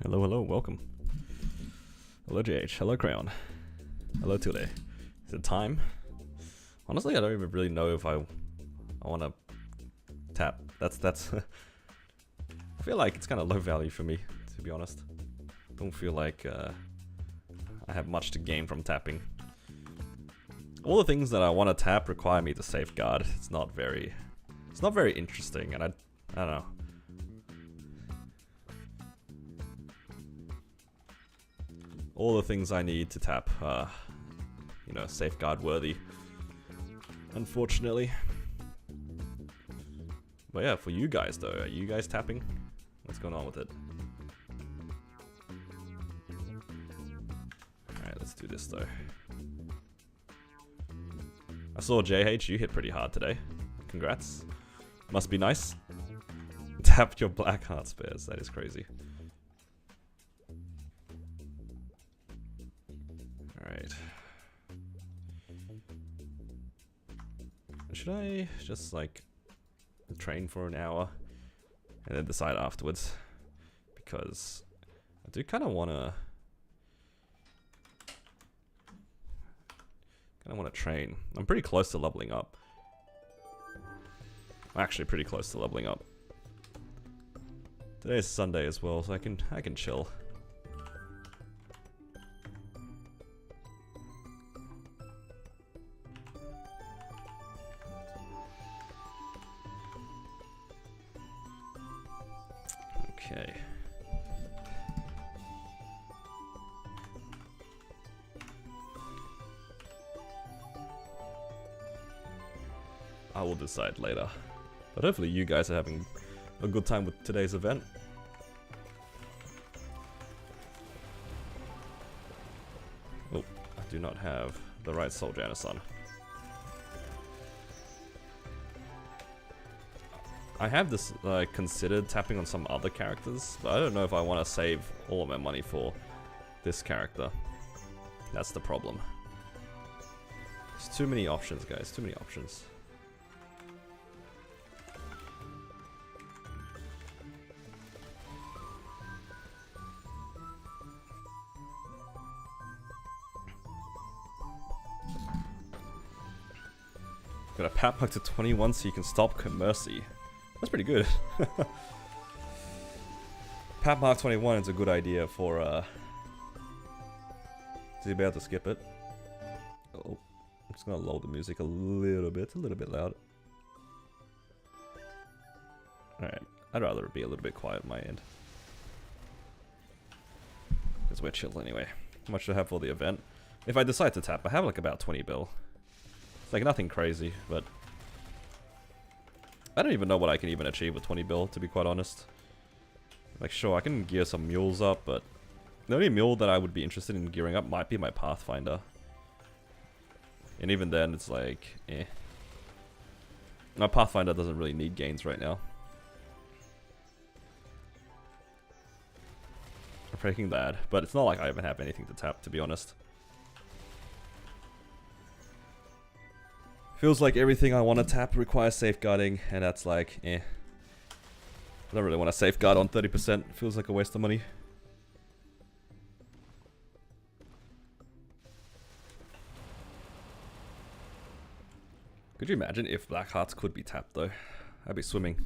Hello, hello, welcome. Hello, JH. Hello, Crayon. Hello, Tule. Is it time? Honestly, I don't even really know if I want to tap. That's. I feel like it's kind of low value for me, to be honest. Don't feel like I have much to gain from tapping. All the things that I want to tap require me to safeguard. It's not very interesting, and I don't know. All the things I need to tap are, safeguard worthy. Unfortunately. But yeah, for you guys though, are you guys tapping? What's going on with it? Alright, let's do this though. I saw JH, you hit pretty hard today. Congrats. Must be nice. Tap your black heart spares, that is crazy. Alright. Should I just like train for an hour and then decide afterwards? Because I do kind of want to train. I'm pretty close to leveling up. I'm actually pretty close to leveling up. Today is Sunday as well, so I can chill. Okay. I will decide later. But hopefully you guys are having a good time with today's event. Oh, I do not have the right Soul Janus on. I have this considered tapping on some other characters, but I don't know if I want to save all of my money for this character. That's the problem. There's too many options, guys. Too many options. Got a pat mark to 21 so you can stop Mercy. That's pretty good. Pat mark 21 is a good idea for is he about to skip it? Oh, I'm just gonna lower the music a little bit loud. Alright, I'd rather be a little bit quiet on my end. Because we're chill anyway. How much do I have for the event? If I decide to tap, I have like about 20 bill. It's like nothing crazy, but I don't even know what I can even achieve with 20 bill, to be quite honest. Like, sure, I can gear some mules up, but the only mule that I would be interested in gearing up might be my Pathfinder. And even then, it's like, eh. My Pathfinder doesn't really need gains right now. I'm freaking bad, but it's not like I even have anything to tap, to be honest. Feels like everything I want to tap requires safeguarding, and that's like, eh. I don't really want to safeguard on 30%. Feels like a waste of money. Could you imagine if Black Hearts could be tapped though? I'd be swimming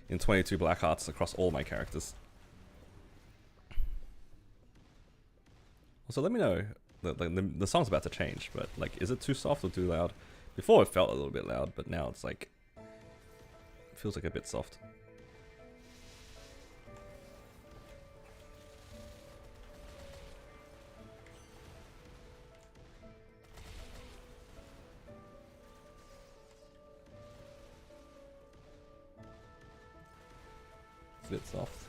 in 22 Black Hearts across all my characters. Also, let me know. The song's about to change, but like, is it too soft or too loud? Before it felt a little bit loud, but now it's like, it feels like a bit soft. It's a bit soft.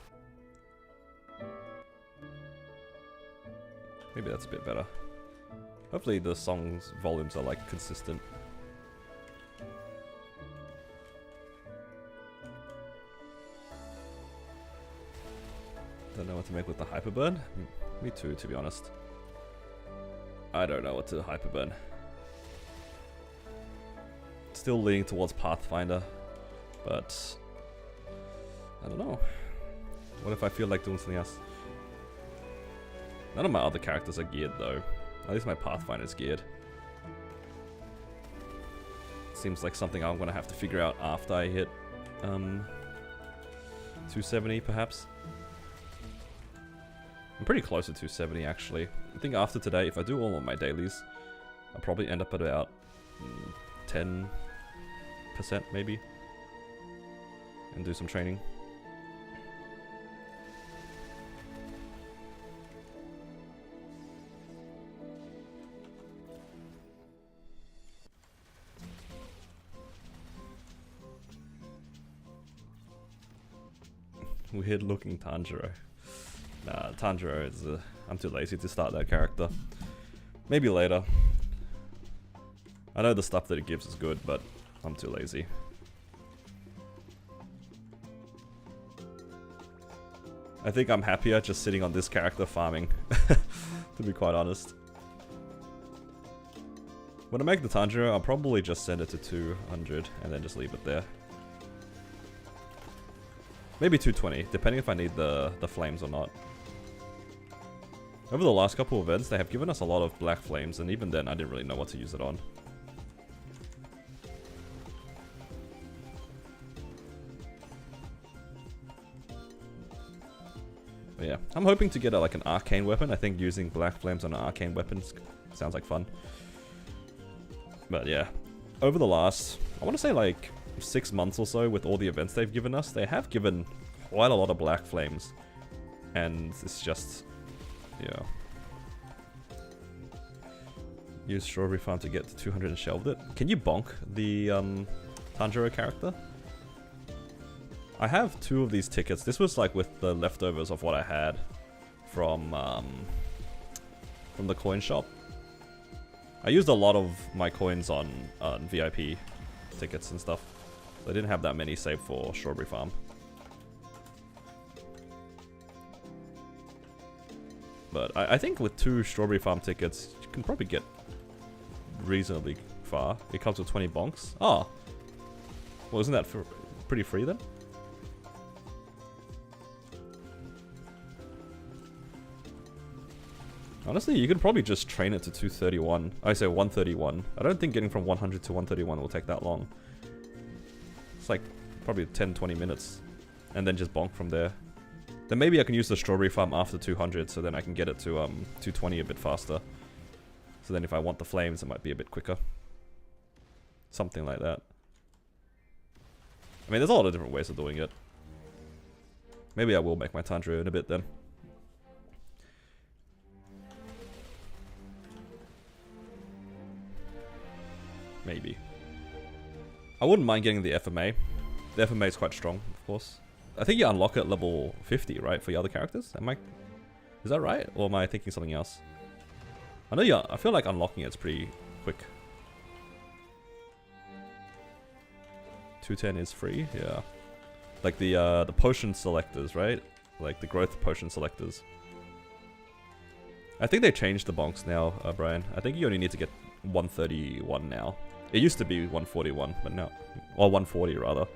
Maybe that's a bit better. Hopefully the song's volumes are like consistent. Don't know what to make with the Hyperburn. Me too, to be honest. I don't know what to Hyperburn. Still leaning towards Pathfinder, but I don't know. What if I feel like doing something else? None of my other characters are geared though. At least my Pathfinder's geared. Seems like something I'm gonna have to figure out after I hit 270 perhaps. I'm pretty close to 270 actually. I think after today, if I do all of my dailies, I'll probably end up at about 10% maybe. And do some training. Weird looking Tanjiro. Nah, Tanjiro is I'm too lazy to start that character. Maybe later. I know the stuff that it gives is good, but I'm too lazy. I think I'm happier just sitting on this character farming, to be quite honest. When I make the Tanjiro, I'll probably just send it to 200 and then just leave it there. Maybe 220, depending if I need the flames or not. Over the last couple of events, they have given us a lot of black flames, and even then I didn't really know what to use it on. But yeah, I'm hoping to get like an arcane weapon. I think using black flames on an arcane weapon sounds like fun. But yeah, over the last, I want to say like 6 months or so, with all the events they've given us, they have given quite a lot of black flames. And it's just, yeah. Use Strawberry Farm to get to 200 and shelved it. Can you bonk the Tanjiro character? I have 2 of these tickets. This was like with the leftovers of what I had from the coin shop. I used a lot of my coins on VIP tickets and stuff. I didn't have that many saved for Strawberry Farm. But I think with 2 Strawberry Farm tickets, you can probably get reasonably far. It comes with 20 bonks. Oh. Well, isn't that pretty free then? Honestly, you could probably just train it to 231. I say 131. I don't think getting from 100 to 131 will take that long. It's like probably 10-20 minutes. And then just bonk from there. Then maybe I can use the Strawberry Farm after 200, so then I can get it to 220 a bit faster. So then if I want the flames, it might be a bit quicker. Something like that. I mean, there's a lot of different ways of doing it. Maybe I will make my Tanjiro in a bit then. Maybe. I wouldn't mind getting the FMA. The FMA is quite strong, of course. I think you unlock it at level 50, right, for your other characters? Is that right? Or am I thinking something else? I feel like unlocking it's pretty quick. 210 is free, yeah. Like the potion selectors, right? Like the growth potion selectors. I think they changed the bonks now, Brian. I think you only need to get 131 now. It used to be 141, but now, or 140 rather.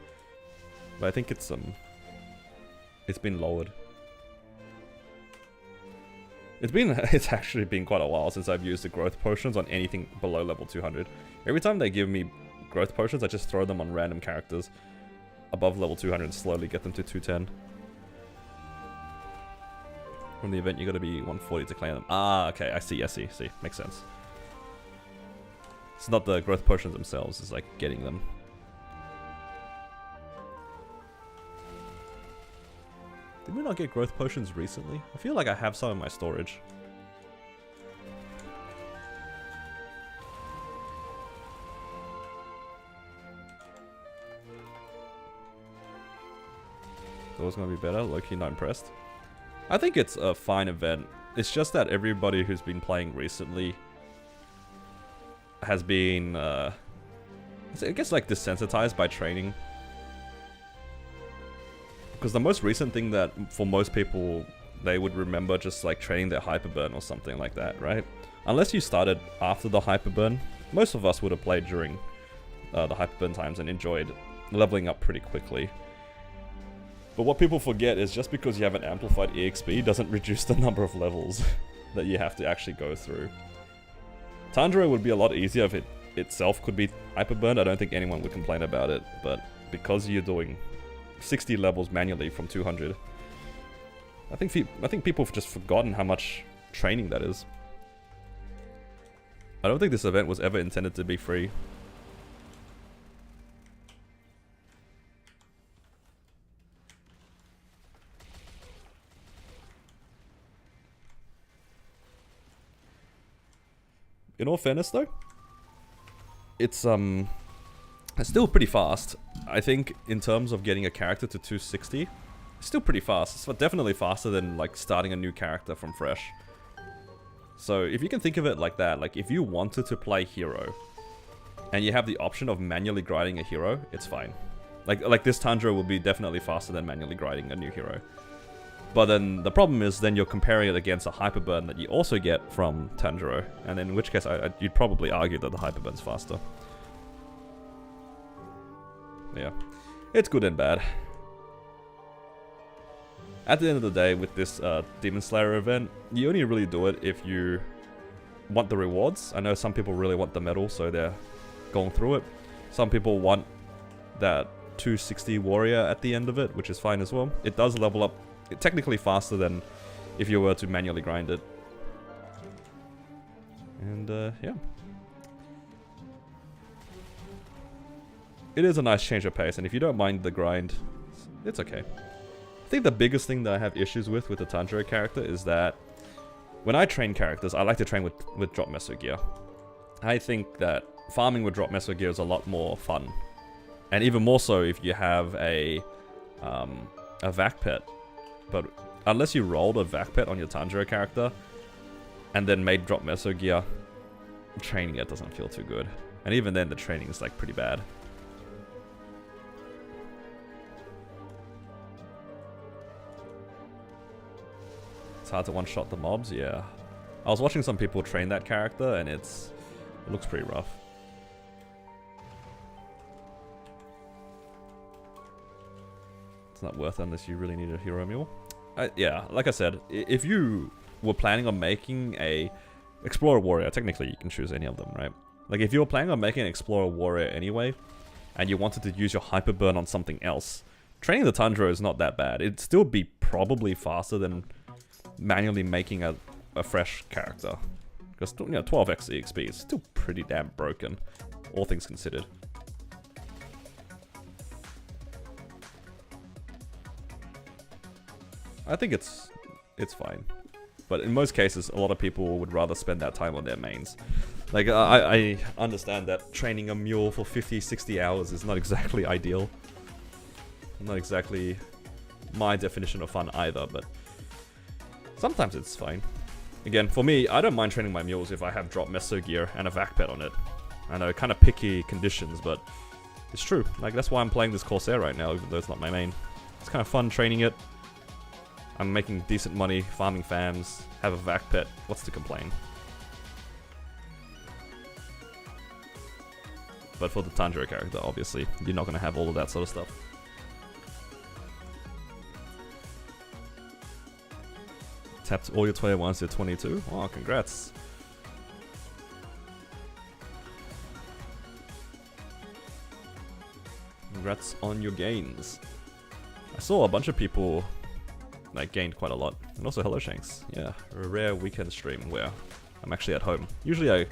But I think it's been lowered. It's actually been quite a while since I've used the growth potions on anything below level 200. Every time they give me growth potions, I just throw them on random characters above level 200 and slowly get them to 210. From the event, you gotta be 140 to claim them. Ah, okay, I see. Makes sense. It's not the growth potions themselves, it's like getting them. Did we not get growth potions recently? I feel like I have some in my storage. Thought gonna be better, low-key not impressed. I think it's a fine event. It's just that everybody who's been playing recently has been, I guess like desensitized by training. Because the most recent thing that, for most people, they would remember just like training their Hyperburn or something like that, right? Unless you started after the Hyperburn, most of us would have played during the Hyperburn times and enjoyed leveling up pretty quickly. But what people forget is just because you have an amplified EXP doesn't reduce the number of levels. that you have to actually go through. Tanjiro would be a lot easier if it itself could be hyperburned. I don't think anyone would complain about it, but because you're doing 60 levels manually from 200, I think people have just forgotten how much training that is. I don't think this event was ever intended to be free. In all fairness though, it's still pretty fast. I think in terms of getting a character to 260, it's still pretty fast. It's definitely faster than like starting a new character from fresh. So if you can think of it like that, like if you wanted to play hero and you have the option of manually grinding a hero, it's fine. Like this Tanjiro will be definitely faster than manually grinding a new hero. But then the problem is then you're comparing it against a hyperburn that you also get from Tanjiro, and in which case you'd probably argue that the hyperburn's faster. Yeah, it's good and bad. At the end of the day, with this Demon Slayer event, you only really do it if you want the rewards. I know some people really want the medal, so they're going through it. Some people want that 260 warrior at the end of it, which is fine as well. It does level up technically faster than if you were to manually grind it. And yeah. It is a nice change of pace, and if you don't mind the grind, it's okay. I think the biggest thing that I have issues with the Tanjiro character is that when I train characters, I like to train with drop meso gear. I think that farming with drop meso gear is a lot more fun. And even more so if you have a vac pet. But unless you rolled a vac pet on your Tanjiro character and then made drop meso gear, training it doesn't feel too good. And even then the training is like pretty bad. It's hard to one-shot the mobs, yeah. I was watching some people train that character and it looks pretty rough. It's not worth it unless you really need a hero mule. Yeah, like I said, if you were planning on making a Explorer Warrior, technically you can choose any of them, right? Like if you were planning on making an Explorer Warrior anyway, and you wanted to use your Hyperburn on something else, training the Tanjiro is not that bad. It'd still be probably faster than manually making a fresh character. Because, you know, 12x EXP is still pretty damn broken, all things considered. I think it's fine. But in most cases, a lot of people would rather spend that time on their mains. Like, I understand that training a mule for 50, 60 hours is not exactly ideal. Not exactly my definition of fun either, but sometimes it's fine. Again, for me, I don't mind training my mules if I have drop meso gear and a vac pet on it. I know, kind of picky conditions, but it's true. Like, that's why I'm playing this Corsair right now, even though it's not my main. It's kind of fun training it. I'm making decent money, farming fams, have a vac pet. What's to complain? But for the Tanjiro character, obviously, you're not going to have all of that sort of stuff. Tapped all your 21s to 22. Oh, congrats. Congrats on your gains. I saw a bunch of people like gained quite a lot. And also hello Shanks. Yeah, a rare weekend stream where I'm actually at home. Usually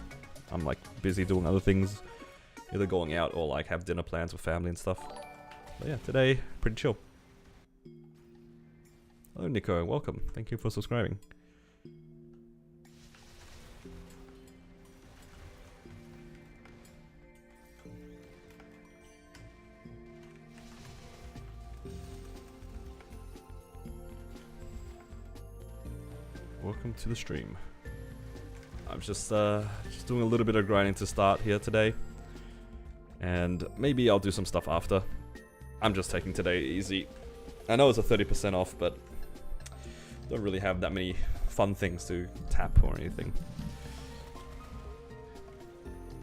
I'm like busy doing other things, either going out or like have dinner plans with family and stuff. But yeah, today pretty chill. Hello Nico, welcome. Thank you for subscribing. Welcome to the stream. I'm just doing a little bit of grinding to start here today. And maybe I'll do some stuff after. I'm just taking today easy. I know it's a 30% off, but don't really have that many fun things to tap or anything.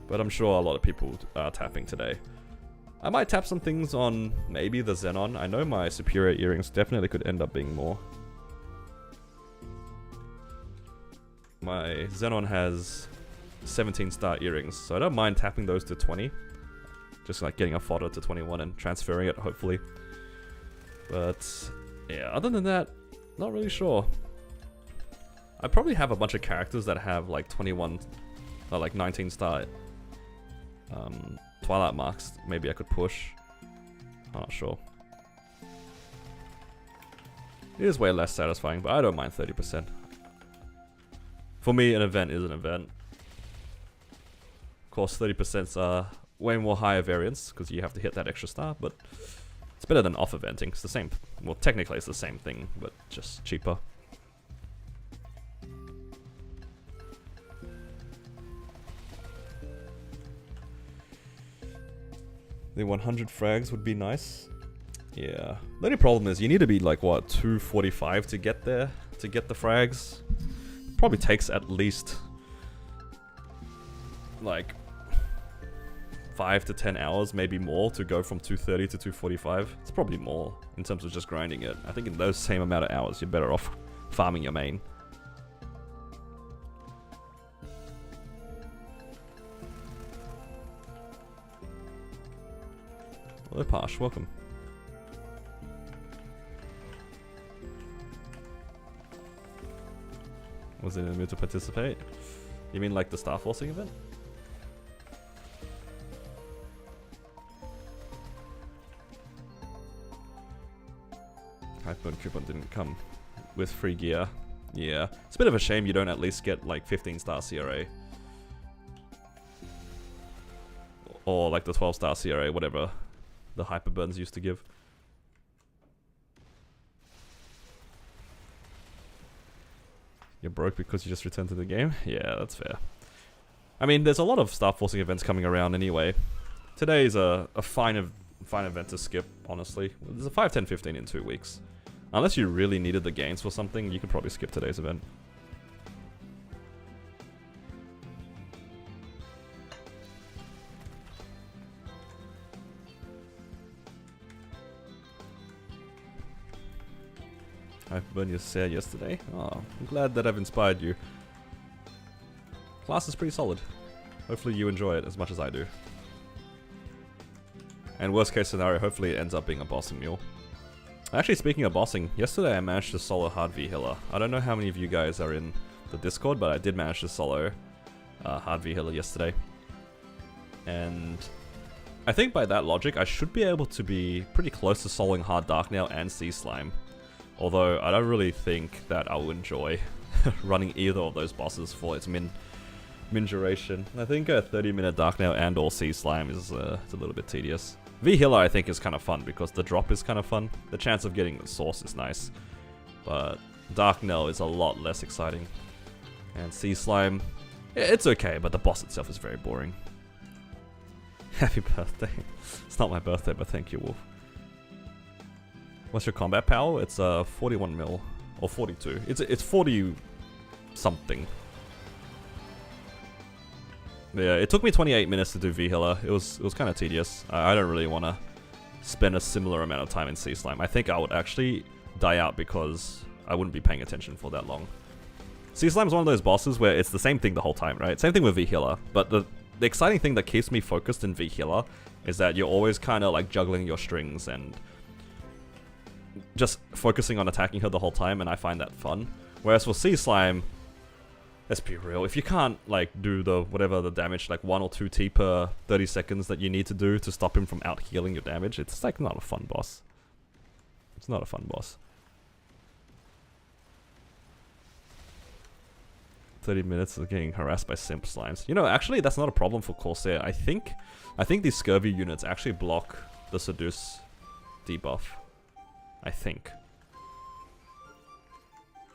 But I'm sure a lot of people are tapping today. I might tap some things on maybe the Xenon. I know my superior earrings definitely could end up being more. my Xenon has 17-star earrings, so I don't mind tapping those to 20. Just like getting a fodder to 21 and transferring it, hopefully. But yeah, other than that, not really sure. I probably have a bunch of characters that have like 21 or like 19-star Twilight marks. Maybe I could push. I'm not sure. It is way less satisfying, but I don't mind 30%. For me, an event is an event. Of course, 30% are way more higher variance because you have to hit that extra star, but it's better than off eventing. It's the same. Well, technically, it's the same thing, but just cheaper. The 100 frags would be nice. Yeah. The only problem is you need to be like, what, 245 to get there? To get the frags? Probably takes at least like 5 to 10 hours, maybe more, to go from 230 to 245. It's probably more in terms of just grinding it. I think in those same amount of hours, you're better off farming your main. Hello, Pash. Welcome. Was it in the mood to participate? You mean like the Star Forcing event? Hyperion coupon didn't come with free gear. Yeah. It's a bit of a shame you don't at least get like 15-star CRA. Or like the 12-star CRA, whatever the Hyperburns used to give. You're broke because you just returned to the game? Yeah, that's fair. I mean, there's a lot of Star Forcing events coming around anyway. Today is a fine event to skip, honestly. There's a 5, 10, 15 in 2 weeks. Unless you really needed the gains for something, you could probably skip today's event. Hyperion, you said yesterday. Oh, I'm glad that I've inspired you. Class is pretty solid. Hopefully you enjoy it as much as I do. And worst case scenario, hopefully it ends up being a bossing mule. Actually, speaking of bossing, yesterday I managed to solo hard V healer. I don't know how many of you guys are in the Discord, but I did manage to solo hard V healer yesterday. And I think by that logic, I should be able to be pretty close to soloing hard Dark Nail and Sea Slime. Although I don't really think that I will enjoy running either of those bosses for its min duration. I think a 30-minute Dark Nail and or Sea Slime is it's a little bit tedious. V Healer I think is kind of fun because the drop is kind of fun. The chance of getting the source is nice. But Dark Nail is a lot less exciting. And Sea Slime, it's okay, but the boss itself is very boring. Happy birthday. It's not my birthday, but thank you, Wolf. What's your combat power? It's 41 mil or 42. It's 40 something. Yeah, it took me 28 minutes to do V Healer. It was kind of tedious. I don't really want to spend a similar amount of time in Sea Slime. I think I would actually die out because I wouldn't be paying attention for that long. Sea Slime is one of those bosses where it's the same thing the whole time, right? Same thing with V Healer, but the exciting thing that keeps me focused in V Healer is that you're always kind of like juggling your strings and just focusing on attacking her the whole time, and I find that fun. Whereas for Sea Slime, let's be real, if you can't like do the whatever the damage, like 1 or 2 T per 30 seconds that you need to do to stop him from out healing your damage, it's like not a fun boss. It's not a fun boss. 30 minutes of getting harassed by simp slimes. You know, actually that's not a problem for Corsair. I think these scurvy units actually block the seduce debuff. I think.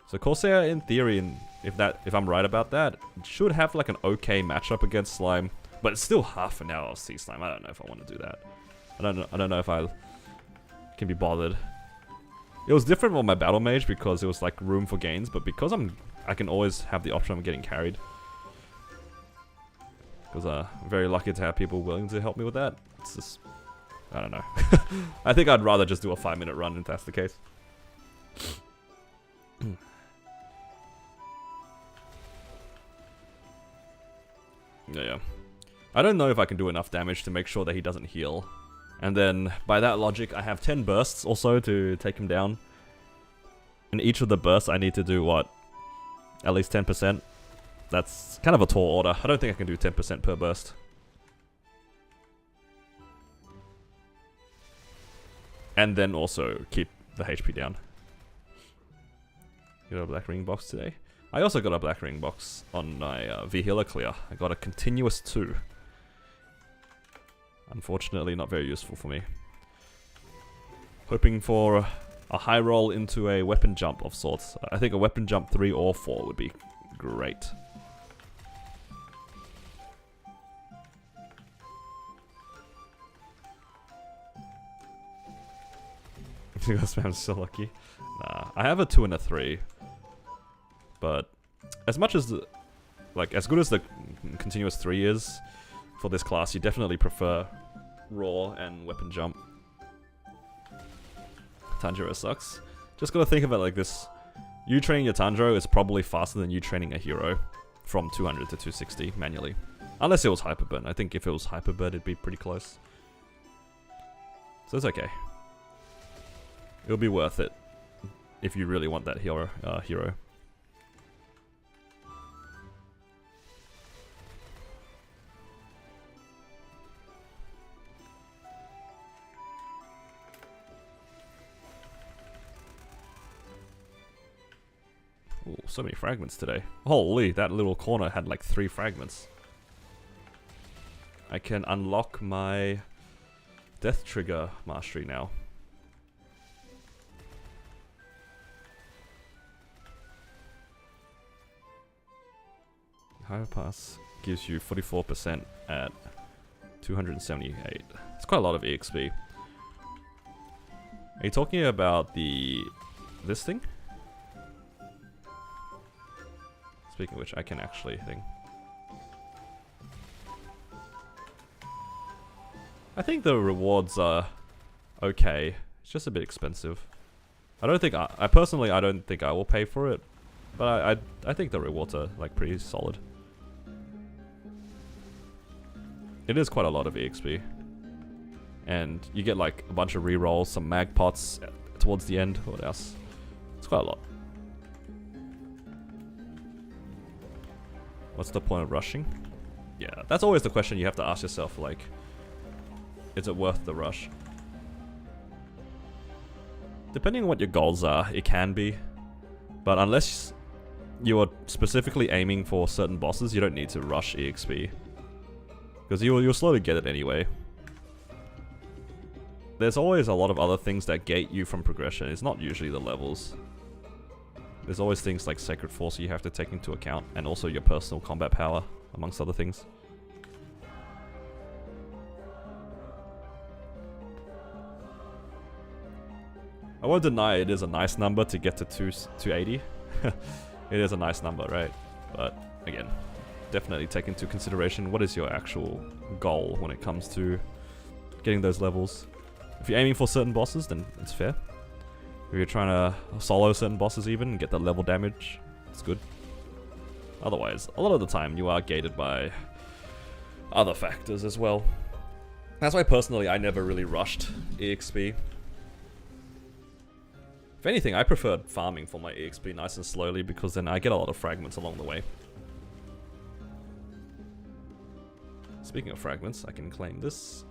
So Corsair, in theory, if I'm right about that, should have like an okay matchup against Slime, but it's still half an hour of Sea Slime. I don't know if I want to do that. I don't know if I can be bothered. It was different with my Battle Mage because it was like room for gains, but because I can always have the option of getting carried. Because I'm very lucky to have people willing to help me with that. It's just, I don't know. I think I'd rather just do a 5-minute run if that's the case. Yeah. I don't know if I can do enough damage to make sure that he doesn't heal. And then, by that logic, I have 10 bursts also to take him down. In each of the bursts, I need to do, what? At least 10%. That's kind of a tall order. I don't think I can do 10% per burst. And then also keep the HP down. Got a black ring box today. I also got a black ring box on my V-Healer clear. I got a continuous 2. Unfortunately, not very useful for me. Hoping for a high roll into a weapon jump of sorts. I think a weapon jump 3 or 4 would be great. I'm so lucky. Nah, I have a 2 and a 3. But as much as as good as the continuous 3 is for this class, you definitely prefer raw and weapon jump. Tanjiro sucks. Just gotta think of it like this. You training your Tanjiro is probably faster than you training a hero from 200 to 260 manually. Unless it was Hyperburn. I think if it was Hyperburn, it'd be pretty close. So it's okay. It'll be worth it if you really want that hero. Ooh, so many fragments today. Holy, that little corner had like 3 fragments. I can unlock my Death Trigger mastery now. Higher Pass gives you 44% at 278. It's quite a lot of EXP. Are you talking about this thing? Speaking of which, I can actually think. I think the rewards are okay. It's just a bit expensive. I don't think I personally don't think I will pay for it, but I think the rewards are like pretty solid. It is quite a lot of EXP. And you get like a bunch of rerolls, some mag pots towards the end. What else? It's quite a lot. What's the point of rushing? Yeah, that's always the question you have to ask yourself, like, is it worth the rush? Depending on what your goals are, it can be. But unless you are specifically aiming for certain bosses, you don't need to rush EXP. Because you'll slowly get it anyway. There's always a lot of other things that gate you from progression. It's not usually the levels. There's always things like Sacred Force you have to take into account, and also your personal combat power, amongst other things. I won't deny it is a nice number to get to 280. It is a nice number, right? But again, definitely take into consideration what is your actual goal when it comes to getting those levels. If you're aiming for certain bosses, then it's fair. If you're trying to solo certain bosses even and get the level damage, it's good. Otherwise, a lot of the time you are gated by other factors as well. That's why personally I never really rushed EXP. If anything, I preferred farming for my EXP nice and slowly because then I get a lot of fragments along the way. Speaking of fragments, I can claim this.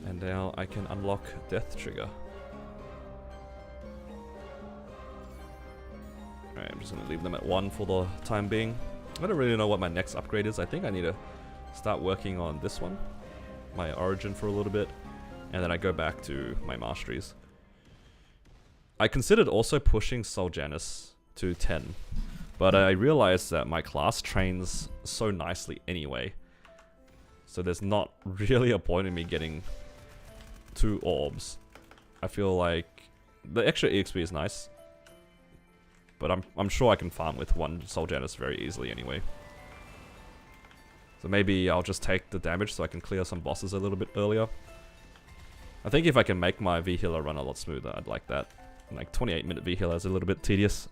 And now I can unlock Death Trigger. Alright, I'm just going to leave them at 1 for the time being. I don't really know what my next upgrade is. I think I need to start working on this one. My origin for a little bit. And then I go back to my masteries. I considered also pushing Soul Janus to 10. But I realized that my class trains so nicely anyway. So there's not really a point in me getting 2 orbs. I feel like the extra EXP is nice. But I'm sure I can farm with 1 Soul Janus very easily anyway. So maybe I'll just take the damage so I can clear some bosses a little bit earlier. I think if I can make my V-Healer run a lot smoother, I'd like that. Like 28-minute V-Healer is a little bit tedious.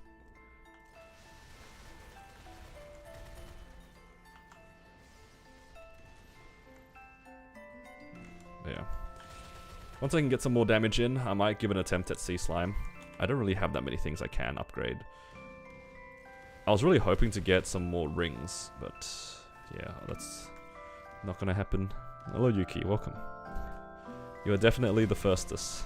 yeah. Once I can get some more damage in, I might give an attempt at Sea Slime. I don't really have that many things I can upgrade. I was really hoping to get some more rings, but yeah, that's not gonna happen. Hello Yuki, welcome. You are definitely the firstest.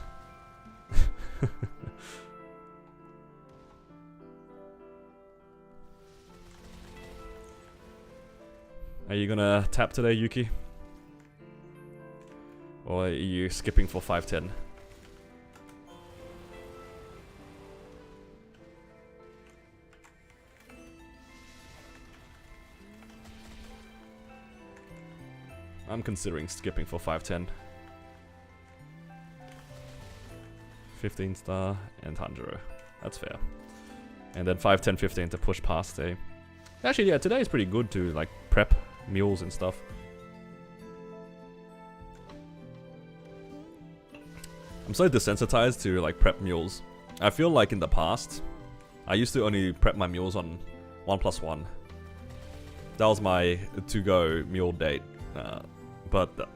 Are you gonna tap today, Yuki? Or are you skipping for 510? I'm considering skipping for 510. 15 star and Tanjiro. That's fair. And then 5, 10, 15 to push past a... Actually, yeah, today is pretty good to like prep mules and stuff. I'm so desensitized to like prep mules. I feel like in the past, I used to only prep my mules on 1+1. That was my to-go mule date. But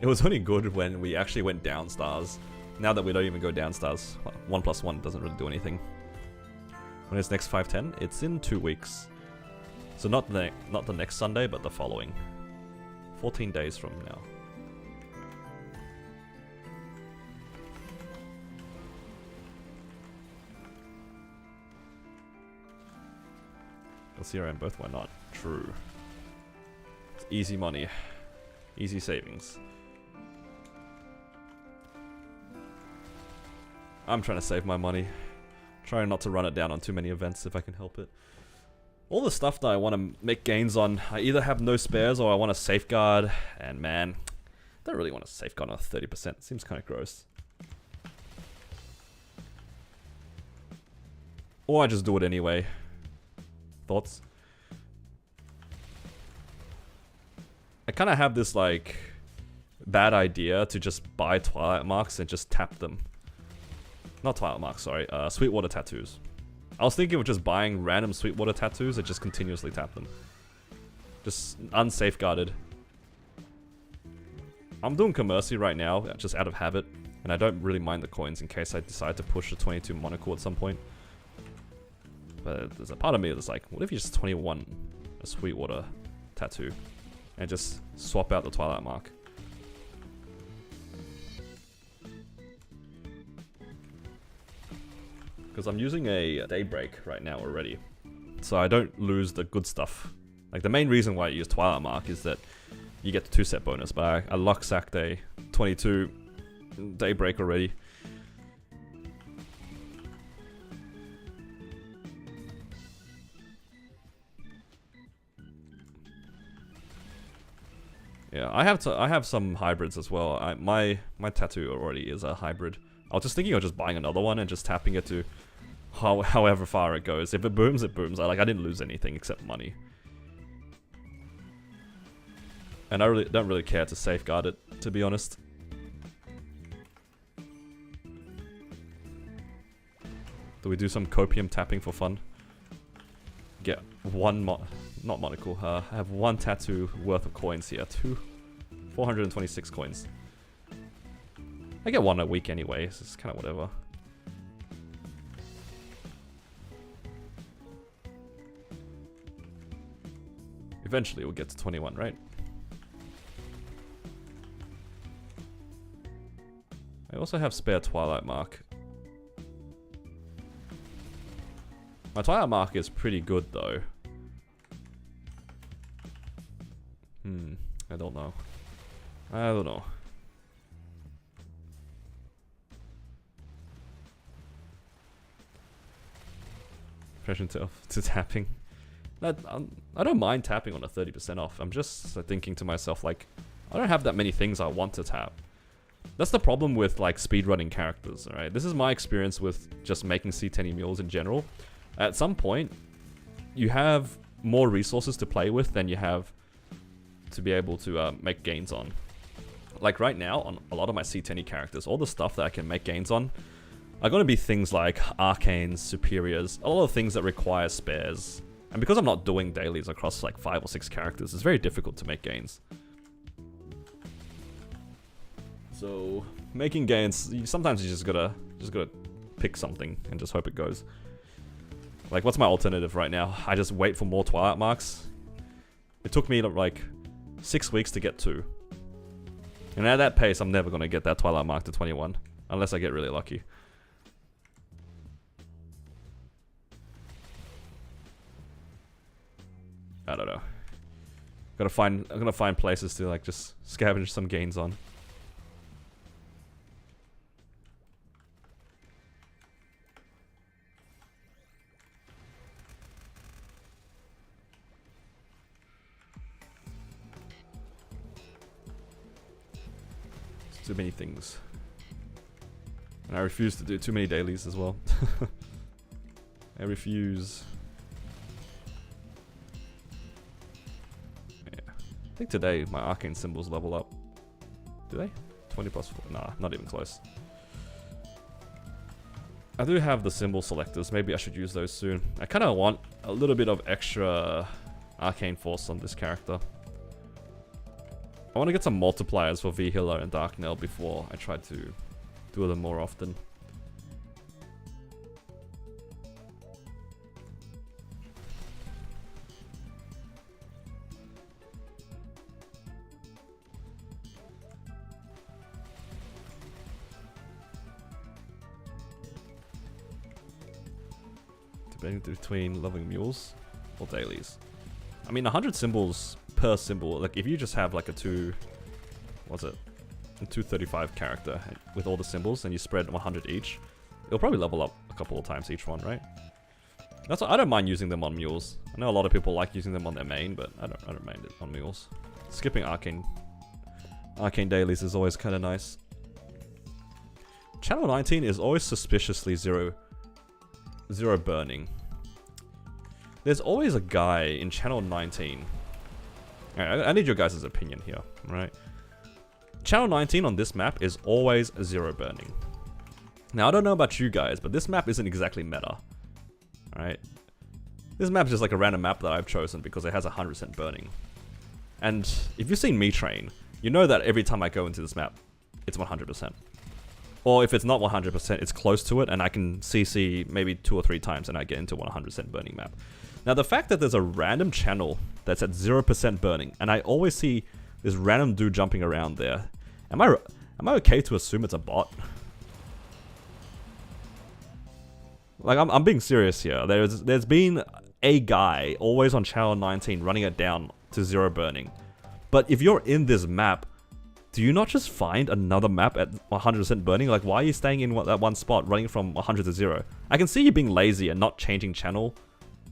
it was only good when we actually went down stars. Now that we don't even go down stars, 1+1 doesn't really do anything. When is next 510? It's in 2 weeks. So not the next Sunday, but the following. 14 days from now. Zero and both were not true. It's easy money. Easy savings. I'm trying to save my money. Trying not to run it down on too many events if I can help it. All the stuff that I want to make gains on, I either have no spares or I want to safeguard. And man, I don't really want to safeguard on 30%. It seems kind of gross. Or I just do it anyway. Thoughts? I kind of have this like bad idea to just buy Twilight Marks and just tap them. Not Twilight Marks, sorry. Sweetwater Tattoos. I was thinking of just buying random Sweetwater Tattoos and just continuously tap them. Just unsafeguarded. I'm doing Commercy right now, just out of habit. And I don't really mind the coins in case I decide to push a 22 Monocle at some point. But there's a part of me that's like, what if you just 21 a Sweetwater Tattoo? And just swap out the Twilight Mark. Because I'm using a Daybreak right now already. So I don't lose the good stuff. Like the main reason why I use Twilight Mark is that you get the 2-set bonus. But I luck sacked a 22 Daybreak already. Yeah, I have some hybrids as well. My tattoo already is a hybrid. I was just thinking of just buying another one and just tapping it to however far it goes. If it booms, it booms. I didn't lose anything except money. And I don't really care to safeguard it, to be honest. Do we do some copium tapping for fun? Get one not monocle. I have one tattoo worth of coins here. 426 coins. I get one a week anyway, so it's kind of whatever. Eventually we'll get to 21, right? I also have spare Twilight Mark. My Twilight Mark is pretty good though. I don't know. I don't know. Pressure to tapping. I don't mind tapping on a 30% off. I'm just thinking to myself, like, I don't have that many things I want to tap. That's the problem with, like, speedrunning characters, alright? This is my experience with just making C10 mules in general. At some point, you have more resources to play with than you have to be able to make gains on. Like right now, on a lot of my C10 characters, all the stuff that I can make gains on are going to be things like arcanes, superiors, a lot of things that require spares. And because I'm not doing dailies across like 5 or 6 characters, it's very difficult to make gains. So making gains, sometimes you just gotta pick something and just hope it goes. Like, what's my alternative right now? I just wait for more Twilight marks. It took me like 6 weeks to get 2. And at that pace, I'm never gonna get that Twilight mark to 21. Unless I get really lucky. I don't know. I'm gonna find places to like just scavenge some gains on. It's too many things. And I refuse to do too many dailies as well. I refuse. Yeah. I think today my arcane symbols level up. Do they? 20 plus 4. Nah, not even close. I do have the symbol selectors. Maybe I should use those soon. I kind of want a little bit of extra arcane force on this character. I want to get some multipliers for V Healer and Dark Knell before I try to do them more often. Debating between loving mules or dailies. I mean, 100 symbols per symbol. Like, if you just have like a 235 character with all the symbols and you spread 100 each, it'll probably level up a couple of times each one, right? That's why I don't mind using them on mules. I know a lot of people like using them on their main, but I don't mind it on mules. Skipping arcane dailies is always kind of nice. Channel 19 is always suspiciously zero burning. There's always a guy in Channel 19. Alright, I need your guys' opinion here, right? Channel 19 on this map is always 0 burning. Now, I don't know about you guys, but this map isn't exactly meta. Alright? This map is just like a random map that I've chosen because it has 100% burning. And if you've seen me train, you know that every time I go into this map, it's 100%. Or if it's not 100%, it's close to it, and I can CC maybe 2 or 3 times and I get into 100% burning map. Now, the fact that there's a random channel that's at 0% burning, and I always see this random dude jumping around there, am I okay to assume it's a bot? Like, I'm being serious here. There's been a guy always on channel 19 running it down to 0 burning. But if you're in this map, do you not just find another map at 100% burning? Like, why are you staying in that one spot, running from 100 to 0? I can see you being lazy and not changing channel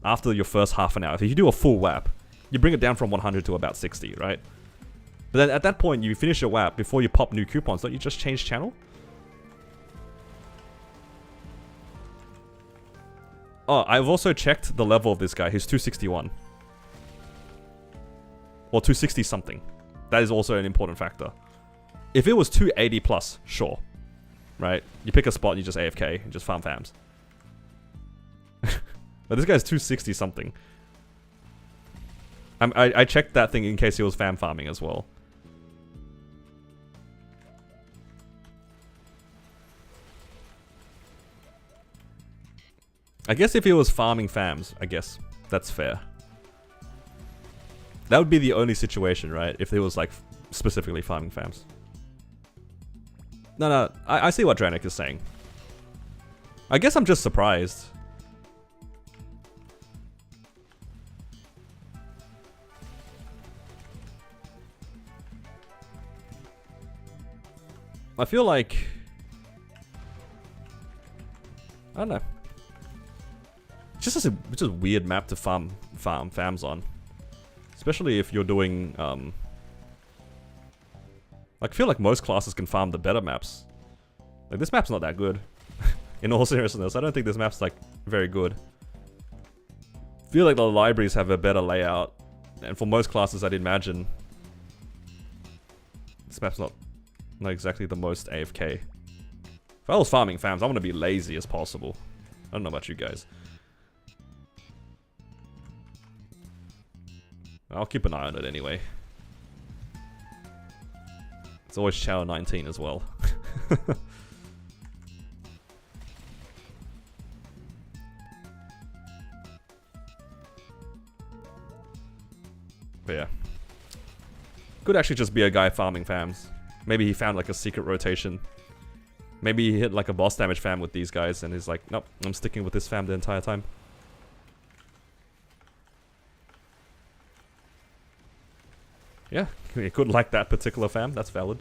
after your first half an hour. If you do a full WAP, you bring it down from 100 to about 60, right? But then at that point, you finish your WAP before you pop new coupons. Don't you just change channel? Oh, I've also checked the level of this guy. He's 261. Or 260 something. That is also an important factor. If it was 280 plus, sure. Right? You pick a spot and you just AFK and just farm fams. But this guy's 260 something. I checked that thing in case he was fam farming as well. I guess if he was farming fams, I guess that's fair. That would be the only situation, right? If he was like specifically farming fams. No, I see what Dranik is saying. I guess I'm just surprised. I feel like... I don't know. It's just a weird map to farm fams on. Especially if you're doing, I feel like most classes can farm the better maps. Like, this map's not that good. In all seriousness, I don't think this map's, like, very good. I feel like the libraries have a better layout. And for most classes, I'd imagine this map's not exactly the most AFK. If I was farming fams, I want to be lazy as possible. I don't know about you guys. I'll keep an eye on it anyway. It's always Chao 19 as well. But yeah. Could actually just be a guy farming fams. Maybe he found like a secret rotation. Maybe he hit like a boss damage fam with these guys and he's like, nope, I'm sticking with this fam the entire time. Yeah, he could like that particular fam, that's valid.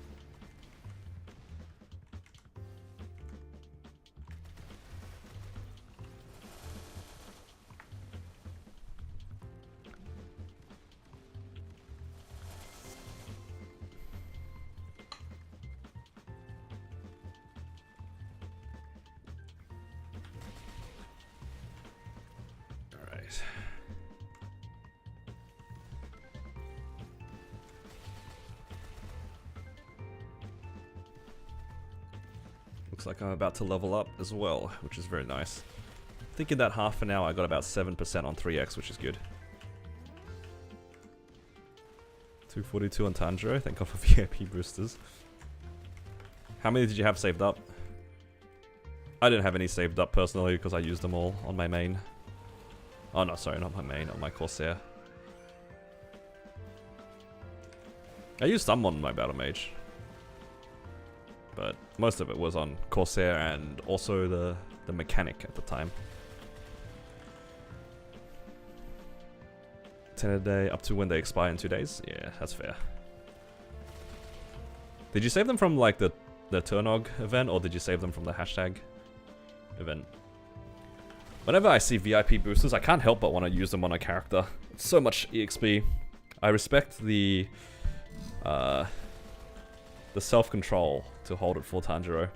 Looks like I'm about to level up as well, which is very nice. I think in that half an hour I got about 7% on 3x, which is good. 242 on Tanjiro, thank god for VIP boosters. How many did you have saved up? I didn't have any saved up personally because I used them all on my main. Oh no, sorry, not my main, on my Corsair. I used some on my Battle Mage. But most of it was on Corsair and also the mechanic at the time. 10 a day up to when they expire in 2 days? Yeah, that's fair. Did you save them from like the Turnog event or did you save them from the hashtag event? Whenever I see VIP boosters, I can't help but want to use them on a character. It's so much EXP. I respect the self-control to hold it for Tanjiro.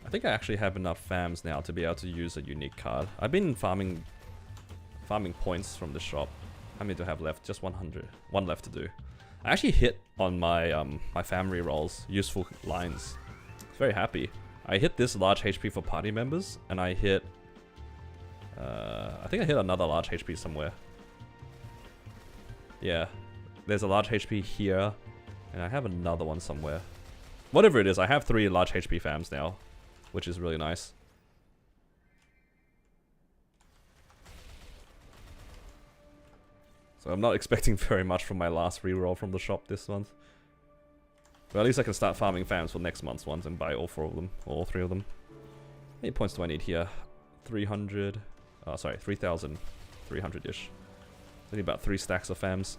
I think I actually have enough fams now to be able to use a unique card. I've been farming points from the shop. How many do I have left? Just 100. One left to do. I actually hit on my my fam rerolls, useful lines. Very happy. I hit this large HP for party members, and I hit I think I hit another large HP somewhere. Yeah, there's a large HP here, and I have another one somewhere. Whatever it is, I have 3 large HP fams now, which is really nice. So I'm not expecting very much from my last reroll from the shop this month. But at least I can start farming fams for next month's ones and buy all 4 of them, or all 3 of them. How many points do I need here? 300. Oh, sorry, 3,300-ish. I need about 3 stacks of fams.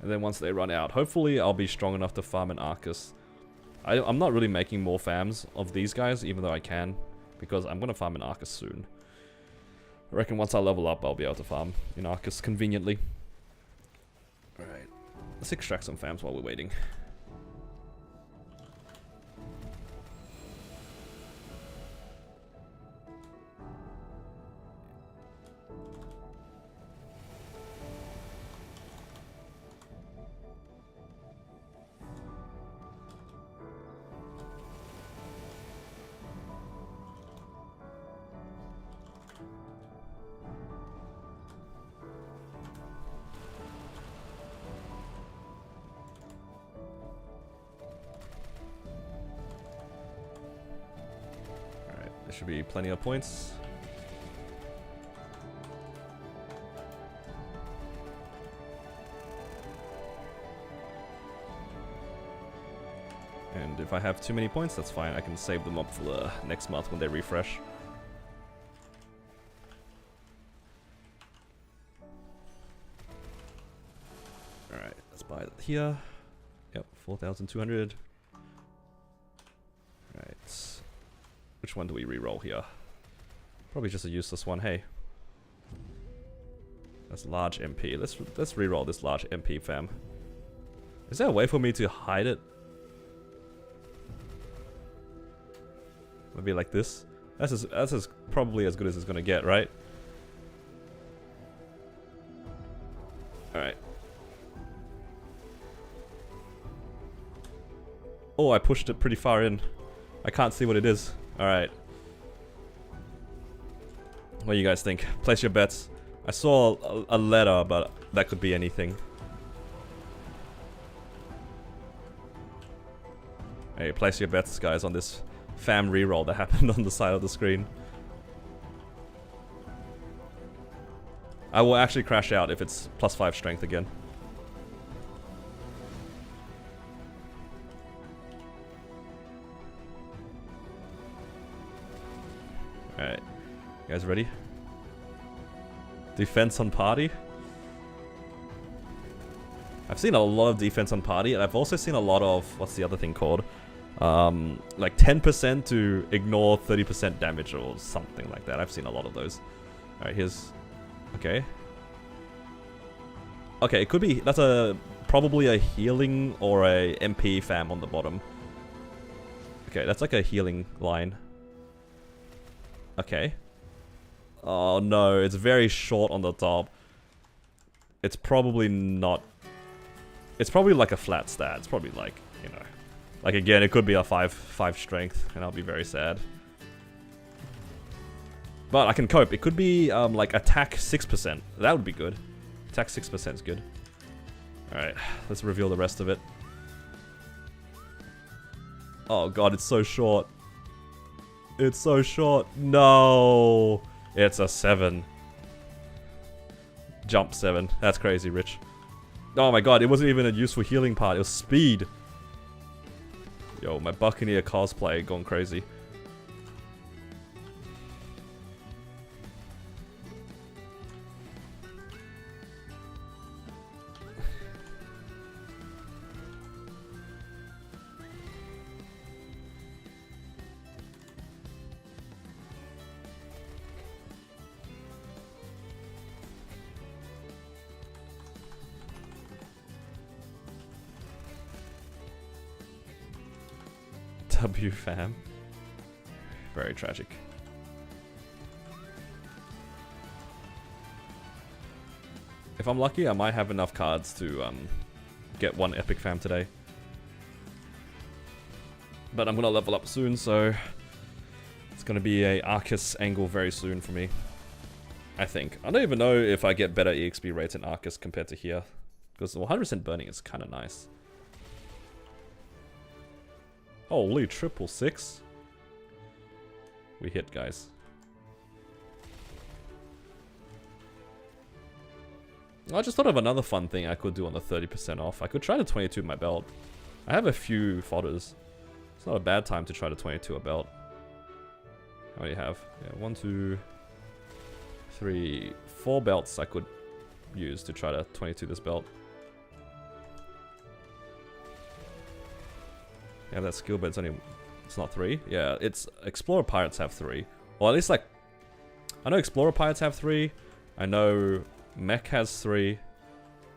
And then once they run out, hopefully I'll be strong enough to farm an Arcus. I'm not really making more fams of these guys, even though I can, because I'm going to farm an Arcus soon. I reckon once I level up, I'll be able to farm an Arcus conveniently. Alright, let's extract some fams while we're waiting. There should be plenty of points. And if I have too many points, that's fine. I can save them up for the next month when they refresh. Alright, let's buy it here. Yep, 4,200. Right. Which one do we re-roll here? Probably just a useless one, hey. That's large MP. Let's reroll this large MP, fam. Is there a way for me to hide it? Maybe like this. That's probably as good as it's gonna get, right? All right. Oh, I pushed it pretty far in. I can't see what it is. All right. What do you guys think? Place your bets. I saw a letter, but that could be anything. Hey, place your bets, guys, on this fam reroll that happened on the side of the screen. I will actually crash out if it's +5 strength again. Alright. You guys ready? Defense on party? I've seen a lot of defense on party, and I've also seen a lot of, what's the other thing called? Like 10% to ignore 30% damage or something like that. I've seen a lot of those. Alright, here's... Okay. Okay, it could be... That's probably a healing or a MP fam on the bottom. Okay, that's like a healing line. Okay. Oh no, it's very short on the top. It's probably not... It's probably like a flat stat. It's probably like, you know... Like again, it could be a 5 strength, and I'll be very sad. But I can cope. It could be like attack 6%. That would be good. Attack 6% is good. Alright, let's reveal the rest of it. Oh god, it's so short. It's so short. No! It's a 7. Jump 7. That's crazy, Rich. Oh my god, it wasn't even a useful healing part. It was speed. Yo, my Buccaneer cosplay going crazy. W fam. Very tragic. If I'm lucky, I might have enough cards to get one epic fam today. But I'm gonna level up soon, so it's gonna be a Arcus angle very soon for me. I think. I don't even know if I get better EXP rates in Arcus compared to here. Because 100% burning is kind of nice. Holy, 666. We hit, guys. I just thought of another fun thing I could do on the 30% off. I could try to 22 my belt. I have a few fodders. It's not a bad time to try to 22 a belt. How do you have? Yeah, 1, 2, 3, 4 belts I could use to try to 22 this belt. Yeah, that skill, but it's not 3. Yeah, it's Explorer Pirates have 3. Or at least like, I know Explorer Pirates have 3. I know Mech has 3.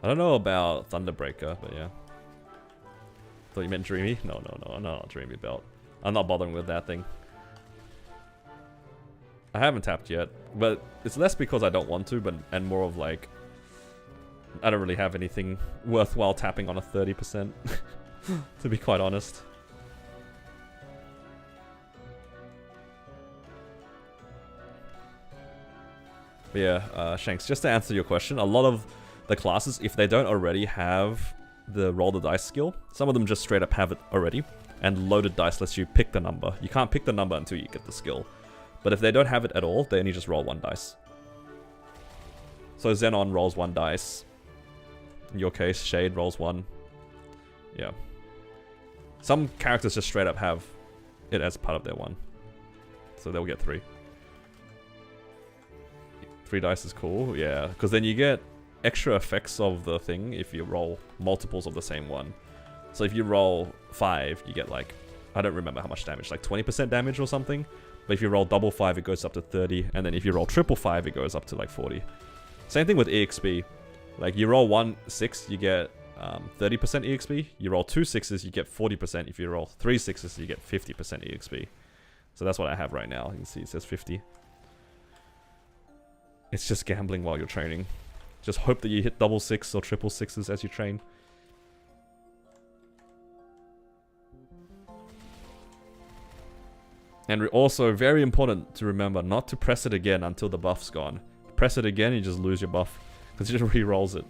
I don't know about Thunderbreaker, but yeah. Thought you meant Dreamy? No, not Dreamy belt. I'm not bothering with that thing. I haven't tapped yet, but it's less because I don't want to, and more of like, I don't really have anything worthwhile tapping on a 30%, to be quite honest. But yeah, Shanks, just to answer your question, a lot of the classes, if they don't already have the roll the dice skill, some of them just straight up have it already, and loaded dice lets you pick the number. You can't pick the number until you get the skill. But if they don't have it at all, they only just roll 1 dice. So Xenon rolls 1 dice. In your case, Shade rolls 1. Yeah. Some characters just straight up have it as part of their 1. So they'll get 3. 3 dice is cool, yeah. Because then you get extra effects of the thing if you roll multiples of the same one. So if you roll 5, you get like, I don't remember how much damage, like 20% damage or something. But if you roll double 5, it goes up to 30. And then if you roll triple 5, it goes up to like 40. Same thing with EXP. Like, you roll 1 6, you get 30% EXP. You roll 2 6s, you get 40%. If you roll 3 6s, you get 50% EXP. So that's what I have right now. You can see it says 50. It's just gambling while you're training. Just hope that you hit double 6 or triple 6s as you train. And also, very important to remember not to press it again until the buff's gone. Press it again, you just lose your buff. Because it just re-rolls it.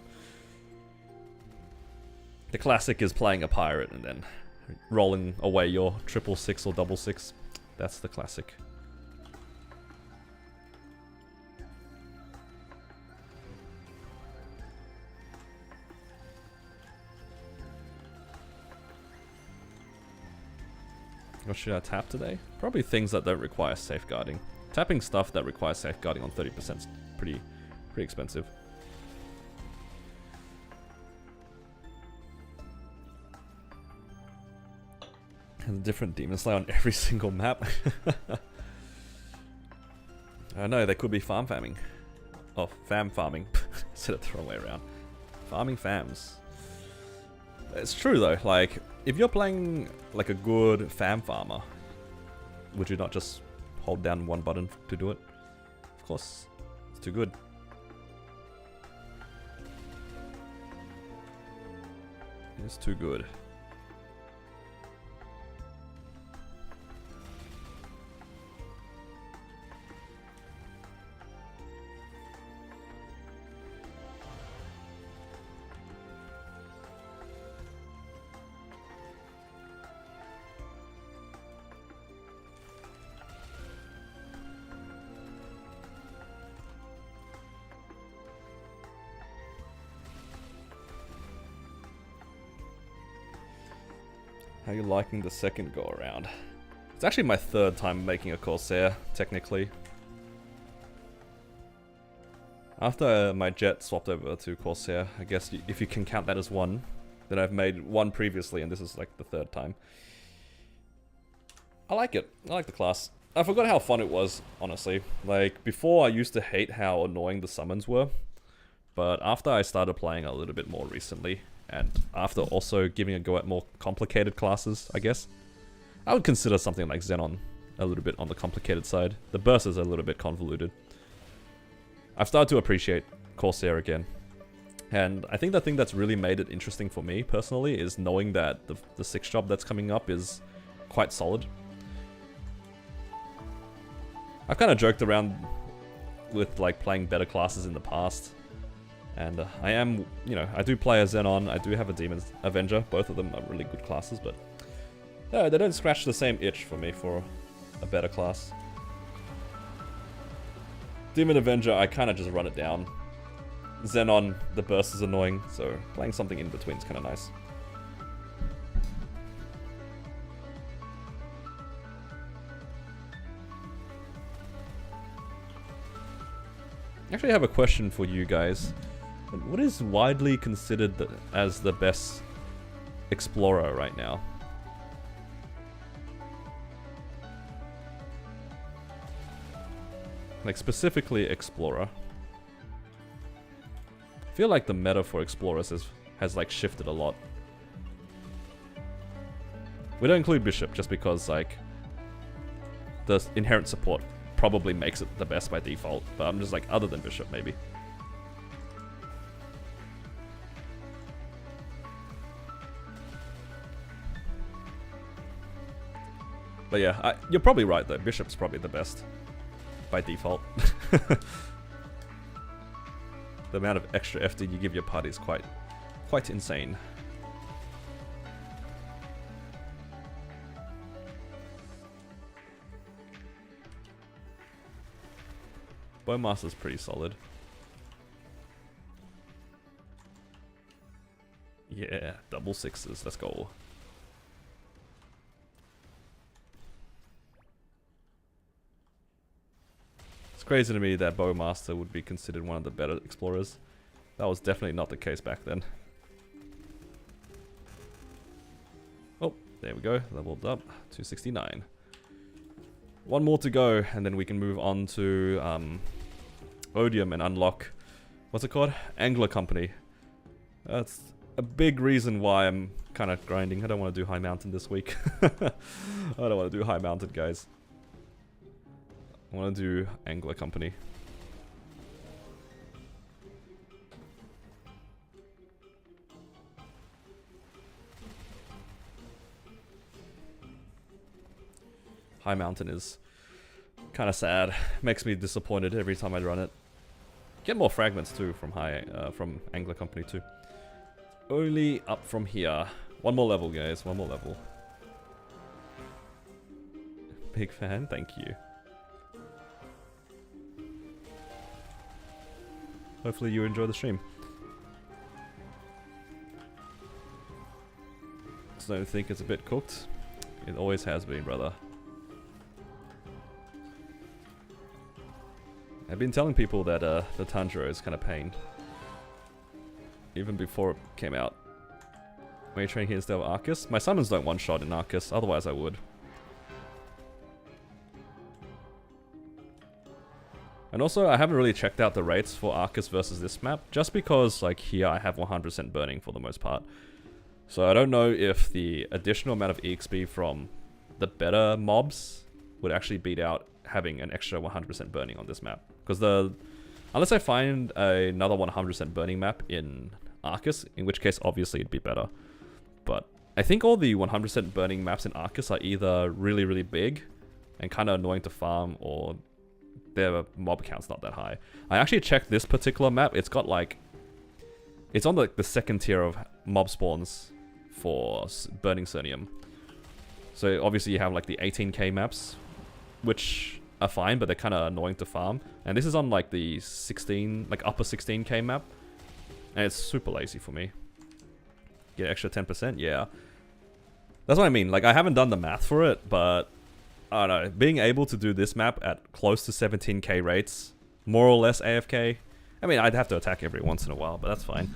The classic is playing a pirate and then rolling away your triple 6 or double 6. That's the classic. What should I tap today? Probably things that don't require safeguarding. Tapping stuff that requires safeguarding on 30% is pretty expensive. Has a different demon slayer on every single map. I know, they could be farm farming. Oh, fam farming. Instead of the wrong way around. Farming fams. It's true though, like, if you're playing like a good fam farmer, would you not just hold down one button to do it? Of course, it's too good. It's too good. How are you liking the second go around? It's actually my third time making a Corsair, technically. After my jet swapped over to Corsair, I guess if you can count that as one, then I've made one previously and this is like the third time. I like it. I like the class. I forgot how fun it was, honestly. Like, before I used to hate how annoying the summons were. But after I started playing a little bit more recently, and after also giving a go at more complicated classes, I guess, I would consider something like Xenon a little bit on the complicated side. The burst is a little bit convoluted. I've started to appreciate Corsair again. And I think the thing that's really made it interesting for me, personally, is knowing that the 6 job that's coming up is quite solid. I've kind of joked around with like playing better classes in the past. And I am, you know, I do play a Xenon, I do have a Demon Avenger. Both of them are really good classes, but no, they don't scratch the same itch for me for a better class. Demon Avenger, I kind of just run it down. Xenon, the burst is annoying, so playing something in between is kind of nice. Actually, I have a question for you guys. What is widely considered as the best explorer right now? Like, specifically explorer. I feel like the meta for explorers has like shifted a lot. We don't include Bishop just because like the inherent support probably makes it the best by default, but I'm just like, other than Bishop maybe. But yeah, you're probably right though, Bishop's probably the best by default. The amount of extra FD you give your party is quite insane. Bowmaster's pretty solid. Yeah, double 6s, let's go. It's crazy to me that Bowmaster would be considered one of the better explorers. That was definitely not the case back then. Oh, there we go, leveled up, 269. One more to go, and then we can move on to Odium and unlock what's it called? Angler Company. That's a big reason why I'm kind of grinding. I don't want to do High Mountain this week. I don't want to do High Mountain, guys. I want to do Angler Company. High Mountain is kind of sad. Makes me disappointed every time I run it. Get more fragments too from from Angler Company too. Only up from here. One more level, guys. One more level. Big fan. Thank you. Hopefully you enjoy the stream. So don't think it's a bit cooked. It always has been, brother. I've been telling people that the Tanjiro is kind of pain. Even before it came out. When you train here instead of Arcus? My summons don't one-shot in Arcus, otherwise I would. And also, I haven't really checked out the rates for Arcus versus this map, just because, like, here I have 100% burning for the most part. So I don't know if the additional amount of EXP from the better mobs would actually beat out having an extra 100% burning on this map. Because unless I find another 100% burning map in Arcus, in which case obviously it'd be better. But I think all the 100% burning maps in Arcus are either really, really big and kind of annoying to farm, or their mob count's not that high. I actually checked this particular map. It's got like... It's on the second tier of mob spawns for burning Cernium. So obviously you have like the 18k maps, which are fine, but they're kind of annoying to farm. And this is on like the 16, like upper 16k map. And it's super lazy for me. Get extra 10%? Yeah. That's what I mean. Like, I haven't done the math for it, but I don't know. Being able to do this map at close to 17k rates, more or less AFK. I mean, I'd have to attack every once in a while, but that's fine.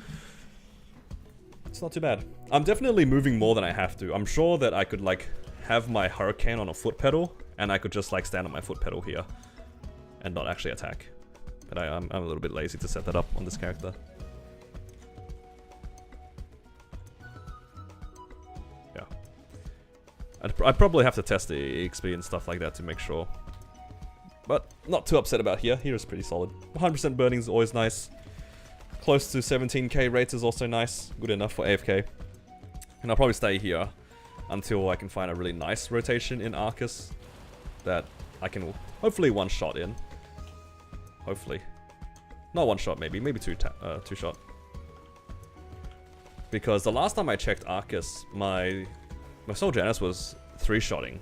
It's not too bad. I'm definitely moving more than I have to. I'm sure that I could, like, have my Hurricane on a foot pedal, and I could just, like, stand on my foot pedal here and not actually attack. But I'm a little bit lazy to set that up on this character. Yeah. I'd probably have to test the EXP and stuff like that to make sure. But not too upset about here. Here is pretty solid. 100% burning is always nice. Close to 17k rates is also nice. Good enough for AFK. And I'll probably stay here until I can find a really nice rotation in Arcus that I can hopefully one-shot in. Hopefully. Not one-shot, maybe two-shot. Because the last time I checked Arcus, my Soul Janus was 3-shotting.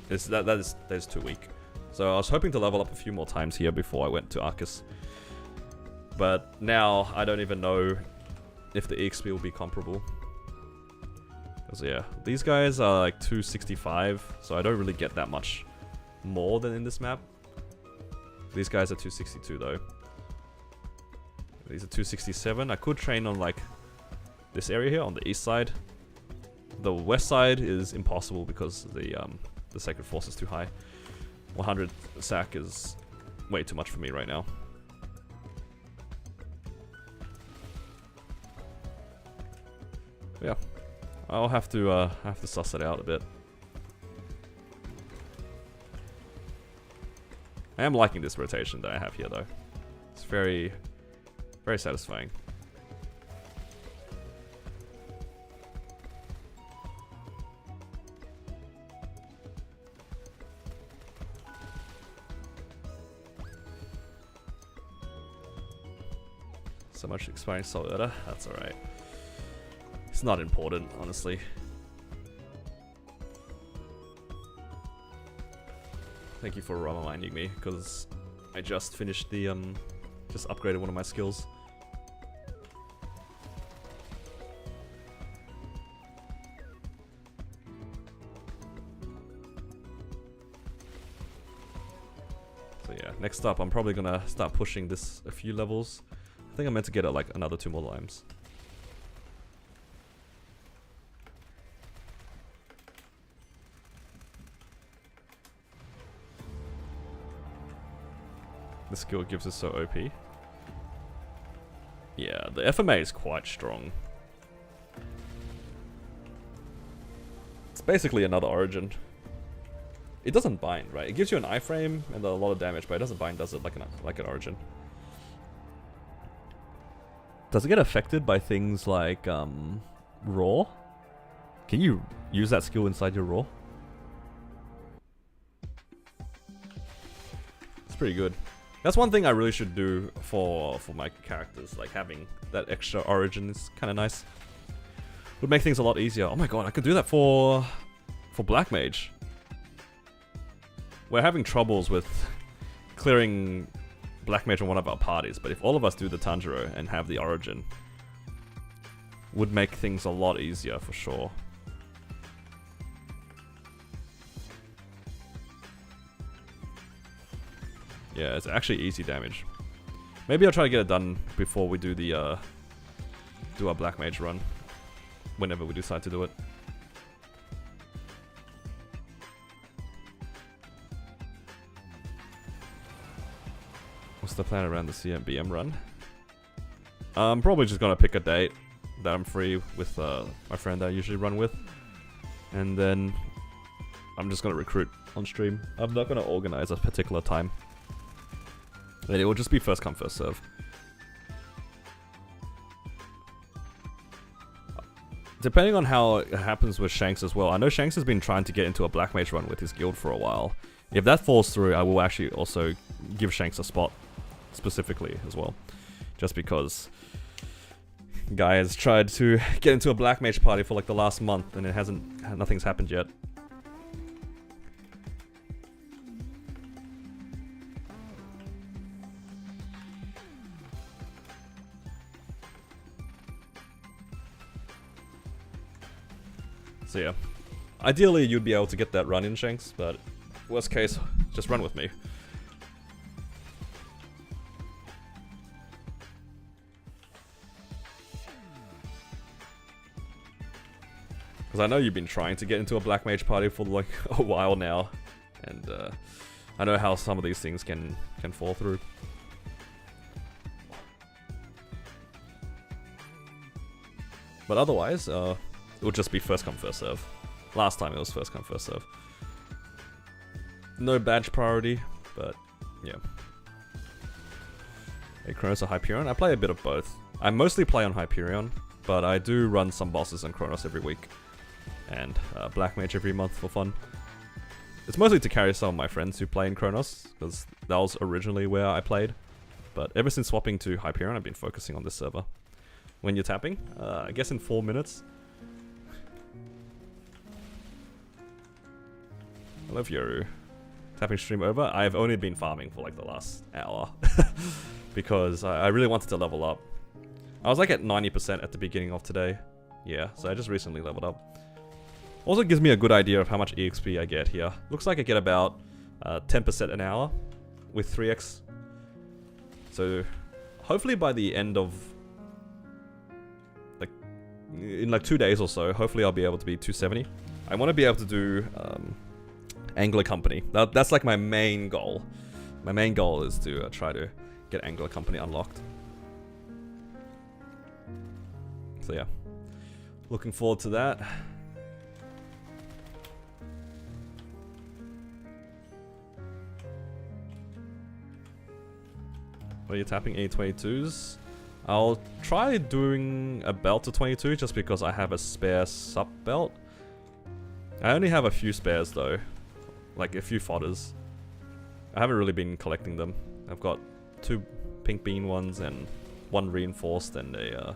That is too weak. So I was hoping to level up a few more times here before I went to Arcus. But now I don't even know if the EXP will be comparable. Because yeah, these guys are like 265, so I don't really get that much more than in this map. These guys are 262 though. These are 267. I could train on like this area here on the east side. The west side is impossible because the Sacred Force is too high. 100 sack is way too much for me right now. Yeah, I'll have to suss it out a bit. I am liking this rotation that I have here though. It's very, very satisfying. So much expiring soul order, that's alright. It's not important, honestly. Thank you for reminding me, because I just finished the, just upgraded one of my skills. So yeah, next up I'm probably gonna start pushing this a few levels. I think I'm meant to get like another 2 more limes. The skill gives us so OP. Yeah, the FMA is quite strong. It's basically another Origin. It doesn't bind, right? It gives you an iframe and a lot of damage, but it doesn't bind, does it? Like an Origin. Does it get affected by things like Raw? Can you use that skill inside your Raw? It's pretty good. That's one thing I really should do for my characters. Like having that extra Origin is kind of nice. Would make things a lot easier. Oh my god, I could do that for Black Mage. We're having troubles with clearing Black Mage on one of our parties, but if all of us do the Tanjiro and have the Origin, would make things a lot easier for sure. Yeah, it's actually easy damage. Maybe I'll try to get it done before we do the do our Black Mage run, whenever we decide to do it. What's the plan around the CMBM run? I'm probably just gonna pick a date that I'm free with my friend that I usually run with, and then I'm just gonna recruit on stream. I'm not gonna organize a particular time. And it will just be first come, first serve. Depending on how it happens with Shanks as well. I know Shanks has been trying to get into a Black Mage run with his guild for a while. If that falls through, I will actually also give Shanks a spot specifically as well. Just because guy has tried to get into a Black Mage party for like the last month and nothing's happened yet. So yeah, ideally you'd be able to get that run in, Shanks, but worst case, just run with me. Because I know you've been trying to get into a Black Mage party for like a while now, and I know how some of these things can fall through. But otherwise, it would just be first come, first serve. Last time it was first come, first serve. No badge priority, but yeah. Hey, Kronos or Hyperion? I play a bit of both. I mostly play on Hyperion, but I do run some bosses on Kronos every week. And Black Mage every month for fun. It's mostly to carry some of my friends who play in Kronos, because that was originally where I played. But ever since swapping to Hyperion, I've been focusing on this server. When you're tapping, I guess in 4 minutes. Hello, Fyoru. Tapping stream over. I've only been farming for like the last hour. Because I really wanted to level up. I was like at 90% at the beginning of today. Yeah, so I just recently leveled up. Also gives me a good idea of how much EXP I get here. Looks like I get about 10% an hour with 3x. So hopefully by the end of like in like 2 days or so, hopefully I'll be able to be 270. I want to be able to do Angler Company. That's like my main goal. My main goal is to try to get Angler Company unlocked. So yeah, looking forward to that. Are you tapping any 22s? I'll try doing a belt to 22 just because I have a spare sub belt. I only have a few spares though, like a few fodders. I haven't really been collecting them. I've got 2 pink bean ones and 1 reinforced and a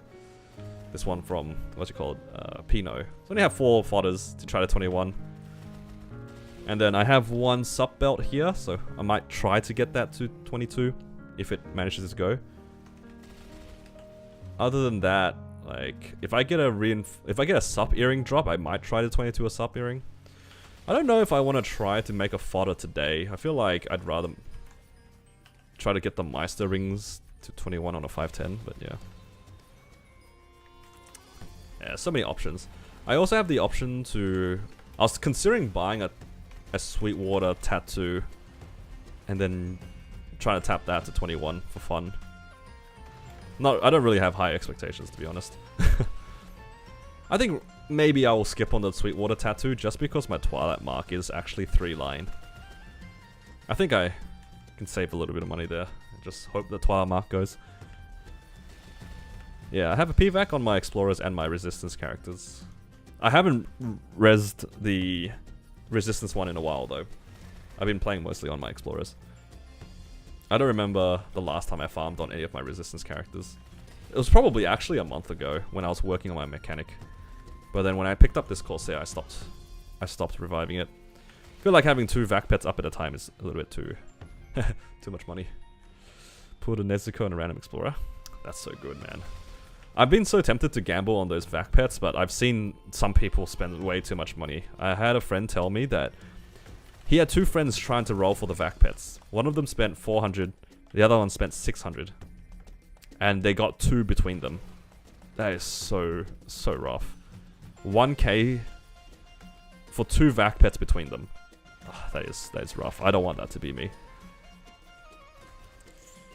this one from, what's it called, Pinot. So I only have 4 fodders to try to 21. And then I have 1 sub belt here, so I might try to get that to 22 if it manages to go. Other than that, like if I get a sub earring drop, I might try to 22 a sub earring. I don't know if I want to try to make a fodder today. I feel like I'd rather try to get the Meister rings to 21 on a 510, but yeah. Yeah, so many options. I also have the option to... I was considering buying a Sweetwater tattoo and then trying to tap that to 21 for fun. No, I don't really have high expectations, to be honest. I think maybe I will skip on the Sweetwater tattoo just because my Twilight mark is actually 3-lined. I think I can save a little bit of money there. Just hope the Twilight mark goes. Yeah, I have a PVAC on my Explorers and my Resistance characters. I haven't rezzed the Resistance one in a while though. I've been playing mostly on my Explorers. I don't remember the last time I farmed on any of my Resistance characters. It was probably actually a month ago when I was working on my mechanic. But then when I picked up this Corsair, I stopped reviving it. I feel like having 2 vac pets up at a time is a little bit too too much money. Put a Nezuko and a random Explorer. That's so good, man. I've been so tempted to gamble on those vac pets, but I've seen some people spend way too much money. I had a friend tell me that he had 2 friends trying to roll for the vac pets. One of them spent 400, the other one spent 600. And they got 2 between them. That is so rough. 1k for 2 vac pets between them. Oh, that is rough. I don't want that to be me.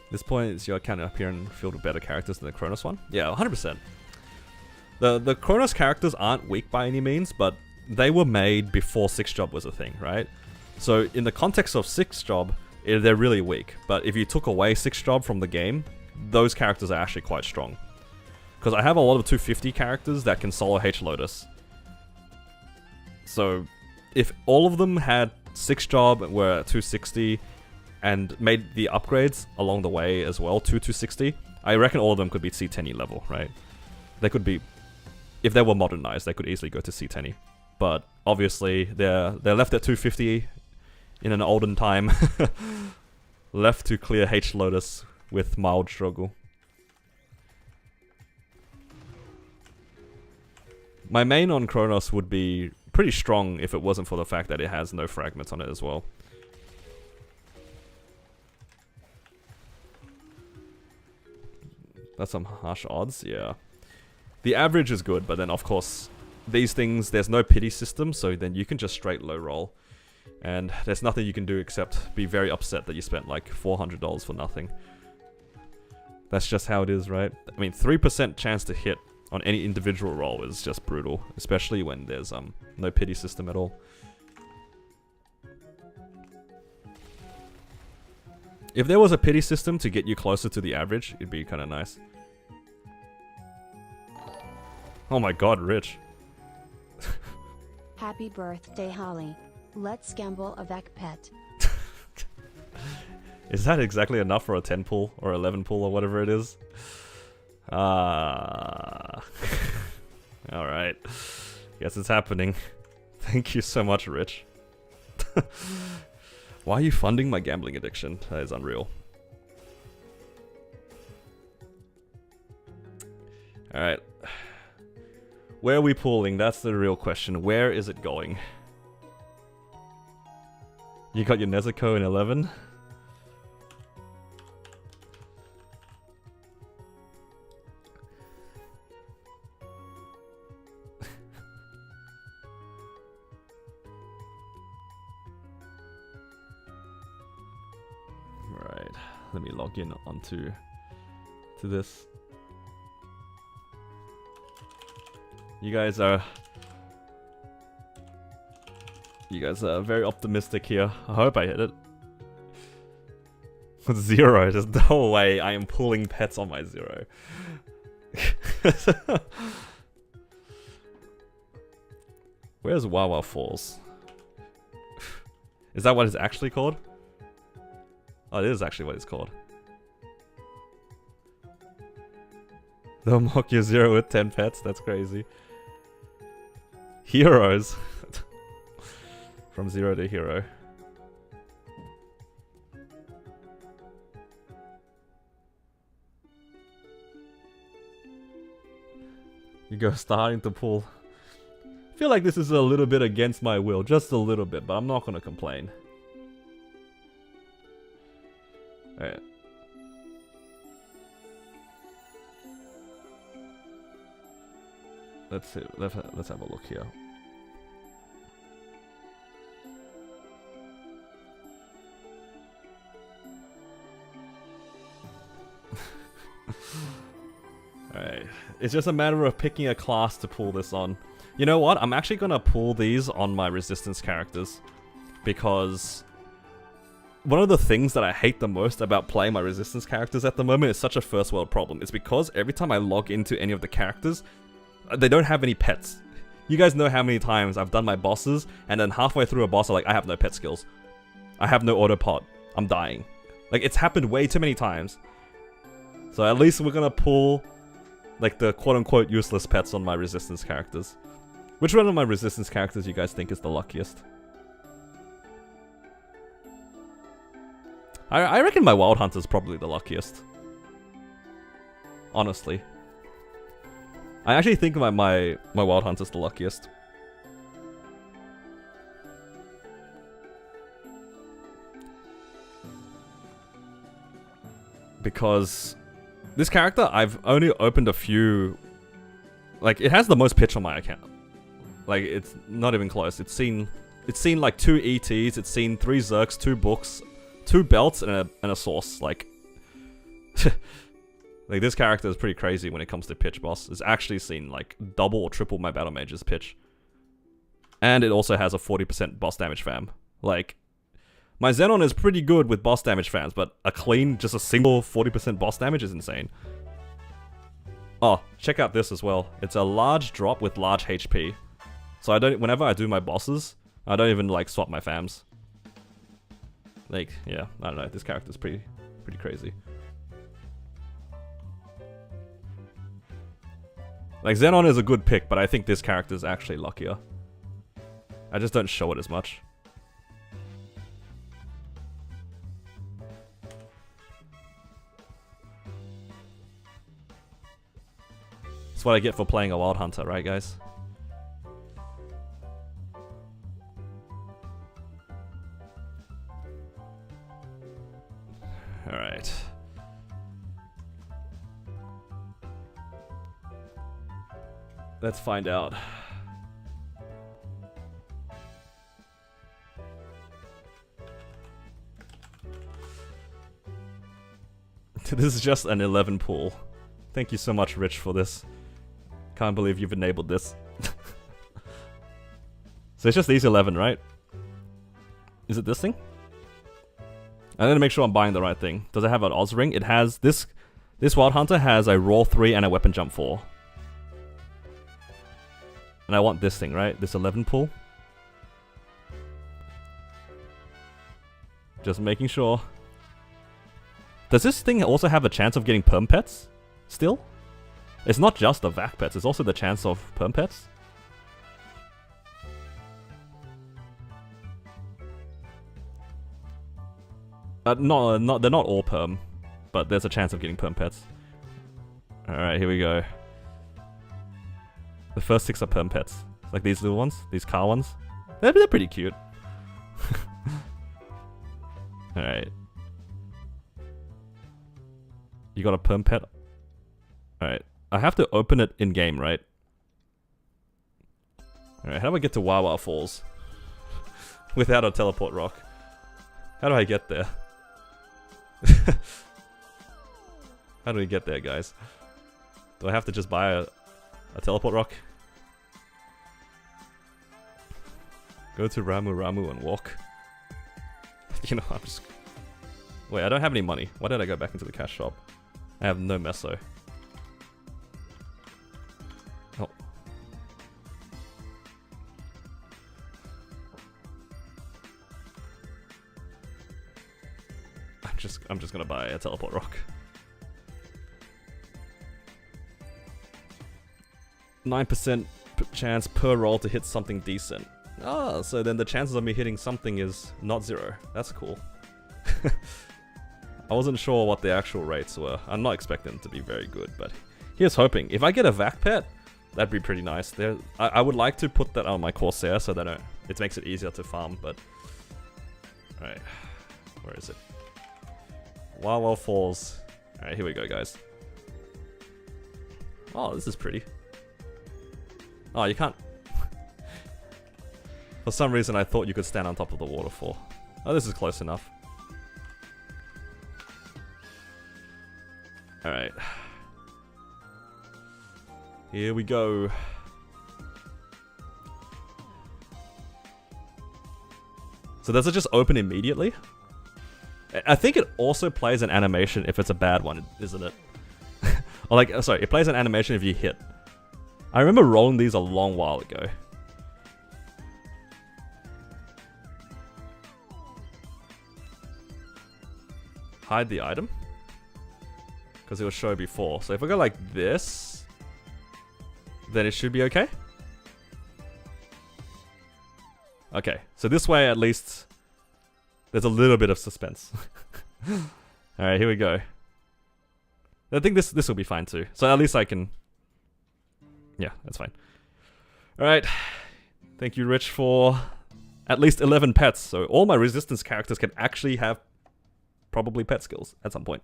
At this point, is your account Hyperion filled with better characters than the Kronos one? Yeah, 100%. The Kronos characters aren't weak by any means, but they were made before 6-job was a thing, right? So in the context of 6-job, they're really weak. But if you took away 6-job from the game, those characters are actually quite strong. Because I have a lot of 250 characters that can solo H-Lotus. So if all of them had 6-job, were at 260, and made the upgrades along the way as well to 260, I reckon all of them could be C10E level, right? They could be, if they were modernized, they could easily go to C10E. But obviously, they're left at 250 in an olden time. Left to clear H-Lotus with mild struggle. My main on Kronos would be pretty strong if it wasn't for the fact that it has no fragments on it as well. That's some harsh odds, yeah. The average is good, but then of course, these things, there's no pity system, so then you can just straight low roll. And there's nothing you can do except be very upset that you spent like $400 for nothing. That's just how it is, right? I mean, 3% chance to hit on any individual roll is just brutal, especially when there's no pity system at all. If there was a pity system to get you closer to the average, it'd be kind of nice. Oh my god, Rich. Happy birthday, Holly. Let's gamble a vac pet. Is that exactly enough for a 10 pull or 11 pull or whatever it is? Alright. Guess it's happening. Thank you so much, Rich. Why are you funding my gambling addiction? That is unreal. Alright. Where are we pulling? That's the real question. Where is it going? You got your Nezuko in 11? Right. Let me log in onto this. You guys are very optimistic here. I hope I hit it. 0, there's no way I am pulling pets on my 0. Where's Wawa Falls? Is that what it's actually called? Oh, it is actually what it's called. They'll mock your 0 with 10 pets? That's crazy. Heroes. From 0 to hero. You go starting to pull. I feel like this is a little bit against my will. Just a little bit, but I'm not gonna complain. Alright. Let's see. Let's have a look here. It's just a matter of picking a class to pull this on. You know what? I'm actually gonna pull these on my resistance characters. Because one of the things that I hate the most about playing my resistance characters at the moment is such a first world problem. It's because every time I log into any of the characters, they don't have any pets. You guys know how many times I've done my bosses, and then halfway through a boss, I'm like, I have no pet skills. I have no autopod. I'm dying. Like, it's happened way too many times. So at least we're gonna pull, like, the quote-unquote useless pets on my resistance characters. Which one of my resistance characters you guys think is the luckiest? I reckon my Wild Hunter's probably the luckiest. Honestly. I actually think my Wild Hunter's the luckiest. Because this character, I've only opened a few... Like, it has the most pitch on my account. Like, it's not even close. It's seen like 2 ETs, it's seen 3 Zerks, 2 books, 2 belts, and a source. Like, like, this character is pretty crazy when it comes to pitch, boss. It's actually seen, like, double or triple my Battle Mage's pitch. And it also has a 40% boss damage fam. Like, my Xenon is pretty good with boss damage fams, but a clean, just a single 40% boss damage is insane. Oh, check out this as well. It's a large drop with large HP. So whenever I do my bosses, I don't even, like, swap my fams. Like, yeah, I don't know, this character's pretty crazy. Like, Xenon is a good pick, but I think this character's actually luckier. I just don't show it as much. That's what I get for playing a Wild Hunter, right, guys? Alright. Let's find out. This is just an 11 pool. Thank you so much, Rich, for this. Can't believe you've enabled this. So it's just these 11, right? Is it this thing? I'm gonna make sure I'm buying the right thing. Does it have an Oz ring? It has this. This Wild Hunter has a roll 3 and a weapon jump 4. And I want this thing, right? This 11 pull. Just making sure. Does this thing also have a chance of getting perm pets? Still? It's not just the vac pets, it's also the chance of perm pets. No, they're not all perm, but there's a chance of getting perm pets. Alright, here we go. The first 6 are perm pets. Like these little ones, these car ones. They're pretty cute. Alright. You got a perm pet? Alright. I have to open it in-game, right? Alright, how do I get to Wawa Falls? Without a teleport rock. How do I get there? How do we get there, guys? Do I have to just buy a teleport rock? Go to Ramu and walk. You know, I'm just... Wait, I don't have any money. Why did I go back into the cash shop? I have no meso. Oh. I'm just gonna buy a teleport rock. 9% chance per roll to hit something decent. Ah, so then the chances of me hitting something is not 0. That's cool. I wasn't sure what the actual rates were. I'm not expecting them to be very good, but here's hoping. If I get a vac pet, that'd be pretty nice. I would like to put that on my Corsair so that it makes it easier to farm, but... Alright, where is it? Wawa Falls. Alright, here we go, guys. Oh, this is pretty. Oh, you can't... For some reason, I thought you could stand on top of the waterfall. Oh, this is close enough. Alright. Here we go. So does it just open immediately? I think it also plays an animation if it's a bad one, isn't it? Or like, sorry, it plays an animation if you hit. I remember rolling these a long while ago. Hide the item. Because it will show before. So if I go like this, then it should be okay. Okay, so this way at least there's a little bit of suspense. Alright, here we go. I think this will be fine too. So at least I can... Yeah, that's fine. Alright. Thank you, Rich, for at least 11 pets. So all my resistance characters can actually have probably pet skills at some point.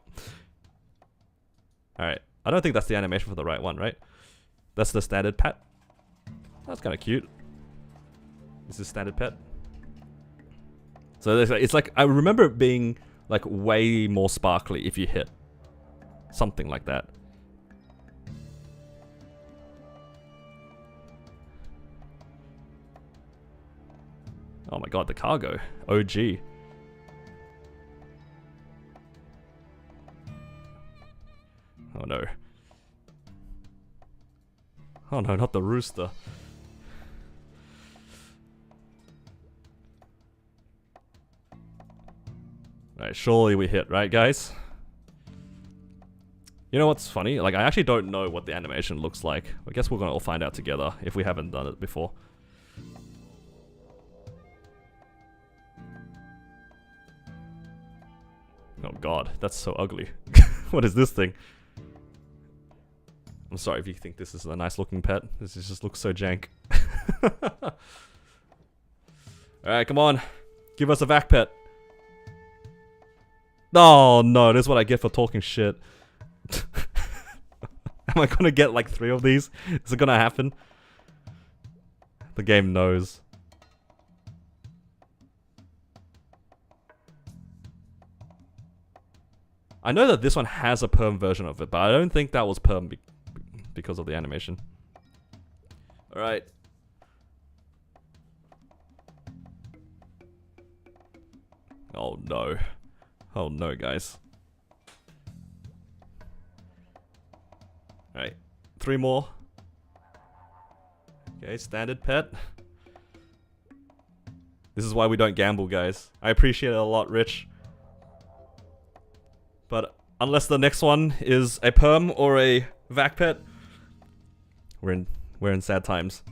Alright. I don't think that's the animation for the right one, right? That's the standard pet. That's kind of cute. This is standard pet. So it's like, I remember it being like way more sparkly if you hit. Something like that. Oh my god, the cargo. OG. Oh no. Oh no, not the rooster. Alright, surely we hit, right guys? You know what's funny? Like, I actually don't know what the animation looks like. I guess we're gonna all find out together if we haven't done it before. Oh god, that's so ugly. What is this thing? I'm sorry if you think this is a nice looking pet. This just looks so jank. Alright, come on. Give us a vac pet. Oh no, this is what I get for talking shit. Am I gonna get like 3 of these? Is it gonna happen? The game knows. I know that this one has a perm version of it, but I don't think that was perm because of the animation. Alright. Oh no. Oh no, guys. Alright. 3 more. Okay, standard pet. This is why we don't gamble, guys. I appreciate it a lot, Rich. But unless the next one is a perm or a vac pet, we're in sad times.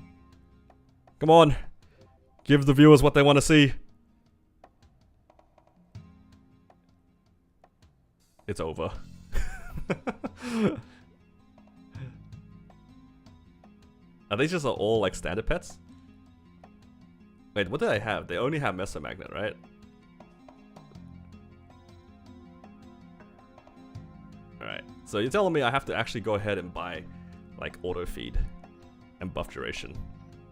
Come on. Give the viewers what they want to see. It's over. Are these just all like standard pets? Wait, what did I have? They only have Meso Magnet, right? Alright, so you're telling me I have to actually go ahead and buy like auto feed and buff duration.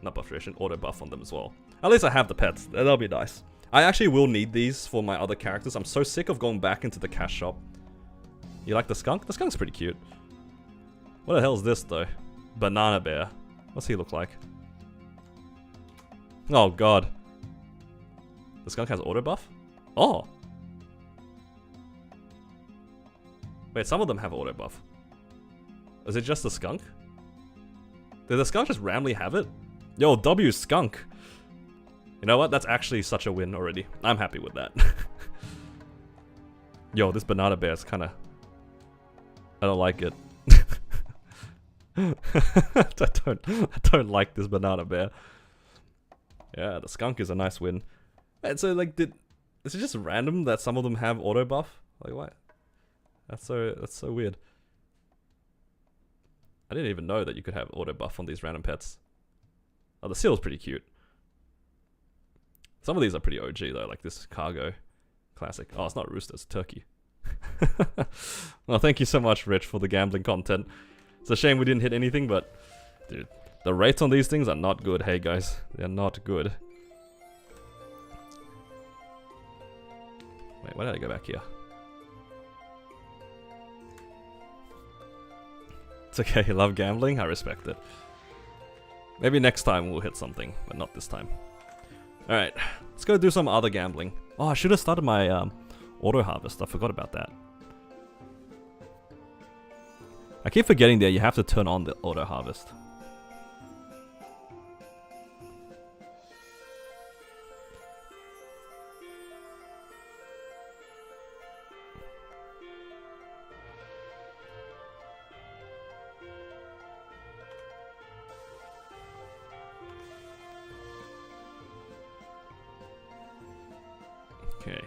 Not buff duration, auto buff on them as well. At least I have the pets. That'll be nice. I actually will need these for my other characters. I'm so sick of going back into the cash shop. You like the skunk? The skunk's pretty cute. What the hell is this though? Banana bear. What's he look like? Oh god. The skunk has auto buff? Oh! Wait, some of them have auto buff. Is it just the skunk? Did the skunk just randomly have it? Yo, W skunk! You know what? That's actually such a win already. I'm happy with that. Yo, this banana bear is kinda... I don't like it. I don't like this banana bear. Yeah, the skunk is a nice win. And so like is it just random that some of them have auto buff? Like what? That's so weird. I didn't even know that you could have auto buff on these random pets. Oh, the seal's pretty cute. Some of these are pretty OG though, like this cargo. Classic. Oh, it's not rooster, it's turkey. Well, thank you so much, Rich, for the gambling content. It's a shame we didn't hit anything, but dude, the rates on these things are not good. Hey guys, they're not good. Wait, why did I go back here? It's okay, you love gambling, I respect it. Maybe next time we'll hit something, but not this time. Alright, let's go do some other gambling. Oh, I should have started my auto harvest, I forgot about that. I keep forgetting that you have to turn on the auto harvest. Okay.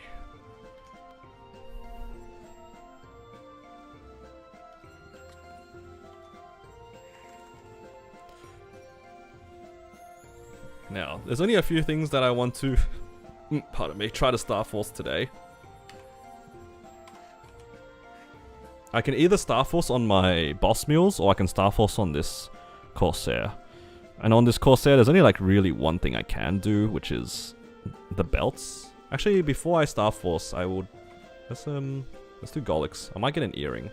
Now, there's only a few things that I want to, pardon me, try to Star Force today. I can either Star Force on my boss mules, or I can Star Force on this Corsair. And on this Corsair, there's only like really one thing I can do, which is the belts. Actually, before I Star Force, I would... let's do Golix. I might get an earring.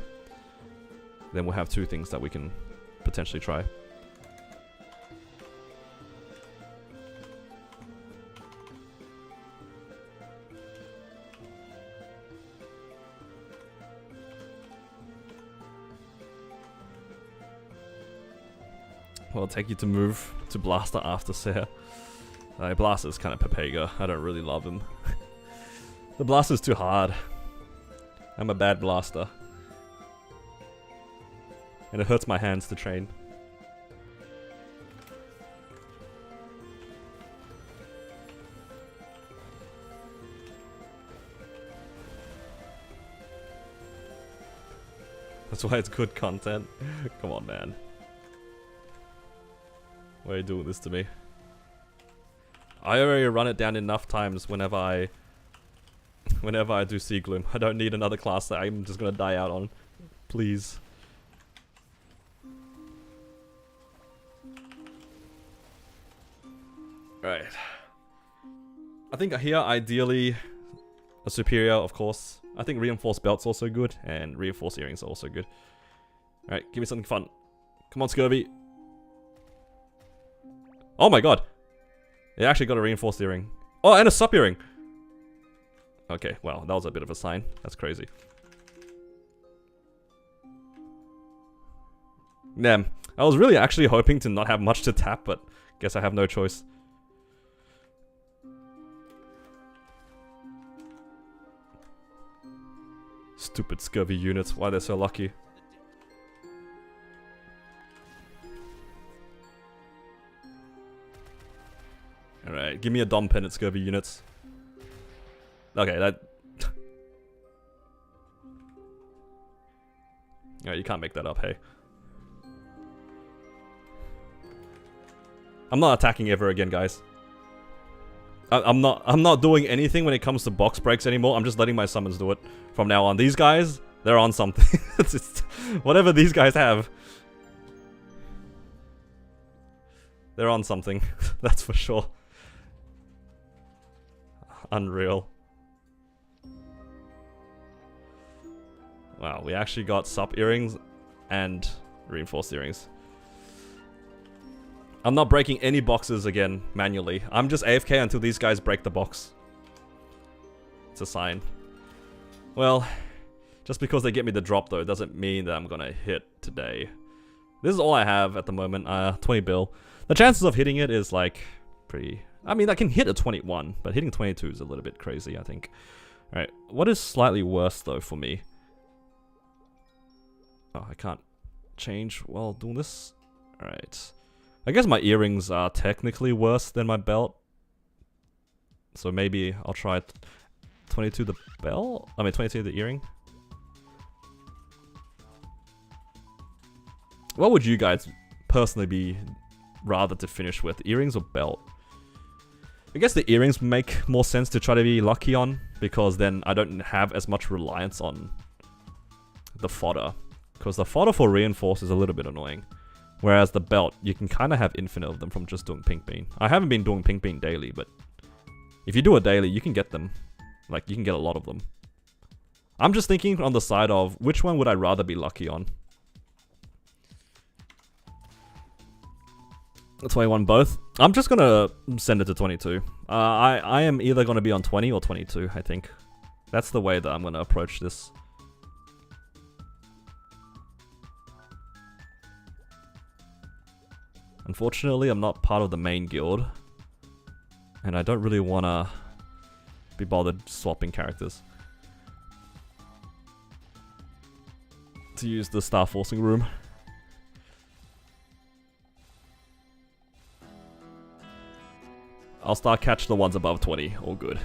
Then we'll have two things that we can potentially try. Well, I'll take you to move to Blaster after Sarah. Blaster's kind of Pepega. I don't really love him. The Blaster's too hard. I'm a bad Blaster. And it hurts my hands to train. That's why it's good content. Come on, man. Why are you doing this to me? I already run it down enough times whenever I do Sea Gloom. I don't need another class that I'm just gonna die out on. Please. Right. I think here, ideally, a Superior, of course. I think Reinforced Belt's also good, and Reinforced Earrings are also good. Alright, give me something fun. Come on, Scurvy. Oh my god! It actually got a Reinforced Earring. Oh, and a Sup Earring! Okay, well, that was a bit of a sign. That's crazy. Damn. I was really actually hoping to not have much to tap, but guess I have no choice. Stupid Scurvy units, why they're so lucky. Alright, give me a Dom Pennant Scurvy units. Okay, that... Alright, you can't make that up, hey. I'm not attacking ever again, guys. I'm not doing anything when it comes to box breaks anymore. I'm just letting my summons do it from now on. These guys, they're on something. It's just, whatever these guys have, they're on something. That's for sure. Unreal. Wow, we actually got Sup Earrings and Reinforced Earrings. I'm not breaking any boxes again manually. I'm just AFK until these guys break the box. It's a sign. Well, just because they get me the drop though doesn't mean that I'm gonna hit today. This is all I have at the moment, 20 bill. The chances of hitting it is like pretty... I mean, I can hit a 21, but hitting 22 is a little bit crazy, I think. Alright, what is slightly worse though for me? Oh, I can't change while doing this. Alright. I guess my earrings are technically worse than my belt. So maybe I'll try 22 the belt? I mean 22 the earring. What would you guys personally be rather to finish with? Earrings or belt? I guess the earrings make more sense to try to be lucky on, because then I don't have as much reliance on the fodder. Because the fodder for reinforce is a little bit annoying. Whereas the belt, you can kind of have infinite of them from just doing Pink Bean. I haven't been doing Pink Bean daily, but if you do a daily, you can get them. Like, you can get a lot of them. I'm just thinking on the side of, which one would I rather be lucky on? 21 both. I'm just gonna send it to 22. I am either gonna be on 20 or 22, I think. That's the way that I'm gonna approach this. Unfortunately, I'm not part of the main guild. And I don't really wanna be bothered swapping characters. To use the star forcing room. I'll start catch the ones above 20, all good.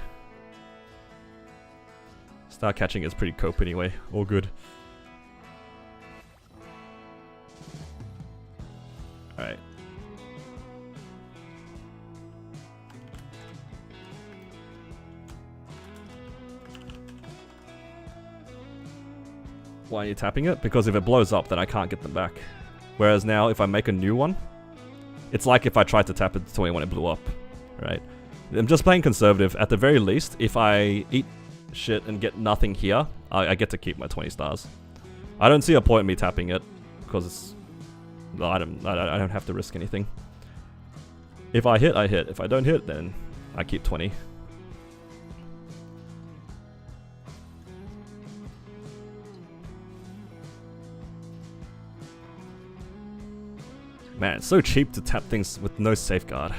Star catching is pretty cope anyway, all good. Alright. Why are you tapping it? Because if it blows up, then I can't get them back. Whereas now, if I make a new one, it's like if I tried to tap it to 20 when it blew up. Right? I'm just playing conservative. At the very least, if I eat shit and get nothing here, I get to keep my 20 stars. I don't see a point in me tapping it, because it's... I don't have to risk anything. If I hit, I hit. If I don't hit, then I keep 20. Man, it's so cheap to tap things with no safeguard.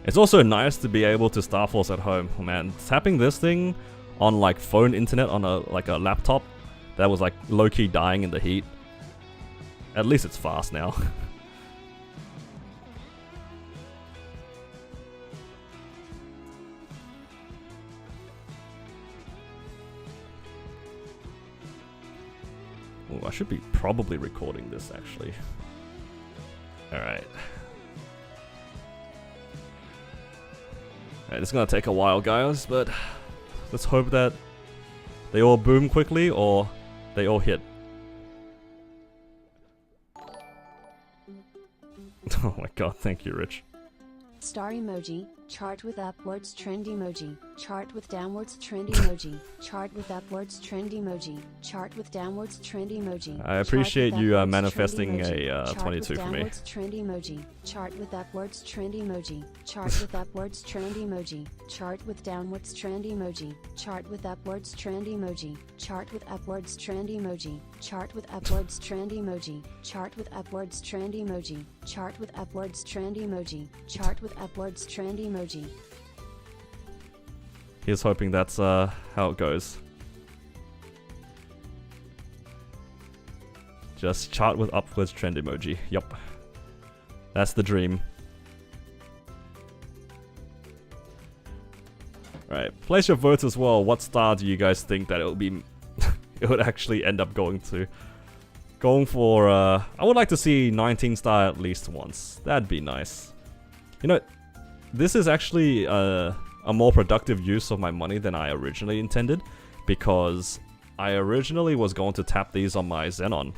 It's also nice to be able to Star Force at home. Oh, man, tapping this thing on like phone internet on a laptop that was like low-key dying in the heat. At least it's fast now. Ooh, I should be probably recording this actually. Alright. It's gonna take a while, guys, but let's hope that they all boom quickly or they all hit. Oh my god, thank you, Rich. Star emoji, chart with upwards trend emoji, chart with downwards trend emoji, chart with upwards trend emoji, chart with downwards trend emoji. I appreciate you manifesting a 22 for me. Trend emoji, chart with upwards trend emoji, chart with upwards trend emoji, chart with downwards trend emoji, chart with upwards trend emoji, chart with upwards trend emoji, chart with upwards trend emoji, chart with upwards trend emoji, chart with upwards trend emoji, chart with upwards trend emoji. Here's hoping that's how it goes. Just chart with upwards trend emoji. Yup. That's the dream. Right, place your votes as well. What star do you guys think that it'll be it would actually end up going to? Going for I would like to see 19 star at least once. That'd be nice. You know, this is actually a more productive use of my money than I originally intended, because I originally was going to tap these on my Xenon.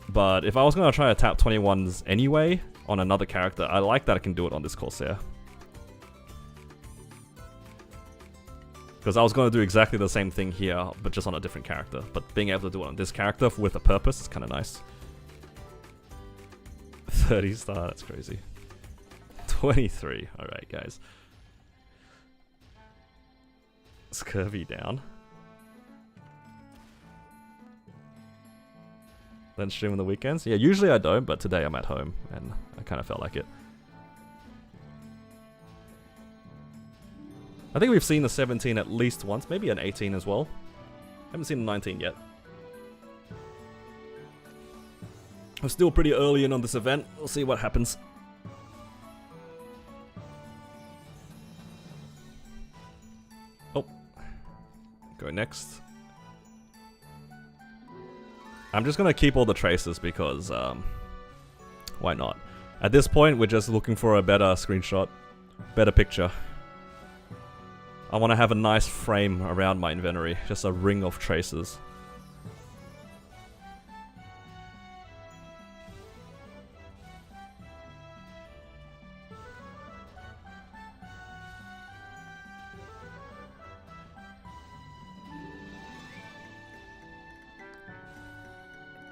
But if I was going to try to tap 21s anyway on another character, I like that I can do it on this Corsair. Because I was going to do exactly the same thing here, but just on a different character. But being able to do it on this character with a purpose is kind of nice. 30 star, that's crazy. 23, alright guys. Scurvy down. Then stream on the weekends? Yeah, usually I don't, but today I'm at home, and I kind of felt like it. I think we've seen the 17 at least once, maybe an 18 as well. Haven't seen the 19 yet. We're still pretty early in on this event. We'll see what happens. Oh. Go next. I'm just gonna keep all the traces because, why not? At this point, we're just looking for a better screenshot, better picture. I want to have a nice frame around my inventory, just a ring of traces.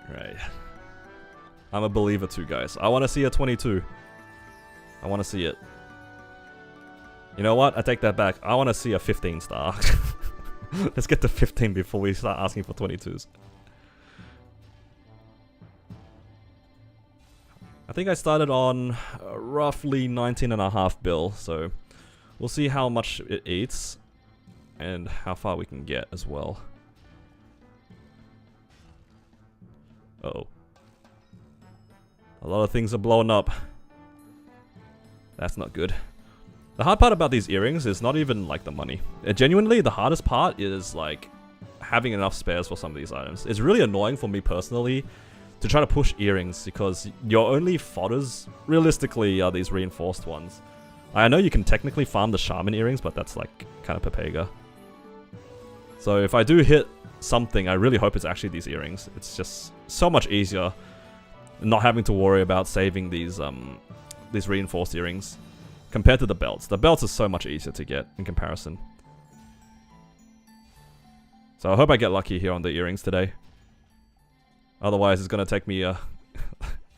Right. I'm a believer too, guys. I want to see a 22. I want to see it. You know what? I take that back. I want to see a 15 star. Let's get to 15 before we start asking for 22s. I think I started on roughly 19.5 bill, so we'll see how much it eats and how far we can get as well. Uh-oh. A lot of things are blowing up. That's not good. The hard part about these earrings is not even like the money. Genuinely, the hardest part is like having enough spares for some of these items. It's really annoying for me personally to try to push earrings because your only fodders realistically are these reinforced ones. I know you can technically farm the shaman earrings, but that's like kind of Pepega. So if I do hit something, I really hope it's actually these earrings. It's just so much easier not having to worry about saving these reinforced earrings compared to the belts. The belts are so much easier to get in comparison. So I hope I get lucky here on the earrings today. Otherwise, it's gonna take me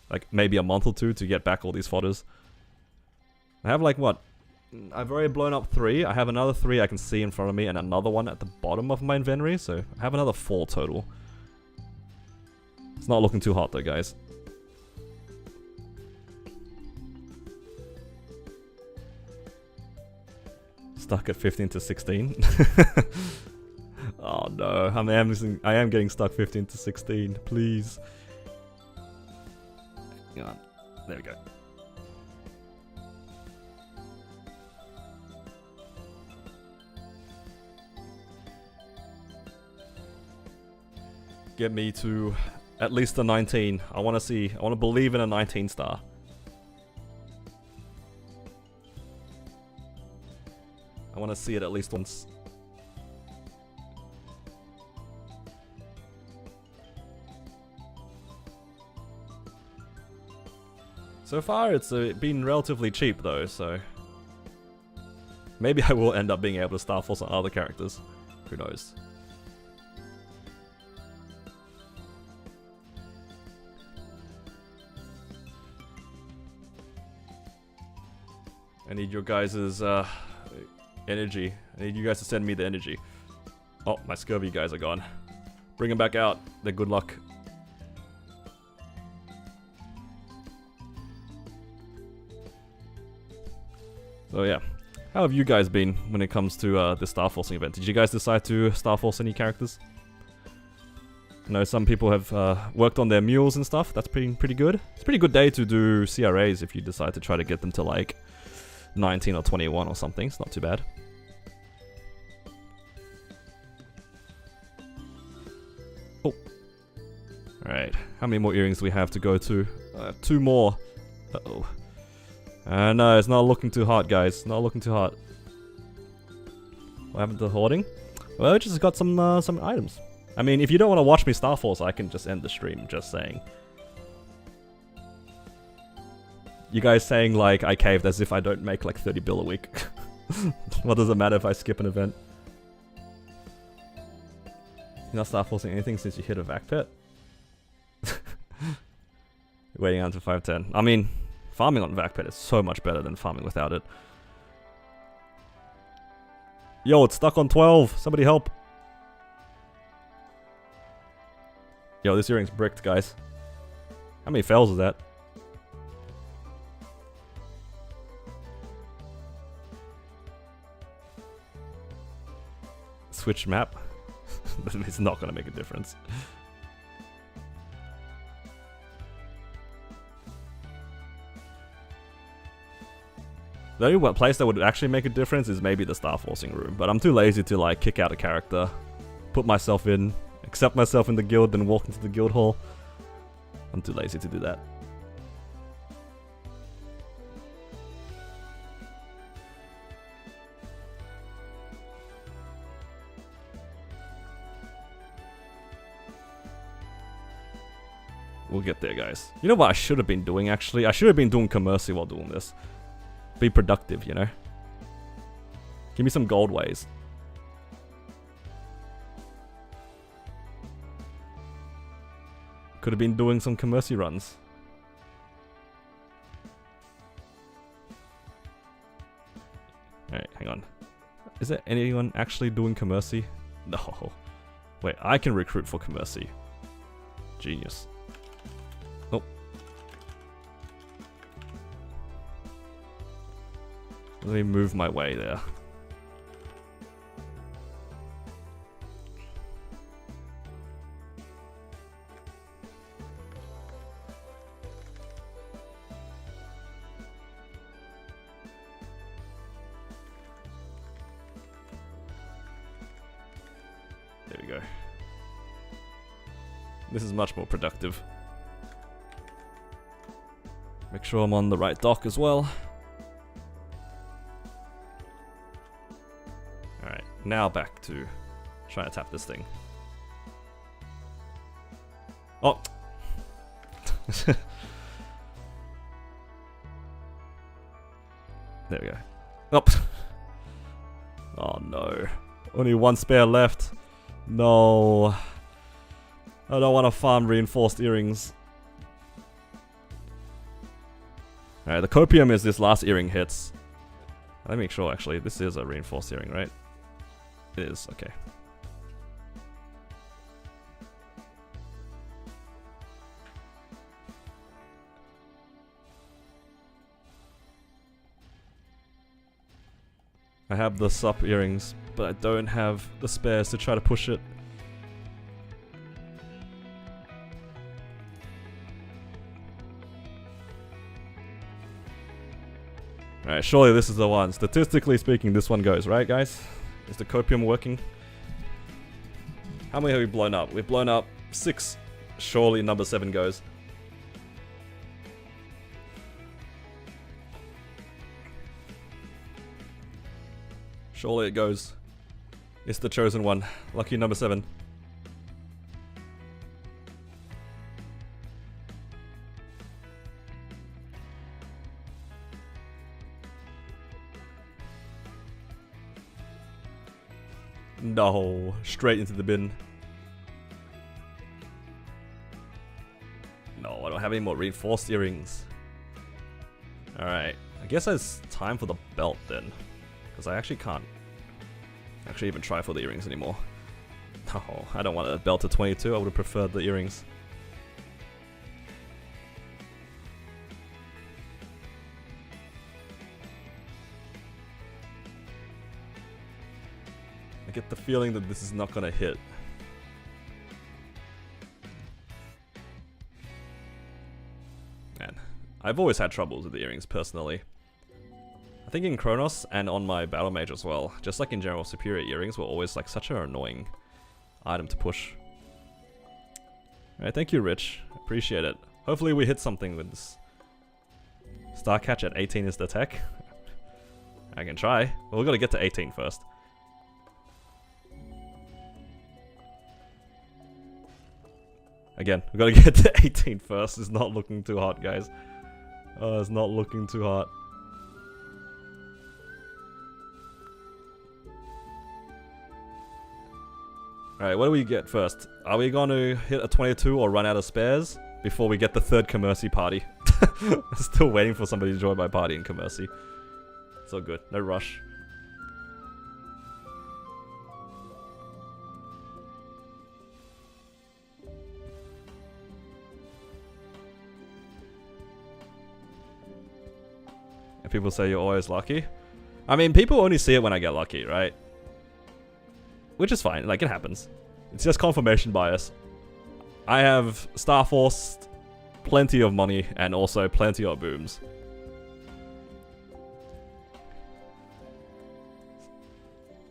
like maybe a month or two to get back all these fodders. I have like what? I've already blown up 3. I have another 3 I can see in front of me and another one at the bottom of my inventory. So I have another 4 total. It's not looking too hot though, guys. Stuck at 15 to 16. Oh no, I am getting stuck 15 to 16, please. Hang on. There we go. Get me to at least a 19. I want to believe in a 19 star. I want to see it at least once. So far, it's been relatively cheap though, so maybe I will end up being able to Star Force on other characters. Who knows? I need your guys' energy. I need you guys to send me the energy. Oh, my scurvy guys are gone. Bring them back out. They're good luck. So yeah, how have you guys been when it comes to the Star Forcing event? Did you guys decide to Star Force any characters? I know some people have worked on their mules and stuff. That's pretty good. It's a pretty good day to do CRAs if you decide to try to get them to like 19 or 21 or something. It's not too bad. Oh. Alright, how many more earrings do we have to go to? 2 more. Uh-oh. No, it's not looking too hot, guys. Not looking too hot. What happened to the hoarding? Well, I just got some items. I mean, if you don't want to watch me Star Force, I can just end the stream, just saying. You guys saying, like, I caved as if I don't make, like, 30 bill a week. What does it matter if I skip an event? You're not Star Forcing anything since you hit a vac pet? Waiting until 510. I mean, farming on vac pet is so much better than farming without it. Yo, it's stuck on 12. Somebody help. Yo, this earring's bricked, guys. How many fails is that? Switch map? It's not gonna make a difference. The only place that would actually make a difference is maybe the Star Forcing room, but I'm too lazy to like kick out a character, put myself in, accept myself in the guild, then walk into the guild hall. I'm too lazy to do that. We'll get there, guys. You know what I should have been doing, actually? I should have been doing commercy while doing this. Be productive, you know? Give me some gold ways. Could have been doing some commercy runs. Is there anyone actually doing commercy? No. Wait, I can recruit for commercy. Genius. Oh. Let me move my way there. There we go. This is much more productive. Make sure I'm on the right dock as well. Alright, now back to trying to tap this thing. Oh! There we go. Oh! Oh no. Only one spare left. No. I don't want to farm reinforced earrings. Alright, the copium is this last earring hits. Let me make sure actually, this is a reinforced earring, right? It is, okay. I have the sup earrings, but I don't have the spares to try to push it. Alright, surely this is the one. Statistically speaking, this one goes, right guys? Is the copium working? How many have we blown up? We've blown up 6. Surely number 7 goes. Surely it goes. It's the chosen one. Lucky number 7. No, straight into the bin. No, I don't have any more reinforced earrings. Alright, I guess it's time for the belt then. Because I actually can't actually even try for the earrings anymore. No, I don't want a belt to 22, I would have preferred the earrings. I get the feeling that this is not gonna hit. Man, I've always had troubles with the earrings personally. I think in Kronos and on my Battle Mage as well, just like in general, superior earrings were always like such an annoying item to push. Alright, thank you Rich, appreciate it. Hopefully we hit something with this. Star Catch at 18 is the tech. I can try, but we've got to get to 18 first. Again, we've got to get to 18 first. It's not looking too hot, guys. It's not looking too hot. Alright, what do we get first? Are we going to hit a 22 or run out of spares before we get the 3rd Commercy party? Still waiting for somebody to join my party in Commercy. It's all good. No rush. People say you're always lucky. I mean, people only see it when I get lucky, right? Which is fine, like it happens. It's just confirmation bias. I have Star Force, plenty of money, and also plenty of booms.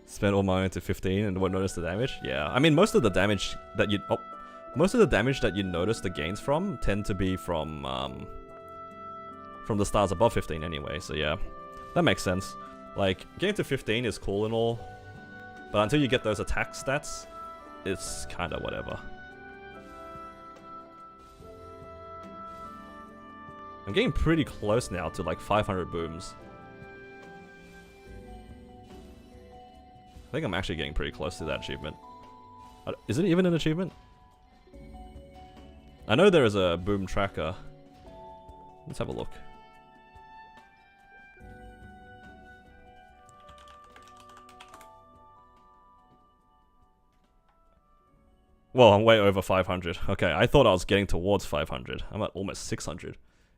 Spend all my money to 15 and won't notice the damage? Yeah, I mean most of the damage that you notice the gains from tend to be from the stars above 15 anyway, so yeah. That makes sense. Like, getting to 15 is cool and all, but until you get those attack stats, it's kinda whatever. I'm getting pretty close now to like 500 booms. I think I'm actually getting pretty close to that achievement. Is it even an achievement? I know there is a boom tracker. Let's have a look. Well, I'm way over 500. Okay, I thought I was getting towards 500. I'm at almost 600.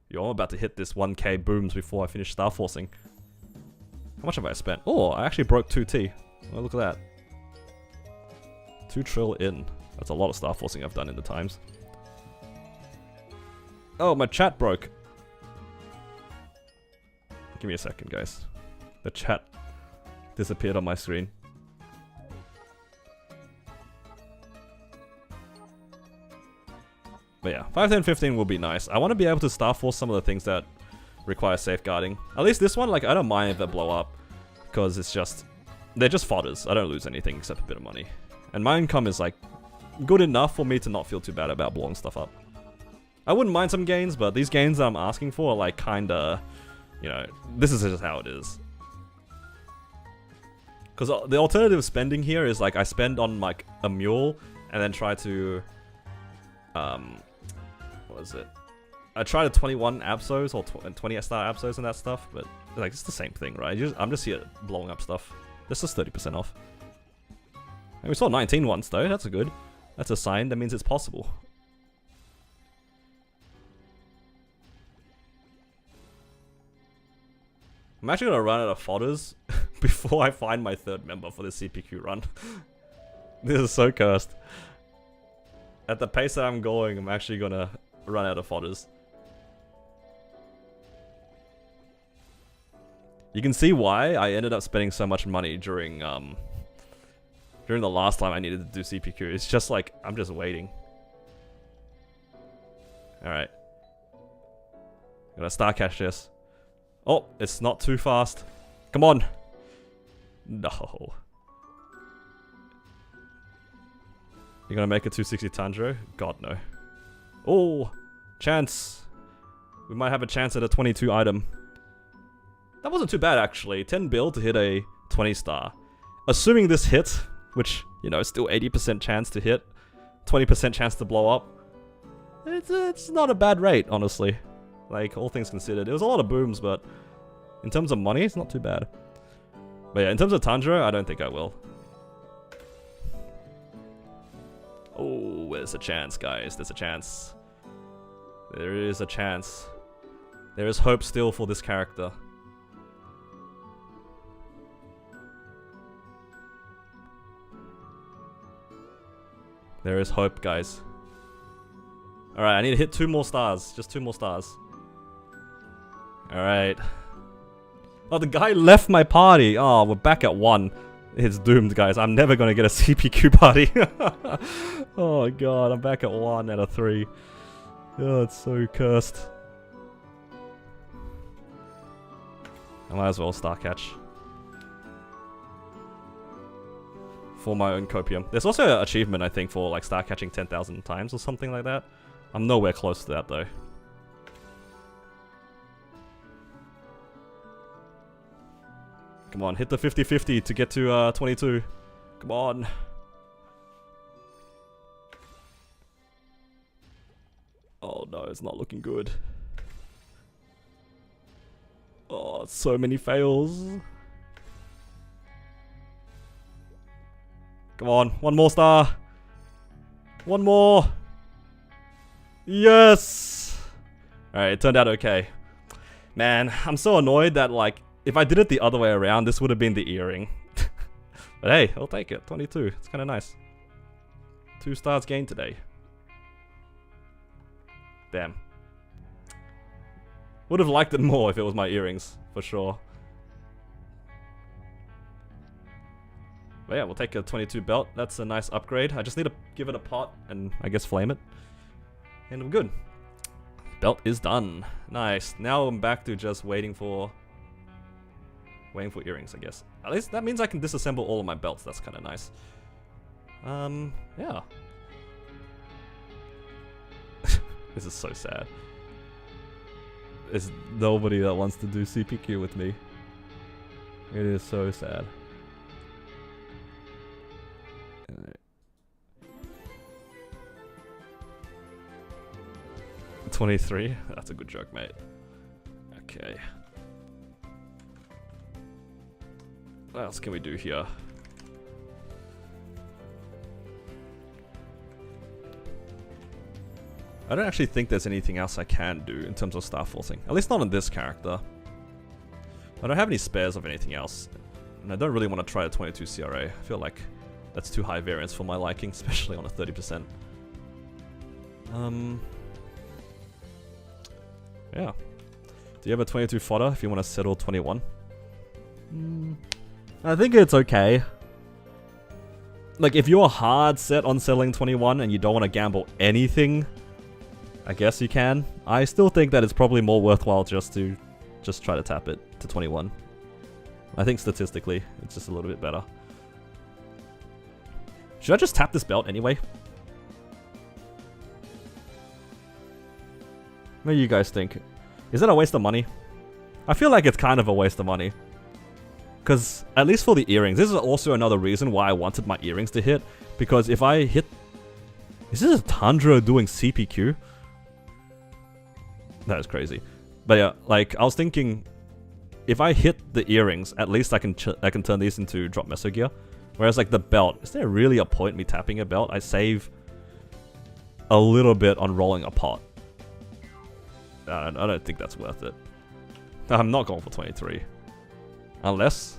Yo, I'm about to hit this 1k booms before I finish Star Forcing. How much have I spent? Oh, I actually broke 2T. Oh, look at that. 2 trill in. That's a lot of Star Forcing I've done in the times. Oh, my chat broke. Give me a second, guys. The chat disappeared on my screen. But yeah, 5, 10, 15 will be nice. I want to be able to Star Force some of the things that require safeguarding. At least this one, like, I don't mind if they blow up. Because it's just... they're just fodders. I don't lose anything except a bit of money. And my income is, like, good enough for me to not feel too bad about blowing stuff up. I wouldn't mind some gains, but these gains that I'm asking for are, like, kinda... you know, this is just how it is. Because the alternative spending here is, like, I spend on, like, a mule, and then try to... what is it? I tried a 21 Absos or 20 star Absos and that stuff, but like it's the same thing, right? I'm just here blowing up stuff. This is 30% off. And we saw 19 once though. That's a good. That's a sign. That means it's possible. I'm actually gonna run out of fodders before I find my third member for the CPQ run. This is so cursed. At the pace that I'm going, I'm actually gonna run out of fodders. You can see why I ended up spending so much money during the last time I needed to do CPQ. It's just like, I'm just waiting. Alright. Gonna star cash this. Oh, it's not too fast. Come on. No. You're gonna make a 260 Tanjiro? God, no. Oh, chance. We might have a chance at a 22 item. That wasn't too bad, actually. 10 bill to hit a 20 star. Assuming this hit, which, you know, still 80% chance to hit, 20% chance to blow up. It's not a bad rate, honestly. Like, all things considered. It was a lot of booms, but in terms of money, it's not too bad. But yeah, in terms of Tanjiro, I don't think I will. Oh, there's a chance, guys. There's a chance. There is a chance. There is hope still for this character. There is hope, guys. Alright, I need to hit 2 more stars. Just 2 more stars. Alright. Oh, the guy left my party. Oh, we're back at 1. It's doomed, guys. I'm never gonna get a CPQ party. Oh god, I'm back at 1 out of 3. Oh, it's so cursed. I might as well star catch. For my own copium. There's also an achievement, I think, for like star catching 10,000 times or something like that. I'm nowhere close to that though. Come on, hit the 50-50 to get to 22. Come on. Oh no, it's not looking good. Oh, so many fails. Come on, 1 more star. 1 more. Yes. Alright, it turned out okay. Man, I'm so annoyed that, like, if I did it the other way around, this would have been the earring. But hey, I'll take it. 22. It's kind of nice. 2 stars gained today. Damn. Would have liked it more if it was my earrings, for sure. But yeah, we'll take a 22 belt. That's a nice upgrade. I just need to give it a pot and I guess flame it. And we're good. Belt is done. Nice. Now I'm back to just waiting for earrings, I guess. At least that means I can disassemble all of my belts. That's kind of nice. Yeah. This is so sad. There's nobody that wants to do CPQ with me. It is so sad. 23? That's a good joke, mate. Okay. What else can we do here? I don't actually think there's anything else I can do in terms of star forcing. At least not on this character. I don't have any spares of anything else. And I don't really want to try a 22 CRA. I feel like that's too high variance for my liking, especially on a 30%. Yeah. Do you have a 22 fodder if you want to settle 21? I think it's okay. Like, if you're hard set on settling 21 and you don't want to gamble anything, I guess you can. I still think that it's probably more worthwhile just to try to tap it to 21. I think statistically, it's just a little bit better. Should I just tap this belt anyway? What do you guys think? Is that a waste of money? I feel like it's kind of a waste of money. Because, at least for the earrings, this is also another reason why I wanted my earrings to hit. Because if I hit... Is this a Tundra doing CPQ? That is crazy. But yeah, like, I was thinking... If I hit the earrings, at least I can turn these into drop meso gear. Whereas, like, the belt... Is there really a point me tapping a belt? I save a little bit on rolling a pot. I don't think that's worth it. I'm not going for 23. Unless...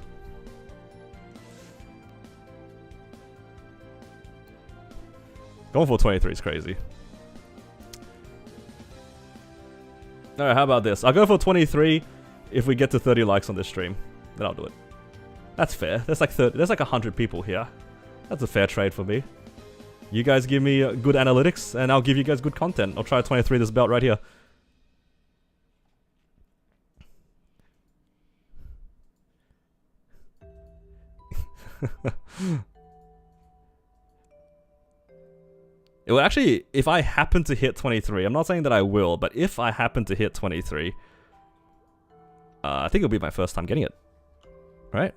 Going for 23 is crazy. Alright, how about this? I'll go for 23 if we get to 30 likes on this stream. Then I'll do it. That's fair. There's like 100 people here. That's a fair trade for me. You guys give me good analytics, and I'll give you guys good content. I'll try 23 this belt right here. It will actually, if I happen to hit 23, I'm not saying that I will, but if I happen to hit 23, I think it'll be my first time getting it. Right?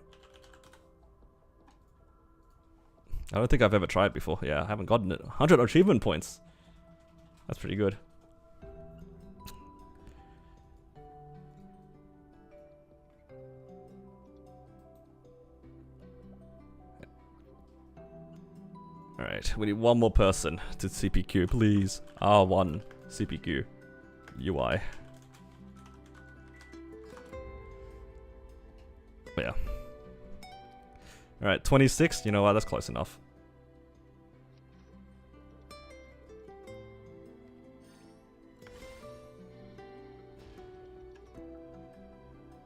I don't think I've ever tried before. Yeah, I haven't gotten it. 100 achievement points. That's pretty good. Alright, we need one more person to CPQ, please. R1 CPQ UI. But yeah. Alright, 26. You know what? That's close enough.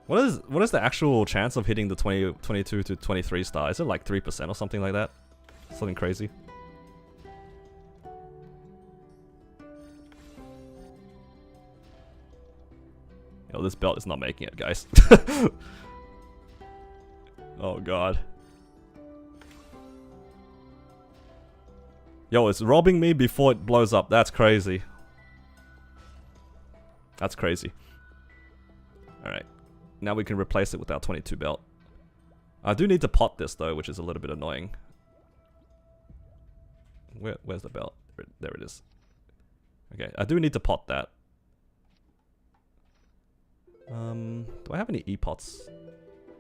What is the actual chance of hitting the 22 to 23 star? Is it like 3% or something like that? Something crazy. Yo, this belt is not making it, guys. Oh god. Yo, it's robbing me before it blows up. That's crazy. That's crazy. Alright. Now we can replace it with our 22 belt. I do need to pot this though, which is a little bit annoying. Where's the belt? There it is. Okay, I do need to pot that. Do I have any E-pots?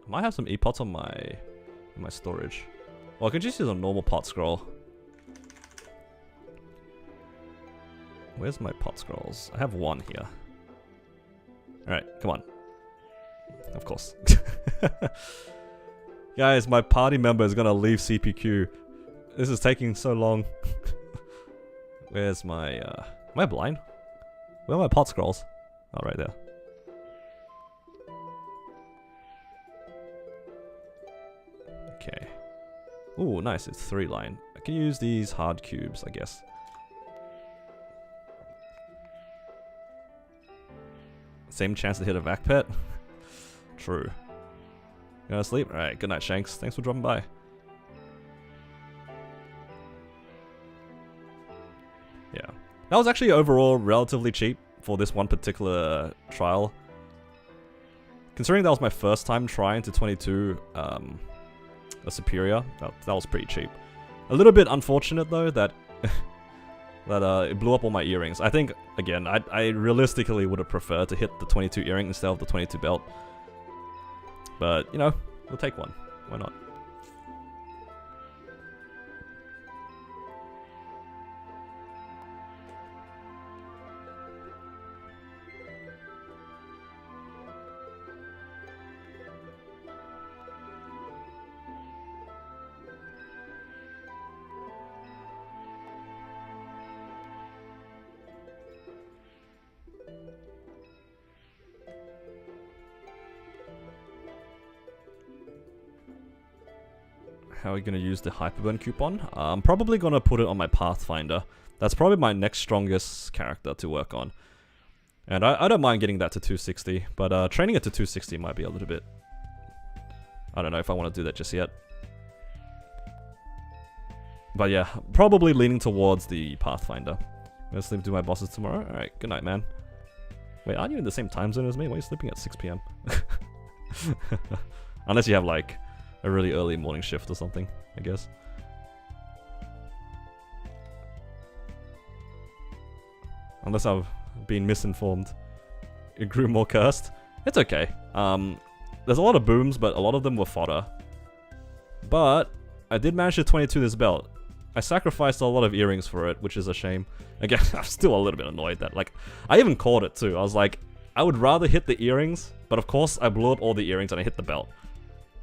I might have some E-pots on my storage. Well, I can just use a normal pot scroll. Where's my pot scrolls? I have one here. Alright, come on. Of course. Guys, my party member is gonna leave CPQ. This is taking so long. Where's my, am I blind? Where are my pot scrolls? Oh, right there. Okay. Ooh, nice, it's 3-line. I can use these hard cubes, I guess. Same chance to hit a vac pet? True. You gonna sleep? Alright, good night, Shanks. Thanks for dropping by. Yeah. That was actually overall relatively cheap for this one particular trial. Considering that was my first time trying to 22 a superior, that was pretty cheap. A little bit unfortunate though that it blew up all my earrings. I think, again, I realistically would have preferred to hit the 22 earring instead of the 22 belt. But, you know, we'll take one. Why not? how are we going to use the Hyperburn coupon? I'm probably going to put it on my Pathfinder. That's probably my next strongest character to work on. And I don't mind getting that to 260, but training it to 260 might be a little bit... I don't know if I want to do that just yet. But yeah, probably leaning towards the Pathfinder. I'm going to sleep to my bosses tomorrow. Alright, good night, man. Wait, aren't you in the same time zone as me? Why are you sleeping at 6 PM? Unless you have like a really early morning shift or something, I guess. Unless I've been misinformed. It grew more cursed. It's okay. There's a lot of booms, but a lot of them were fodder. But I did manage to 22 this belt. I sacrificed a lot of earrings for it, which is a shame. Again, I'm still a little bit annoyed that, like, I even called it too. I was like, I would rather hit the earrings, but of course I blew up all the earrings and I hit the belt.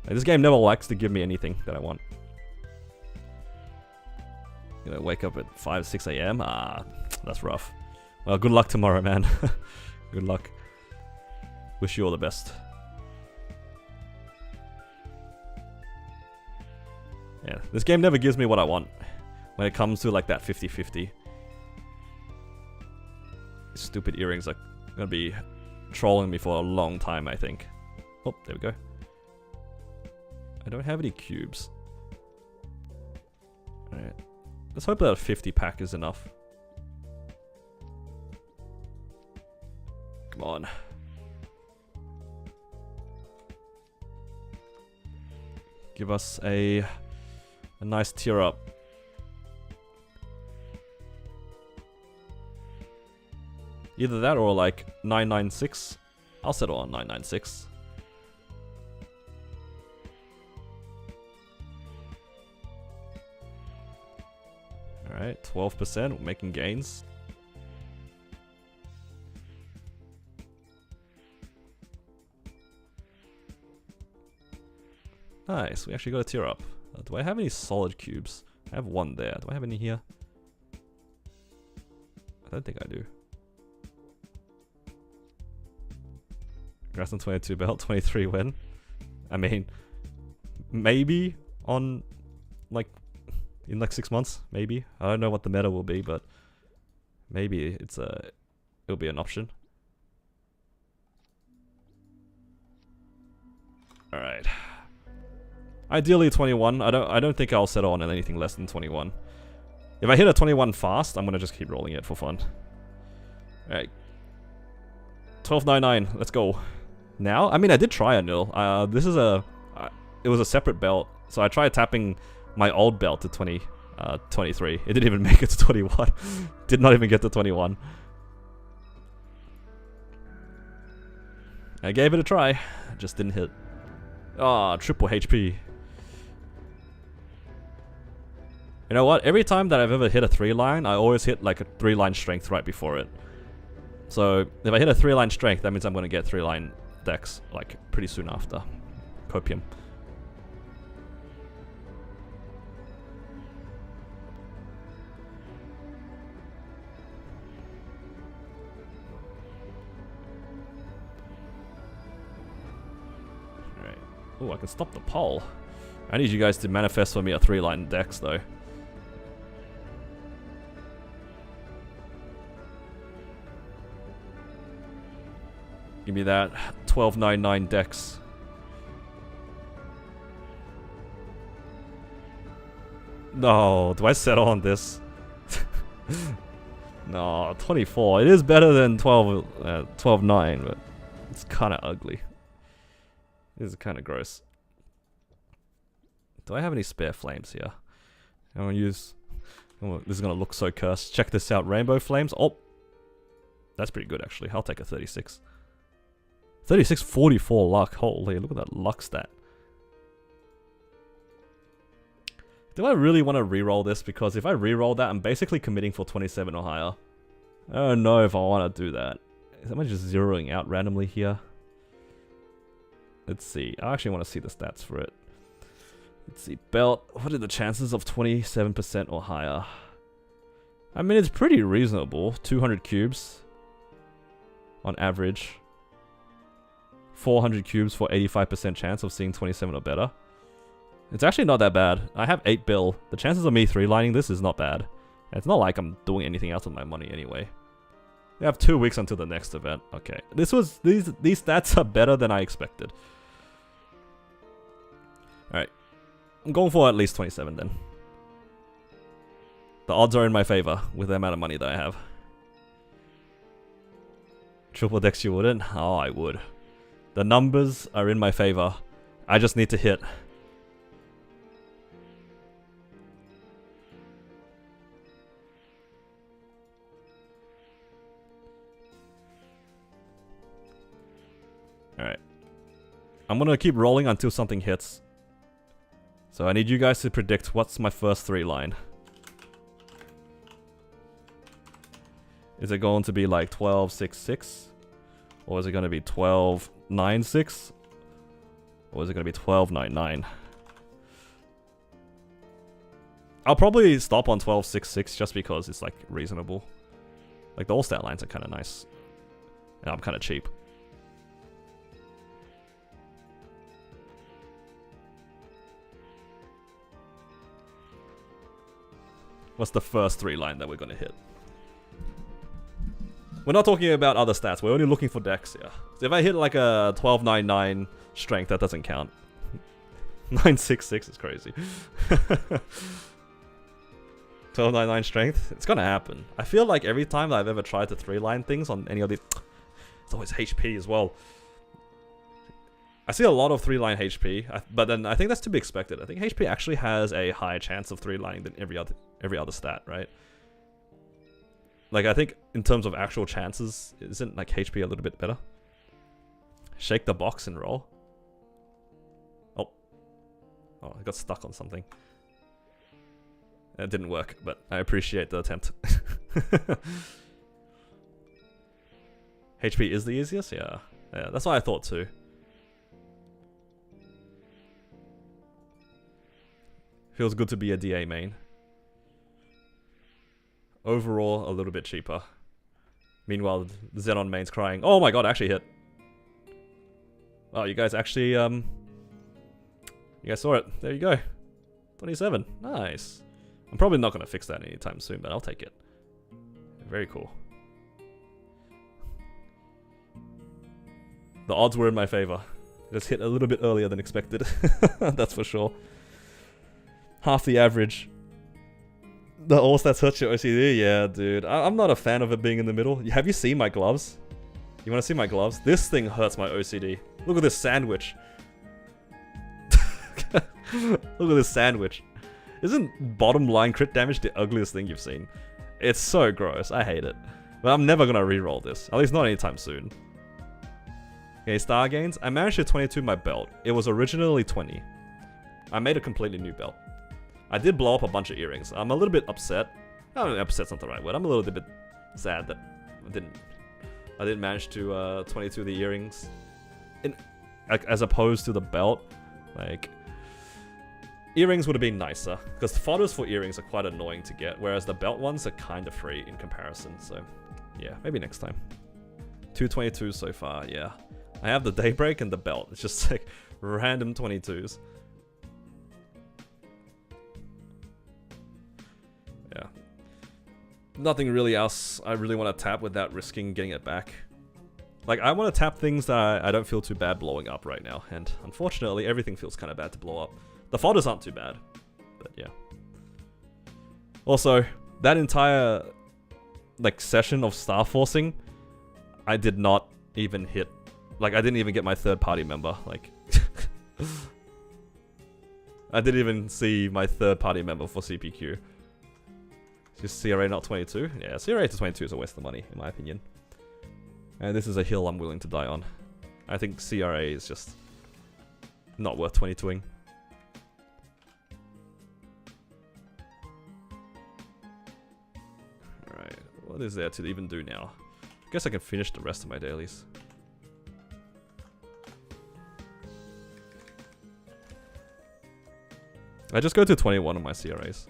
Like, this game never likes to give me anything that I want. You know, wake up at 5, 6 AM? Ah, that's rough. Well, good luck tomorrow, man. Good luck. Wish you all the best. Yeah, this game never gives me what I want when it comes to like that 50-50. Stupid earrings are gonna be trolling me for a long time, I think. Oh, there we go. I don't have any cubes. Alright. Let's hope that a 50 pack is enough. Come on. Give us a nice tier up. Either that or like 996. I'll settle on 996. Alright, 12%, making gains. Nice, we actually got a tier up. Do I have any solid cubes? I have one there. Do I have any here? I don't think I do. Congrats on 22 belt, 23 win. I mean, maybe on, like, in like 6 months, maybe. I don't know what the meta will be, but maybe it'll be an option. Alright. Ideally 21. I don't think I'll settle on anything less than 21. If I hit a 21 fast, I'm gonna just keep rolling it for fun. Alright. 1299, let's go. Now? I mean, I did try a nil. This is it was a separate belt, so I tried tapping my old belt to 23. It didn't even make it to 21. Did not even get to 21. I gave it a try. Just didn't hit. Ah, triple HP. You know what? Every time that I've ever hit a 3-line, I always hit like a 3-line strength right before it. So if I hit a 3-line strength, that means I'm going to get 3-line dex like pretty soon after. Copium. Alright. Oh, I can stop the poll. I need you guys to manifest for me a 3-line dex though. Give me that 1299 dex. No, do I settle on this? No, 24. It is better than 12.9, but it's kind of ugly. This is kind of gross. Do I have any spare flames here? I'm gonna use... Oh, this is gonna look so cursed. Check this out, rainbow flames. Oh, that's pretty good actually. I'll take a 36. 36, 44 luck. Holy, look at that luck stat. Do I really want to reroll this? Because if I reroll that, I'm basically committing for 27 or higher. I don't know if I want to do that. Am I just zeroing out randomly here? Let's see. I actually want to see the stats for it. Let's see. Belt. What are the chances of 27% or higher? I mean, it's pretty reasonable. 200 cubes on average. 400 cubes for 85% chance of seeing 27 or better. It's actually not that bad. I have 8 bill. The chances of me 3-lining this is not bad. And it's not like I'm doing anything else with my money anyway. We have 2 weeks until the next event. Okay. These stats are better than I expected. Alright. I'm going for at least 27 then. The odds are in my favor with the amount of money that I have. Triple decks you wouldn't? Oh, I would. The numbers are in my favor. I just need to hit. Alright. I'm gonna keep rolling until something hits. So I need you guys to predict what's my first 3-line. Is it going to be like 12-6-6? Or is it going to be 12-9-6? Or is it going to be 12-9-9? I'll probably stop on 12-6-6 just because it's like reasonable. Like the all stat lines are kind of nice. And I'm kind of cheap. What's the first 3-line that we're going to hit? We're not talking about other stats. We're only looking for decks here. So if I hit like a 12-9-9 strength, that doesn't count. 9-6-6 is crazy. 12-9-9 strength? It's gonna happen. I feel like every time that I've ever tried to 3-line things on any of these... It's always HP as well. I see a lot of 3-line HP, but then I think that's to be expected. I think HP actually has a higher chance of 3-lining than every other stat, right? Like, I think in terms of actual chances, isn't like HP a little bit better? Shake the box and roll. Oh. Oh, I got stuck on something. It didn't work, but I appreciate the attempt. HP is the easiest? Yeah. Yeah, that's what I thought too. Feels good to be a DA main. Overall, a little bit cheaper. Meanwhile, the Xenon main's crying. Oh my god, I actually hit. Oh, you guys actually, you guys saw it. There you go. 27. Nice. I'm probably not going to fix that anytime soon, but I'll take it. Very cool. The odds were in my favor. Just hit a little bit earlier than expected. That's for sure. Half the average. The all stats hurt your OCD? Yeah, dude. I'm not a fan of it being in the middle. Have you seen my gloves? You want to see my gloves? This thing hurts my OCD. Look at this sandwich. Look at this sandwich. Isn't bottom line crit damage the ugliest thing you've seen? It's so gross. I hate it. But I'm never gonna re-roll this. At least not anytime soon. Okay, star gains. I managed to 22 my belt. It was originally 20. I made a completely new belt. I did blow up a bunch of earrings. I'm a little bit upset. Oh, upset's not the right word. I'm a little bit sad that I didn't manage to 22 the earrings, as opposed to the belt. Like, earrings would have been nicer because the photos for earrings are quite annoying to get, whereas the belt ones are kind of free in comparison. So, yeah, maybe next time. 222 so far. Yeah, I have the daybreak and the belt. It's just like random 22s. Yeah. Nothing really else I really want to tap without risking getting it back. Like, I want to tap things that I don't feel too bad blowing up right now, and unfortunately everything feels kind of bad to blow up. The fodders aren't too bad, but yeah. Also, that entire like session of star forcing, I did not even hit. Like, I didn't even get my third party member. Like, I didn't even see my third party member for CPQ. Just CRA not 22? Yeah, CRA to 22 is a waste of money, in my opinion. And this is a hill I'm willing to die on. I think CRA is just not worth 22ing. Alright, what is there to even do now? I guess I can finish the rest of my dailies. I just go to 21 on my CRAs.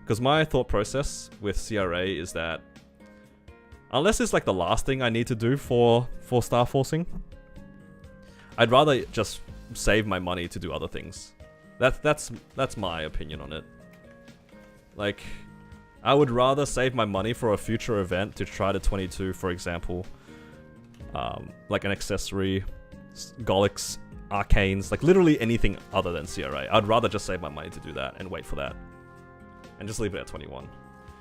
Because my thought process with CRA is that unless it's like the last thing I need to do for star forcing, I'd rather just save my money to do other things. That's my opinion on it. Like, I would rather save my money for a future event to try the 22, for example. Like an accessory, Golix, Arcanes, like literally anything other than CRA. I'd rather just save my money to do that and wait for that. And just leave it at 21.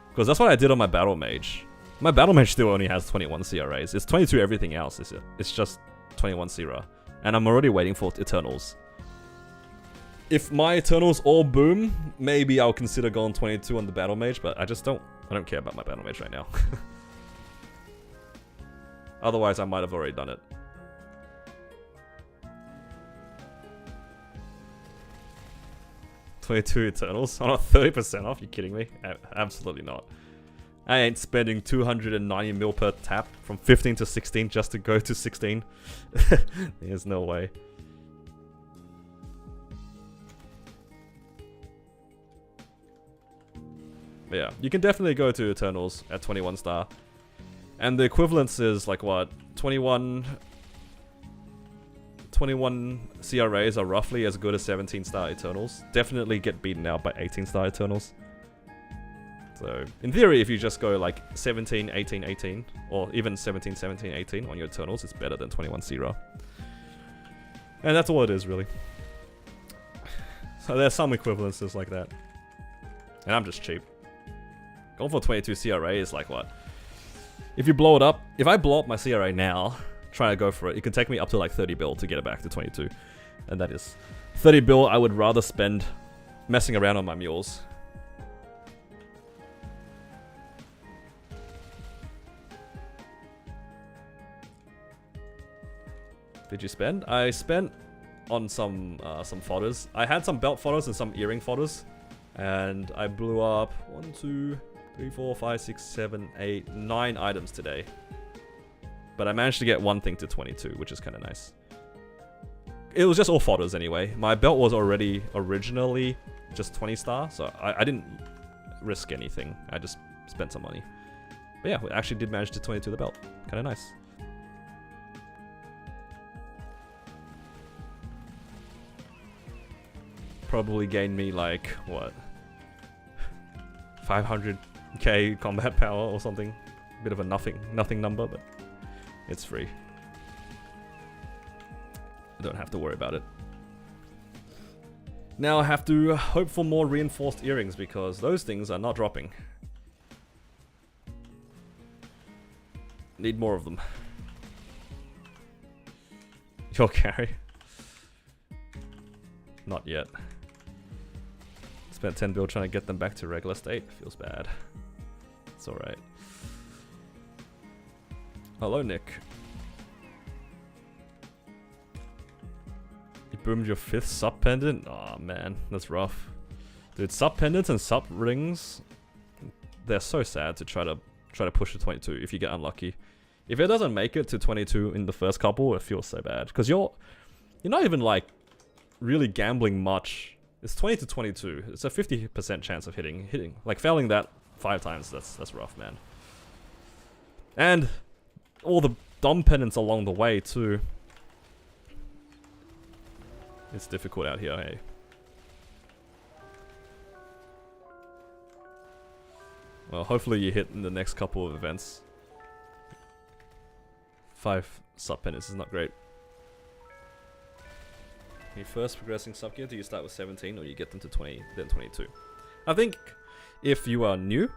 Because that's what I did on my Battle Mage. My Battle Mage still only has 21 CRAs. It's 22 everything else, is it? It's just 21 CRA. And I'm already waiting for Eternals. If my Eternals all boom, maybe I'll consider going 22 on the Battle Mage, but I don't care about my Battle Mage right now. Otherwise, I might have already done it. $22 Eternals on a 30% off? You kidding me? Absolutely not. I ain't spending 290 mil per tap from 15 to 16 just to go to 16. There's no way. But yeah, you can definitely go to Eternals at 21 star. And the equivalence is like what? 21 CRAs are roughly as good as 17 star Eternals. Definitely get beaten out by 18 star Eternals. So, in theory, if you just go like 17, 18, 18, or even 17, 17, 18 on your Eternals, it's better than 21 CRA. And that's all it is, really. So there's some equivalences like that. And I'm just cheap. Going for 22 CRA is like what? If you blow it up, if I blow up my CRA now, trying to go for it, it can take me up to like 30 bill to get it back to 22. And that is 30 bill I would rather spend messing around on my mules. Did you spend? I spent on some fodders. I had some belt fodders and some earring fodders. And I blew up 1, 2, 3, 4, 5, 6, 7, 8, 9 items today. But I managed to get one thing to 22, which is kind of nice. It was just all fodders anyway. My belt was already originally just 20 star, so I didn't risk anything. I just spent some money. But yeah, we actually did manage to 22 the belt. Kind of nice. Probably gained me like, what? 500k combat power or something. Bit of a nothing number, but it's free. I don't have to worry about it. Now I have to hope for more reinforced earrings because those things are not dropping. Need more of them. Your carry? Not yet. Spent 10 bill trying to get them back to regular state. Feels bad. It's alright. Hello, Nick. You boomed your 5th sub pendant? Aw, man, that's rough. Dude, sub pendants and sub rings, they're so sad to try to push to 22 if you get unlucky. If it doesn't make it to 22 in the first couple, it feels so bad. Because you're not even like really gambling much. It's 20 to 22. It's a 50% chance of hitting. Like failing that 5 times, that's rough, man. And all the dumb pendants along the way too. It's difficult out here, hey. Well, hopefully you hit in the next couple of events. 5 sub pendants is not great. When you first progressing sub gear, do you start with 17 or you get them to 20, then 22? I think if you are new,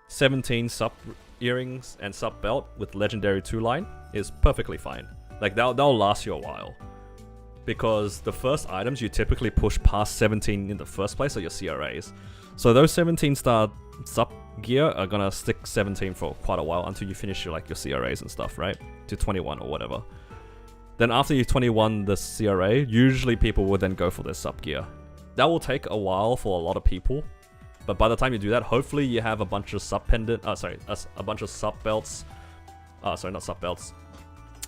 17 sub earrings and sub belt with legendary 2-line is perfectly fine. Like they'll last you a while. Because the first items you typically push past 17 in the first place are your CRAs. So those 17 star sub gear are gonna stick 17 for quite a while until you finish your CRAs and stuff, right? To 21 or whatever. Then after you 21 the CRA, usually people will then go for their sub gear. That will take a while for a lot of people. But by the time you do that, hopefully you have a bunch of sub pendant, a bunch of sub belts. Sorry, not sub belts.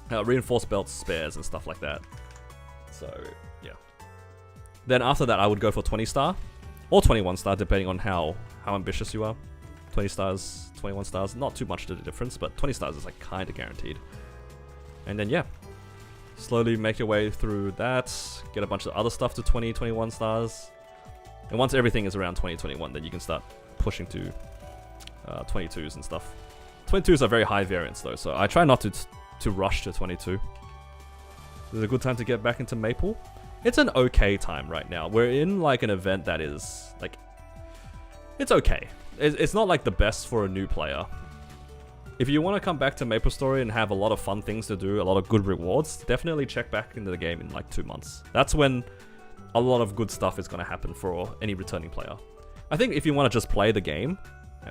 Reinforced belts, spares and stuff like that. So, yeah. Then after that, I would go for 20 star or 21 star, depending on how ambitious you are. 20 stars, 21 stars, not too much of a difference, but 20 stars is like kind of guaranteed. And then, yeah. Slowly make your way through that, get a bunch of other stuff to 20, 21 stars. And once everything is around 20, 21, then you can start pushing to 22s and stuff. 22s are very high variance though, so I try not to rush to 22. This is a good time to get back into Maple. It's an okay time right now. We're in like an event that is like, it's okay. It's not like the best for a new player. If you want to come back to MapleStory and have a lot of fun things to do, a lot of good rewards, definitely check back into the game in like 2 months. That's when a lot of good stuff is going to happen for any returning player. I think if you want to just play the game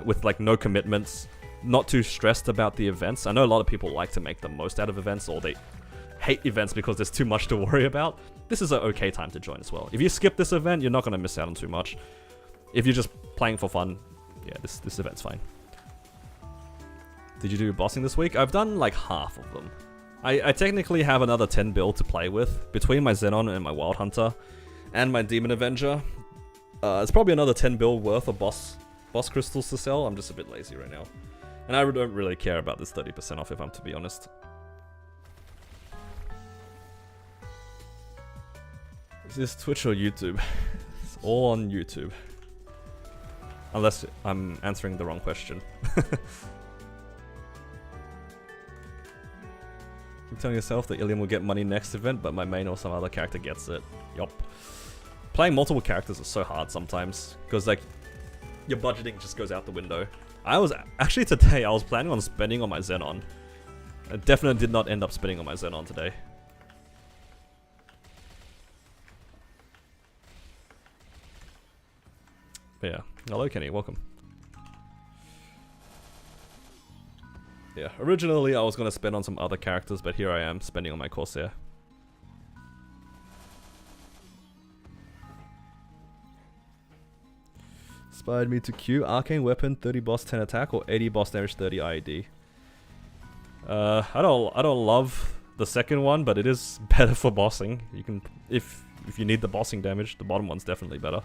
with like no commitments, not too stressed about the events. I know a lot of people like to make the most out of events, or they hate events because there's too much to worry about. This is an okay time to join as well. If you skip this event, you're not going to miss out on too much. If you're just playing for fun, yeah, this event's fine. Did you do bossing this week? I've done like half of them. I technically have another 10 build to play with between my Xenon and my Wild Hunter and my Demon Avenger. It's probably another 10 build worth of boss crystals to sell. I'm just a bit lazy right now. And I don't really care about this 30% off if I'm to be honest. Is this Twitch or YouTube? It's all on YouTube. Unless I'm answering the wrong question. You're telling yourself that Ilium will get money next event, but my main or some other character gets it. Yup. Playing multiple characters is so hard sometimes, because like, your budgeting just goes out the window. Actually today, I was planning on spending on my Xenon. I definitely did not end up spending on my Xenon today. But yeah, hello Kenny, welcome. Yeah, originally I was going to spend on some other characters, but here I am spending on my Corsair. Inspired me to queue Arcane Weapon, 30 boss, 10 attack, or 80 boss damage, 30 IED. I don't love the second one, but it is better for bossing. You can, if you need the bossing damage, the bottom one's definitely better.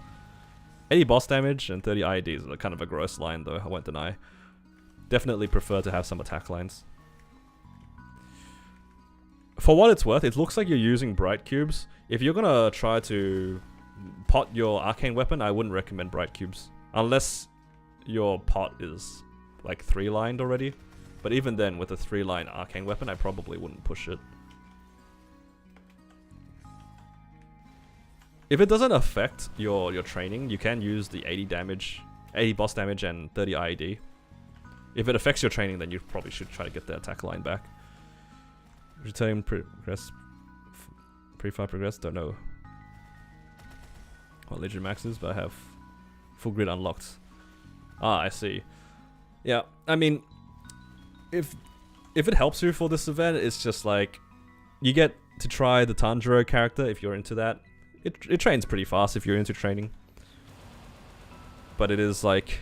80 boss damage and 30 IEDs are kind of a gross line though, I won't deny. Definitely prefer to have some attack lines. For what it's worth, it looks like you're using bright cubes. If you're gonna try to pot your arcane weapon, I wouldn't recommend bright cubes. Unless your pot is like 3-lined already. But even then, with a 3-line arcane weapon, I probably wouldn't push it. If it doesn't affect your training, you can use the 80 boss damage and 30 IED. If it affects your training, then you probably should try to get the attack line back. Return progress, pre-5 progress, don't know what Legion Max is, but I have full grid unlocked. Ah, I see. Yeah, I mean, if it helps you for this event, it's just like, you get to try the Tanjiro character if you're into that. It trains pretty fast if you're into training. But it is like,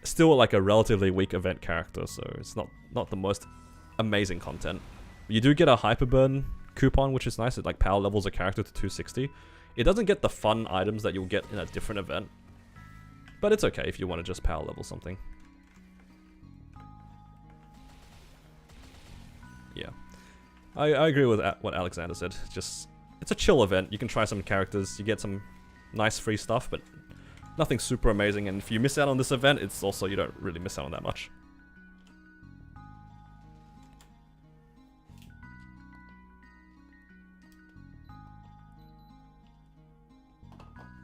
still like a relatively weak event character, so it's not the most amazing content. You do get a Hyperburn coupon, which is nice. It like power levels a character to 260. It doesn't get the fun items that you'll get in a different event. But it's okay if you want to just power level something. Yeah. I agree with what Alexander said. Just, it's a chill event. You can try some characters. You get some nice free stuff, but nothing super amazing. And if you miss out on this event, it's also, you don't really miss out on that much.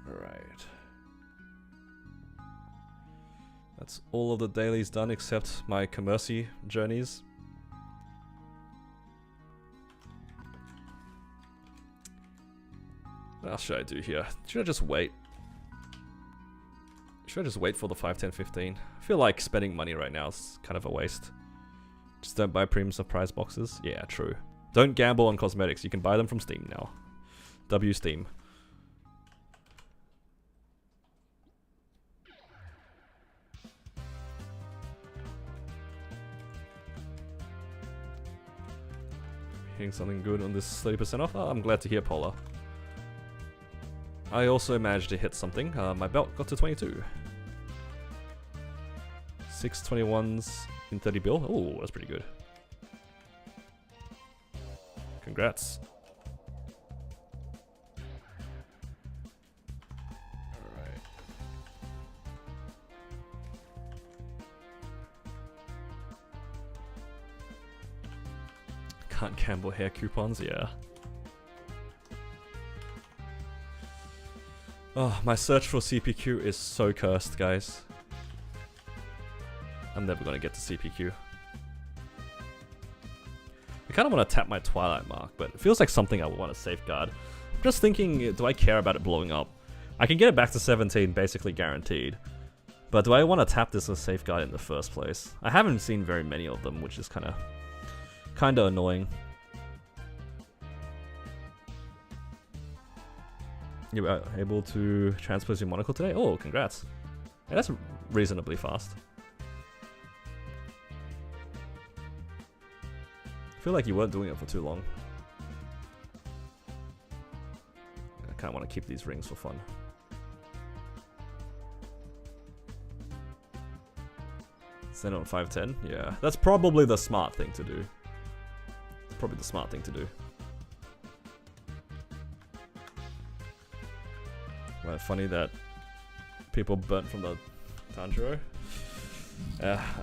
Alright. That's all of the dailies done except my Commercy journeys. What else should I do here? Should I just wait? Should I just wait for the 5, 10, 15? I feel like spending money right now is kind of a waste. Just don't buy premium surprise boxes. Yeah, true. Don't gamble on cosmetics. You can buy them from Steam now. W Steam. Hitting something good on this 30% off? Oh, I'm glad to hear, Paula. I also managed to hit something. My belt got to 22. 6 21s in 30 bill. Oh, that's pretty good. Congrats. Can't gamble hair coupons, yeah. Oh, my search for CPQ is so cursed, guys. I'm never gonna get to CPQ. I kind of want to tap my Twilight mark, but it feels like something I would want to safeguard. I'm just thinking, do I care about it blowing up? I can get it back to 17, basically guaranteed. But do I want to tap this as a safeguard in the first place? I haven't seen very many of them, which is kind of annoying. You were able to transpose your monocle today? Oh, congrats. Yeah, that's reasonably fast. I feel like you weren't doing it for too long. I kind of want to keep these rings for fun. Send on 510? Yeah, that's probably the smart thing to do. It's probably the smart thing to do. Well, funny that people burnt from the Tanjiro.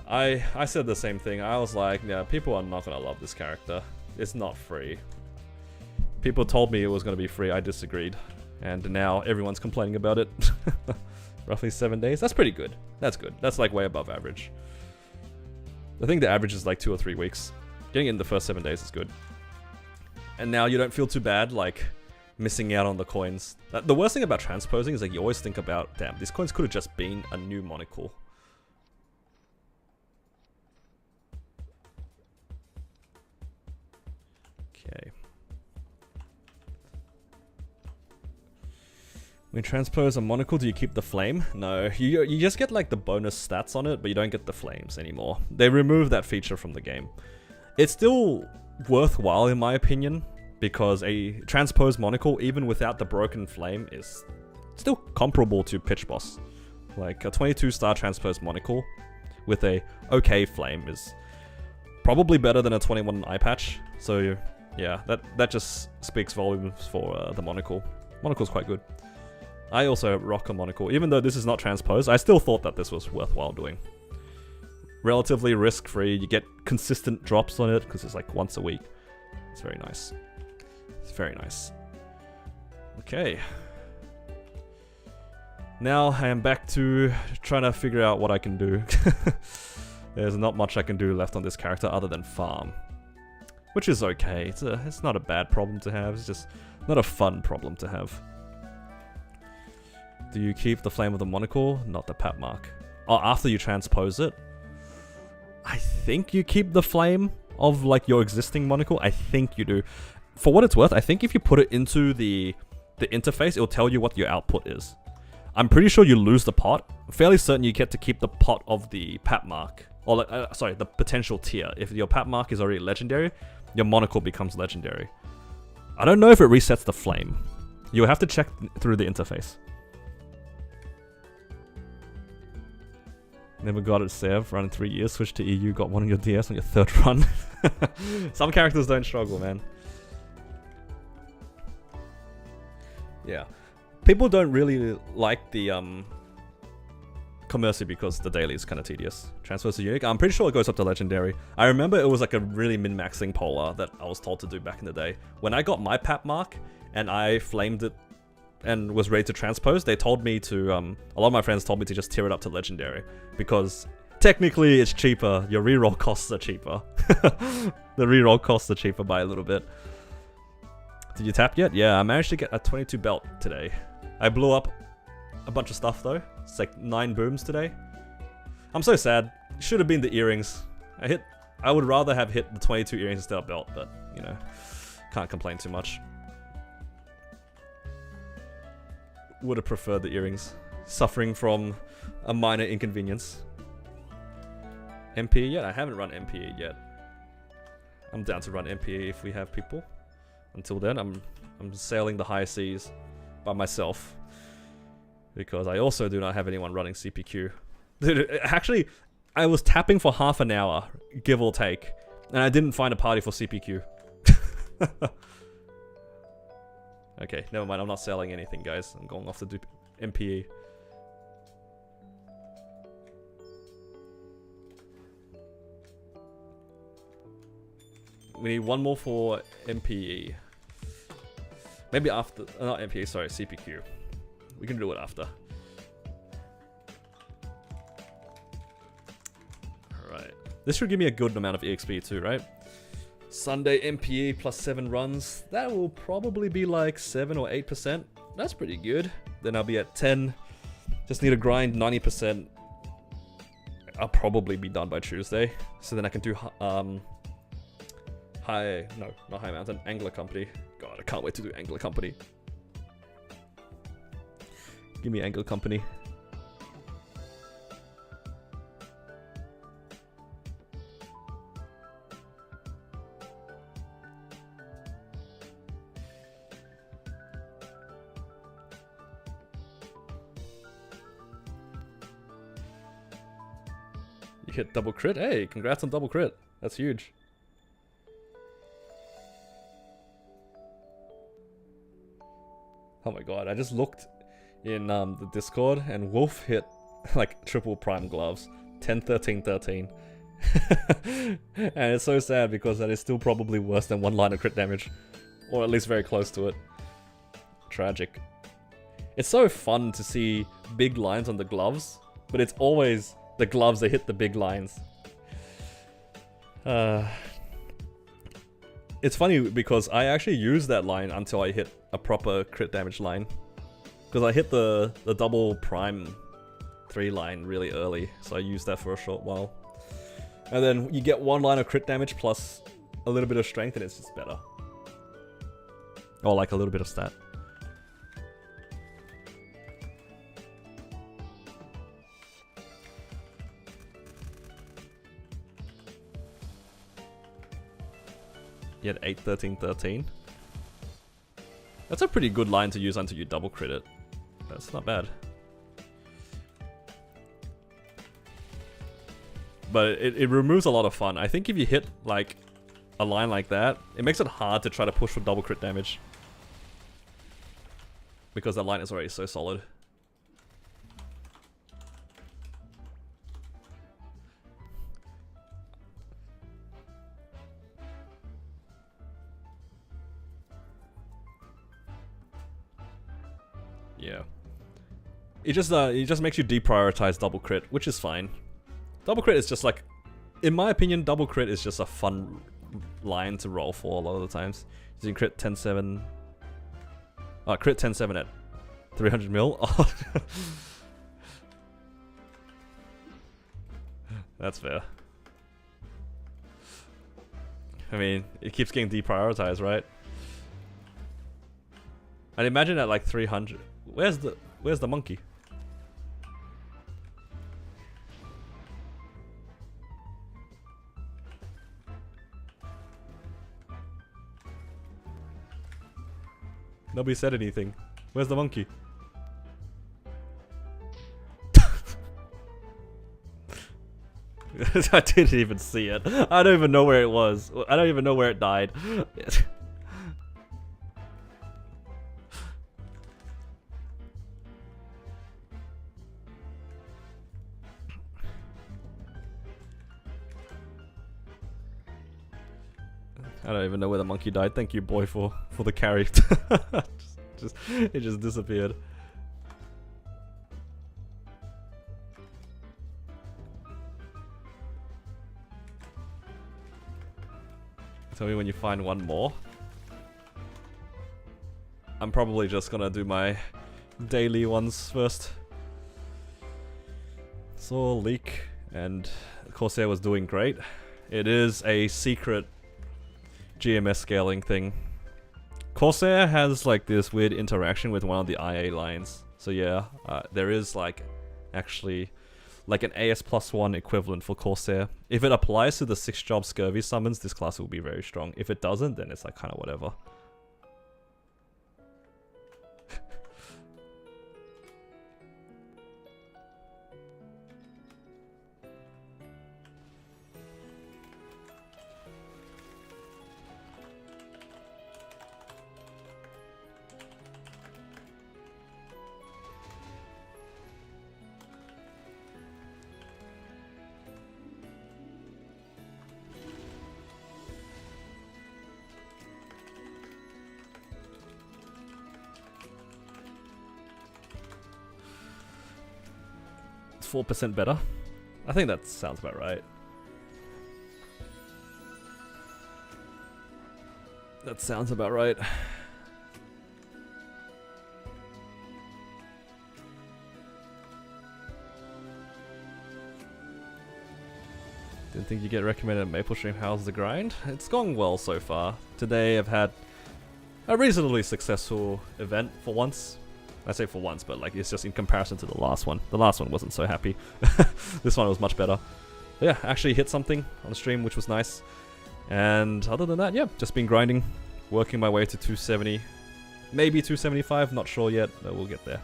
I said the same thing. I was like, yeah, people are not gonna love this character. It's not free. People told me it was gonna be free. I disagreed, and now everyone's complaining about it. Roughly 7 days. That's pretty good. That's good. That's like way above average. I think the average is like 2 or 3 weeks. Getting it in the first 7 days is good. And now you don't feel too bad, like missing out on the coins. The worst thing about transposing is like you always think about, damn, these coins could have just been a new monocle. Okay. When you transpose a monocle, do you keep the flame? No, you just get like the bonus stats on it, but you don't get the flames anymore. They removed that feature from the game. It's still worthwhile in my opinion, because a transposed monocle, even without the broken flame, is still comparable to Pitch Boss. Like a 22-star transposed monocle with a okay flame is probably better than a 21 eye patch. So yeah, that just speaks volumes for the monocle. Monocle's quite good. I also rock a monocle. Even though this is not transposed, I still thought that this was worthwhile doing. Relatively risk-free, you get consistent drops on it, because it's like once a week. It's very nice. It's very nice. Okay. Now I am back to trying to figure out what I can do. There's not much I can do left on this character other than farm. Which is okay. It's not a bad problem to have, it's just not a fun problem to have. Do you keep the flame of the monocle? Not the pat mark. Oh, after you transpose it? I think you keep the flame of like your existing monocle. I think you do. For what it's worth, I think if you put it into the interface, it'll tell you what your output is. I'm pretty sure you lose the pot. I'm fairly certain you get to keep the pot of the pat mark. Or like, sorry, the potential tier. If your pat mark is already legendary, your monocle becomes legendary. I don't know if it resets the flame. You'll have to check through the interface. Never got it, Sev. Run in 3 years, switch to EU, got one on your DS on your 3rd run. Some characters don't struggle, man. Yeah. People don't really like the commercy because the daily is kind of tedious. Transfers to unique. I'm pretty sure it goes up to legendary. I remember it was like a really min-maxing polar that I was told to do back in the day. When I got my pat mark and I flamed it and was ready to transpose, they told me to, a lot of my friends told me to just tier it up to legendary, because technically it's cheaper, your reroll costs are cheaper. The reroll costs are cheaper by a little bit. Did you tap yet? Yeah, I managed to get a 22 belt today. I blew up a bunch of stuff though. It's like 9 booms today. I'm so sad. Should have been the earrings. I would rather have hit the 22 earrings instead of belt, but you know, can't complain too much. Would have preferred the earrings. Suffering from a minor inconvenience. MPE yet? I haven't run MPE yet. I'm down to run MPE if we have people. Until then, I'm sailing the high seas by myself. Because I also do not have anyone running CPQ. Dude, actually, I was tapping for half an hour, give or take. And I didn't find a party for CPQ. Okay, never mind. I'm not selling anything, guys. I'm going off to do MPE. We need one more for MPE. Maybe after, not MPE, sorry, CPQ. We can do it after. Alright. This should give me a good amount of EXP too, right? Sunday MPE plus 7 runs. That will probably be like 7 or 8%. That's pretty good. Then I'll be at 10. Just need to grind 90%. I'll probably be done by Tuesday. So then I can do High Mountain, Angler Company. God, I can't wait to do Angler Company. Give me Angler Company. You hit double crit? Hey, congrats on double crit. That's huge. Oh my god, I just looked in the Discord and Wolf hit like triple prime gloves. 10, 13, 13. And it's so sad because that is still probably worse than 1 line of crit damage. Or at least very close to it. Tragic. It's so fun to see big lines on the gloves, but it's always the gloves that hit the big lines. It's funny because I actually used that line until I hit a proper crit damage line. Because I hit the double prime 3 line really early, so I used that for a short while. And then you get 1 line of crit damage plus a little bit of strength and it's just better. Or like a little bit of stat. You had 8, 13, 13. That's a pretty good line to use until you double crit it. That's not bad. But it removes a lot of fun. I think if you hit like a line like that, it makes it hard to try to push for double crit damage. Because that line is already so solid. Yeah. It just makes you deprioritize double crit, which is fine. Double crit is just like, in my opinion, double crit is just a fun line to roll for a lot of the times. You can crit 10-7. Crit 10-7 at 300 mil. That's fair. I mean, it keeps getting deprioritized, right? I'd imagine at like 300. Where's the monkey? Nobody said anything. Where's the monkey? I didn't even see it. I don't even know where it was. I don't even know where it died. I don't even know where the monkey died. Thank you, boy, for the carry. It just disappeared. Tell me when you find one more. I'm probably just gonna do my daily ones first. Saw leak, and Corsair was doing great. It is a secret GMS scaling thing. Corsair has like this weird interaction with one of the IA lines. So yeah, there is like actually like an AS+1 equivalent for Corsair. If it applies to the 6-job scurvy summons, this class will be very strong. If it doesn't, then it's like kind of whatever. 4% better. I think that sounds about right. That sounds about right. Didn't think you get recommended Maple Stream. How's the grind? It's gone well so far. Today I've had a reasonably successful event for once. I say for once, but like it's just in comparison to the last one. The last one wasn't so happy. This one was much better. But yeah, actually hit something on the stream, which was nice. And other than that, yeah, just been grinding, working my way to 270, maybe 275, not sure yet, but we'll get there.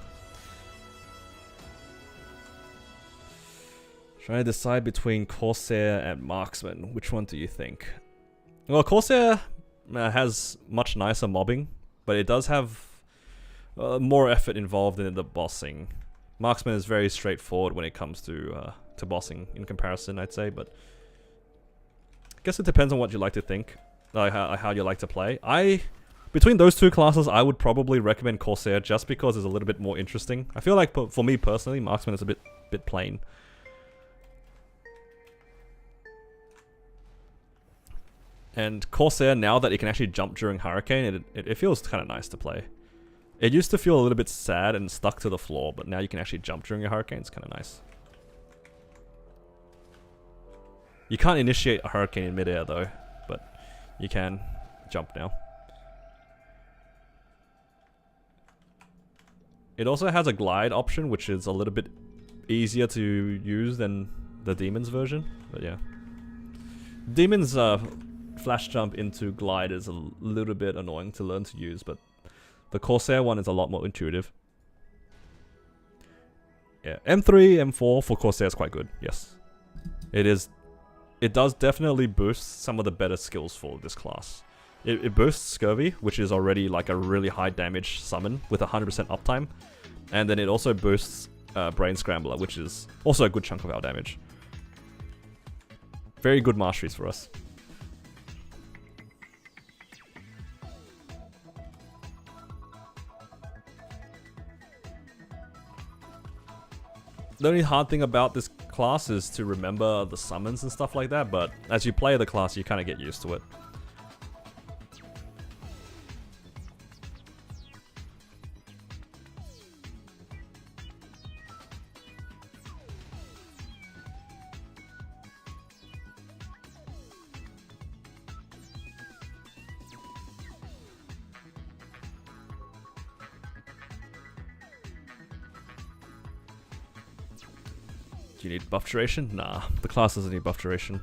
Trying to decide between Corsair and Marksman. Which one do you think? Well, Corsair has much nicer mobbing, but it does have more effort involved in the bossing. Marksman is very straightforward when it comes to bossing in comparison, I'd say, but I guess it depends on what you like to think, like how you like to play. Between those two classes, I would probably recommend Corsair just because it's a little bit more interesting. I feel like for me personally, Marksman is a bit plain. And Corsair, now that it can actually jump during Hurricane, it feels kind of nice to play. It used to feel a little bit sad and stuck to the floor, but now you can actually jump during a Hurricane. It's kind of nice. You can't initiate a Hurricane in midair though, but you can jump now. It also has a glide option, which is a little bit easier to use than the Demon's version, but yeah. Demon's flash jump into glide is a little bit annoying to learn to use, but the Corsair one is a lot more intuitive. Yeah, M3, M4 for Corsair is quite good, yes. It does definitely boost some of the better skills for this class. It boosts Scurvy, which is already like a really high damage summon with 100% uptime. And then it also boosts Brain Scrambler, which is also a good chunk of our damage. Very good masteries for us. The only hard thing about this class is to remember the summons and stuff like that, but as you play the class, you kind of get used to it. Do you need buff duration? Nah, the class doesn't need buff duration.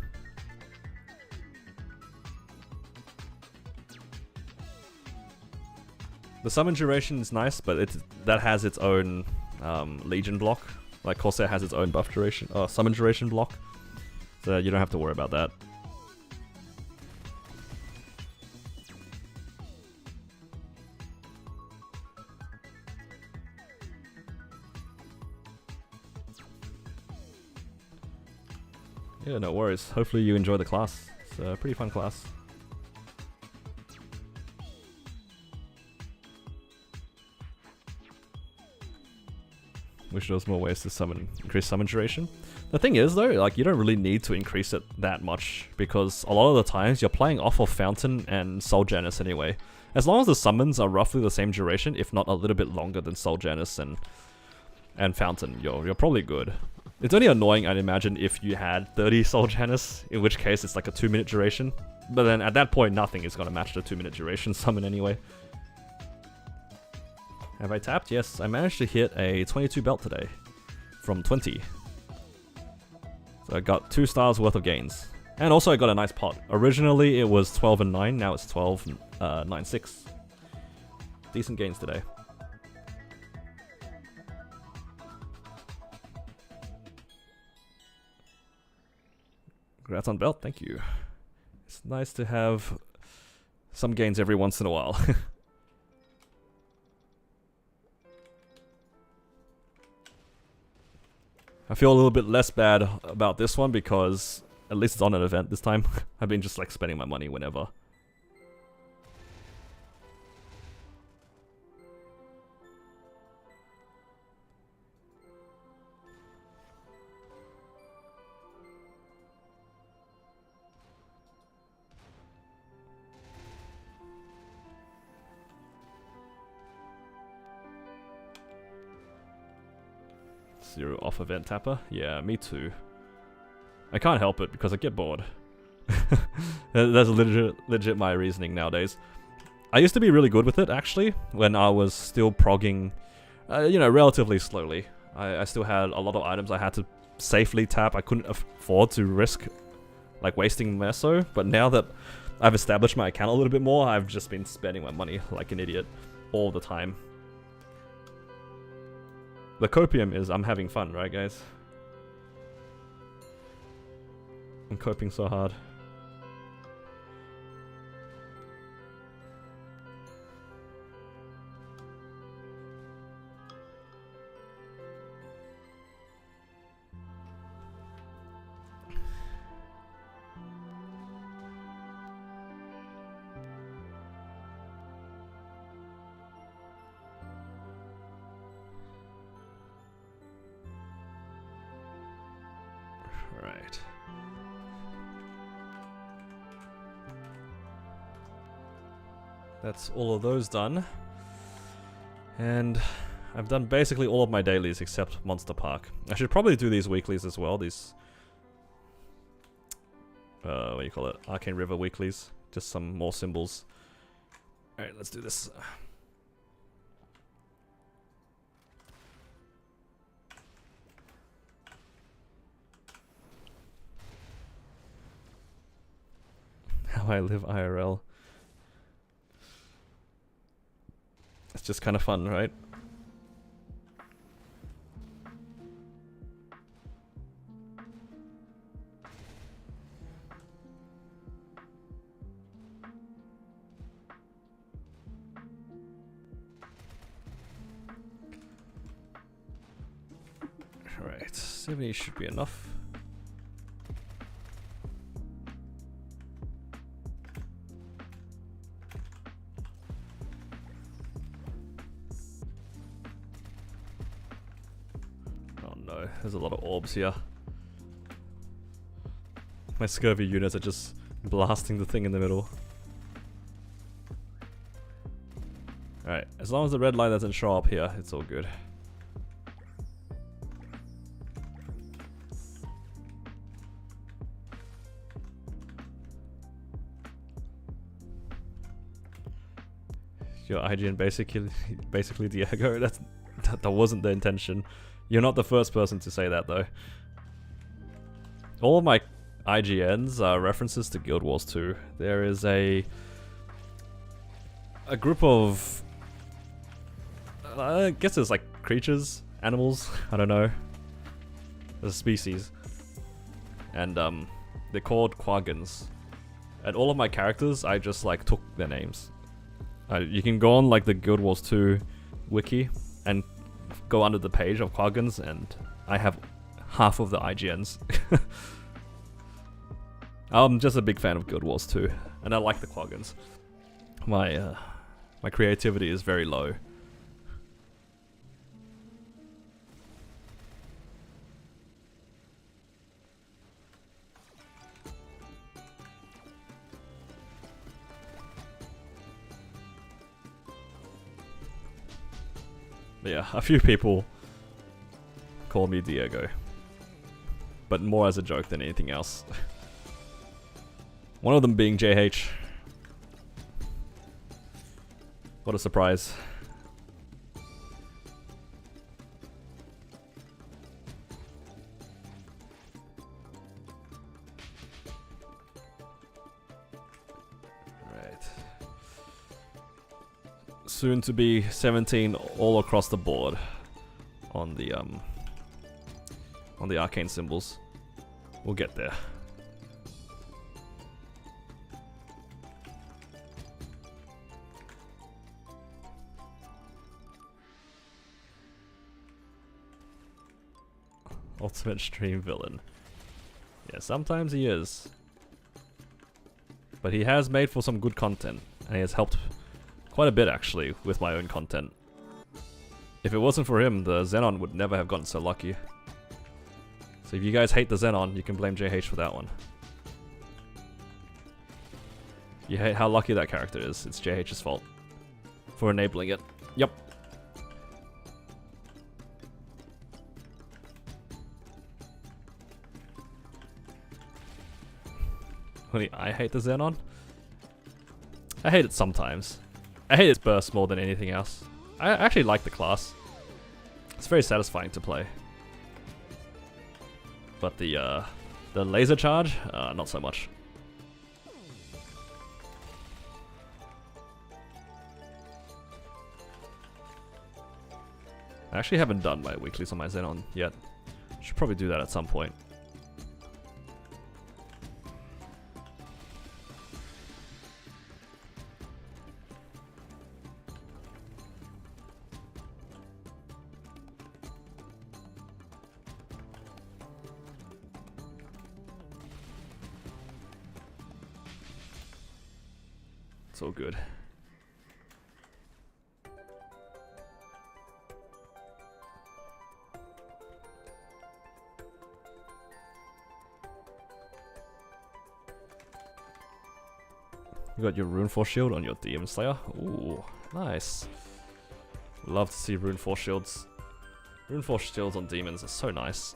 The summon duration is nice, but that has its own Legion block. Like Corsair has its own buff duration, summon duration block. So you don't have to worry about that. Yeah, no worries. Hopefully you enjoy the class. It's a pretty fun class. Wish there was more ways to increase summon duration. The thing is though, like you don't really need to increase it that much because a lot of the times you're playing off of Fountain and Soul Janus anyway. As long as the summons are roughly the same duration, if not a little bit longer than Soul Janus and Fountain, you're probably good. It's only annoying, I'd imagine, if you had 30 Soul Janus, in which case it's like a 2-minute duration. But then at that point, nothing is going to match the 2-minute duration summon anyway. Have I tapped? Yes, I managed to hit a 22 belt today from 20. So I got 2 stars worth of gains. And also I got a nice pot. Originally it was 12 and 9, now it's 12 and 9, 6. Decent gains today. Congrats on belt, thank you. It's nice to have some gains every once in a while. I feel a little bit less bad about this one because at least it's on an event this time. I've been just like spending my money whenever. through off event tapper. Yeah, me too. I can't help it because I get bored. That's legit my reasoning nowadays. I used to be really good with it actually when I was still progging, you know, relatively slowly. I still had a lot of items I had to safely tap. I couldn't afford to risk like wasting meso, but now that I've established my account a little bit more, I've just been spending my money like an idiot all the time. The copium is I'm having fun, right guys? I'm coping so hard. Right. That's all of those done. And I've done basically all of my dailies except Monster Park. I should probably do these weeklies as well. These, what do you call it? Arcane River weeklies. Just some more symbols. Alright, let's do this. How I live IRL. It's just kind of fun, right? Alright, 70 should be enough. There's a lot of orbs here. My scurvy units are just blasting the thing in the middle. Alright, as long as the red line doesn't show up here, it's all good. Your IGN basically Diego. That wasn't the intention. You're not the first person to say that, though. All of my IGNs are references to Guild Wars 2. There is a group of... I guess it's like creatures, animals, I don't know. There's a species. And they're called Quagons. And all of my characters, I just like took their names. You can go on like the Guild Wars 2 wiki and go under the page of Quagons, and I have half of the IGNs. I'm just a big fan of Guild Wars 2, and I like the Quagons. My creativity is very low. But yeah, a few people call me Diego, but more as a joke than anything else. One of them being JH. What a surprise. Soon to be 17 all across the board on the arcane symbols. We'll get there. Ultimate stream villain. Yeah, sometimes he is. But he has made for some good content, and he has helped quite a bit actually with my own content. If it wasn't for him, the Xenon would never have gotten so lucky. So if you guys hate the Xenon, you can blame JH for that one. You hate how lucky that character is, it's JH's fault for enabling it. Yep. Only I hate the Xenon. I hate it sometimes. I hate its burst more than anything else. I actually like the class. It's very satisfying to play. But the laser charge, not so much. I actually haven't done my weeklies on my Xenon yet. Should probably do that at some point. It's all good. You got your Rune Force shield on your Demon Slayer. Ooh, nice. Love to see Rune Force shields. Rune Force shields on demons are so nice.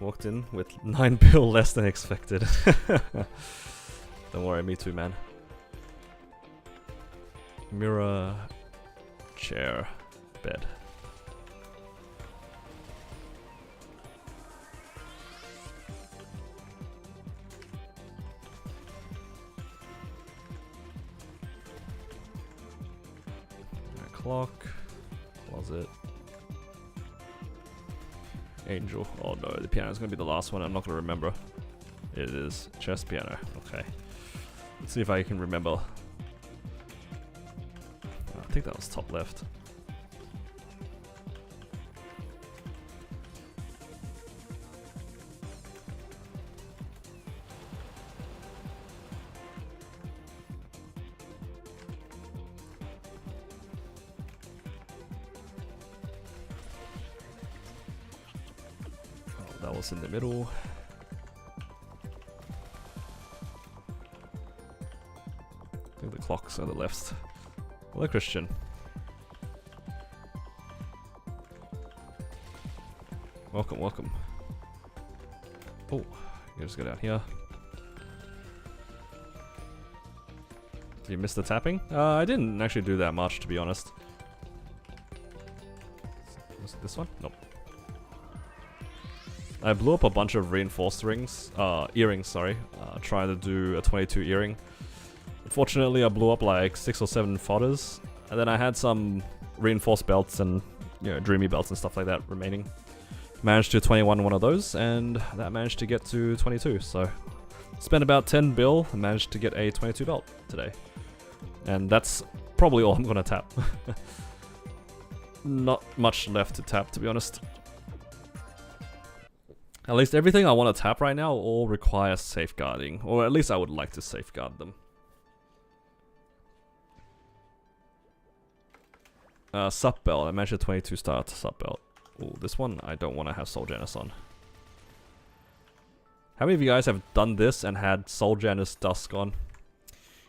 Walked in with 9 bill less than expected. Don't worry, me too, man. Mirror, chair, bed. Clock, closet. Angel. Oh no, the piano is going to be the last one. I'm not going to remember. It is chest piano. Okay. Let's see if I can remember. I think that was top left. That was in the middle. I think the clock's on the left. Hello, Christian. Welcome, welcome. Oh, you just go down here. Did you miss the tapping? I didn't actually do that much, to be honest. Was it this one? Nope. I blew up a bunch of reinforced rings, earrings, sorry, trying to do a 22 earring. Unfortunately, I blew up like 6 or 7 fodders, and then I had some reinforced belts and, you know, dreamy belts and stuff like that remaining. Managed to 21 one of those, and that managed to get to 22, so spent about 10 bill and managed to get a 22 belt today. And that's probably all I'm gonna tap. Not much left to tap, to be honest. At least everything I want to tap right now all requires safeguarding, or at least I would like to safeguard them. Sup belt, I managed a 22 star to sup belt. Ooh, this one I don't want to have Soul Janus on. How many of you guys have done this and had Soul Janus Dusk on?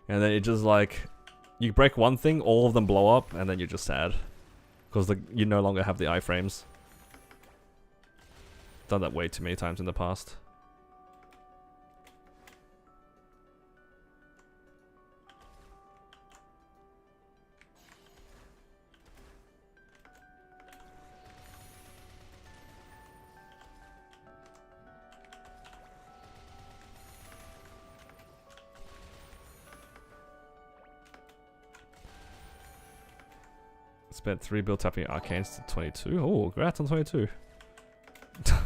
And then it just like, you break one thing, all of them blow up, and then you're just sad. Because you no longer have the iframes. Done that way too many times in the past. Spent 3 bill tapping arcanes to 22. Oh, congrats on 22.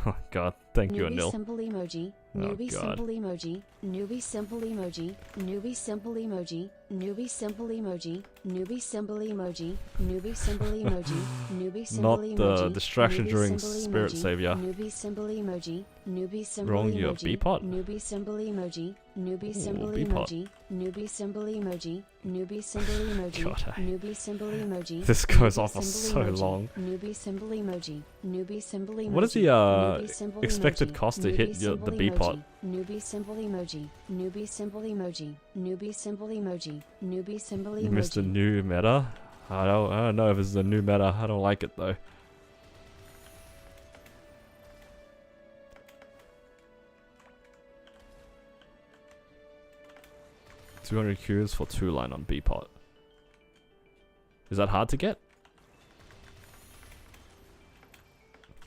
Oh god, thank you, Anil. Simple emoji, newbie simple emoji, newbie simple emoji, newbie simple emoji, newbie simple emoji, newbie simple emoji, newbie simple emoji, newbie simple emoji. Not the distraction during Spirit Savior. Newbie simple emoji, newbie simple Wrong, emoji, your B-pot? newbie simple emoji, newbie simple B-pot. emoji, newbie simple emoji, newbie simple emoji, God, newbie simple emoji. This goes on newbie for so symbol emoji, long. Newbie symbol emoji, newbie symbol emoji. What is the newbie symbol expected emoji, cost to newbie hit the symbol B-pot? emoji, newbie symbol emoji, newbie symbol emoji, newbie symbol emoji, newbie symbol emoji. You missed a new meta? I don't know if it's a new meta. I don't like it though. 200 Qs for 2 line on B pot. Is that hard to get?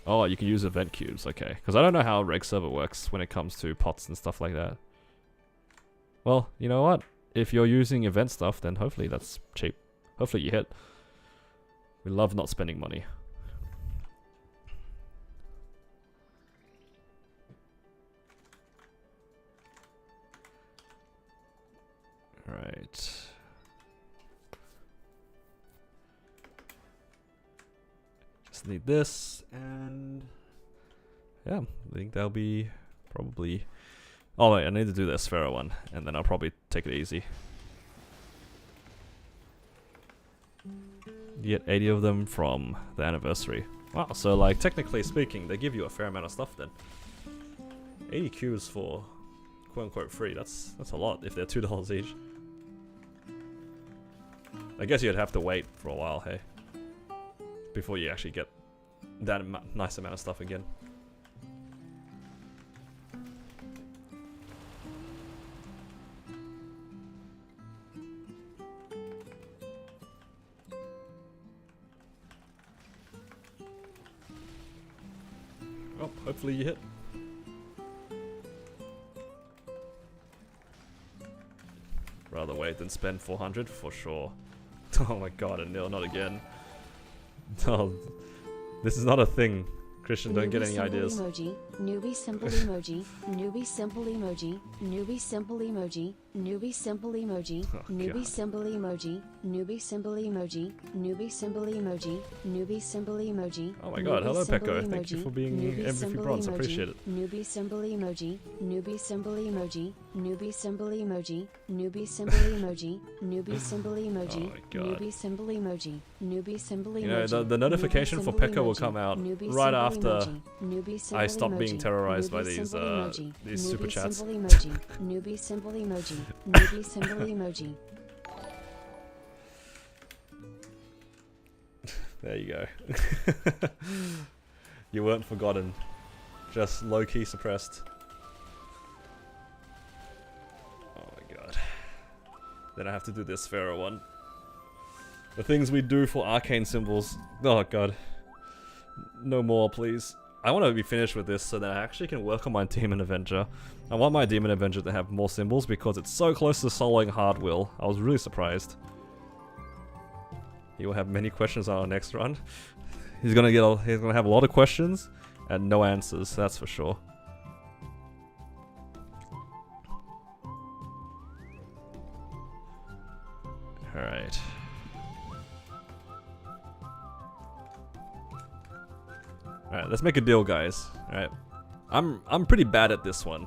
Oh, you can use event cubes, okay. Because I don't know how reg server works when it comes to pots and stuff like that. Well, you know what? If you're using event stuff, then hopefully that's cheap. Hopefully you hit. We love not spending money. Right. Just need this, and yeah, I think that'll be probably. Oh wait, I need to do the Sphero one, and then I'll probably take it easy. You get 80 of them from the anniversary. Wow, so like technically speaking, they give you a fair amount of stuff then. 80 Qs for quote-unquote free, that's a lot if they're $2 each. I guess you'd have to wait for a while, hey, before you actually get that nice amount of stuff again. Oh, hopefully you hit. Rather wait than spend 400 for sure. Oh my god, a nil, not again. Oh, this is not a thing. Christian, don't get any ideas. Emoji, newbie simple emoji, newbie simple emoji, newbie simple emoji, newbie simple emoji, newbie simple emoji, newbie simple emoji, newbie simple emoji, newbie simple emoji. Oh my god, hello Pecco, thank you for being MVP bronze, appreciate it. Newbie symbol emoji, newbie symbol emoji, newbie symbol emoji, newbie symbol emoji, newbie symbol emoji, newbie symbol emoji, newbie symbol emoji. You know, the notification for Pecco will come out right after I stop being terrorized by these super chats. Newbie symbol emoji, newbie symbol emoji. There you go. You weren't forgotten. Just low-key suppressed. Oh my god. Then I have to do this Pharaoh one. The things we do for arcane symbols. Oh god. No more, please. I want to be finished with this so that I actually can work on my Demon Avenger. I want my Demon Avenger to have more symbols because it's so close to soloing Hard Will. I was really surprised. He will have many questions on our next run. He's gonna have a lot of questions and no answers, that's for sure. Alright. Alright, let's make a deal, guys. Alright. I'm pretty bad at this one.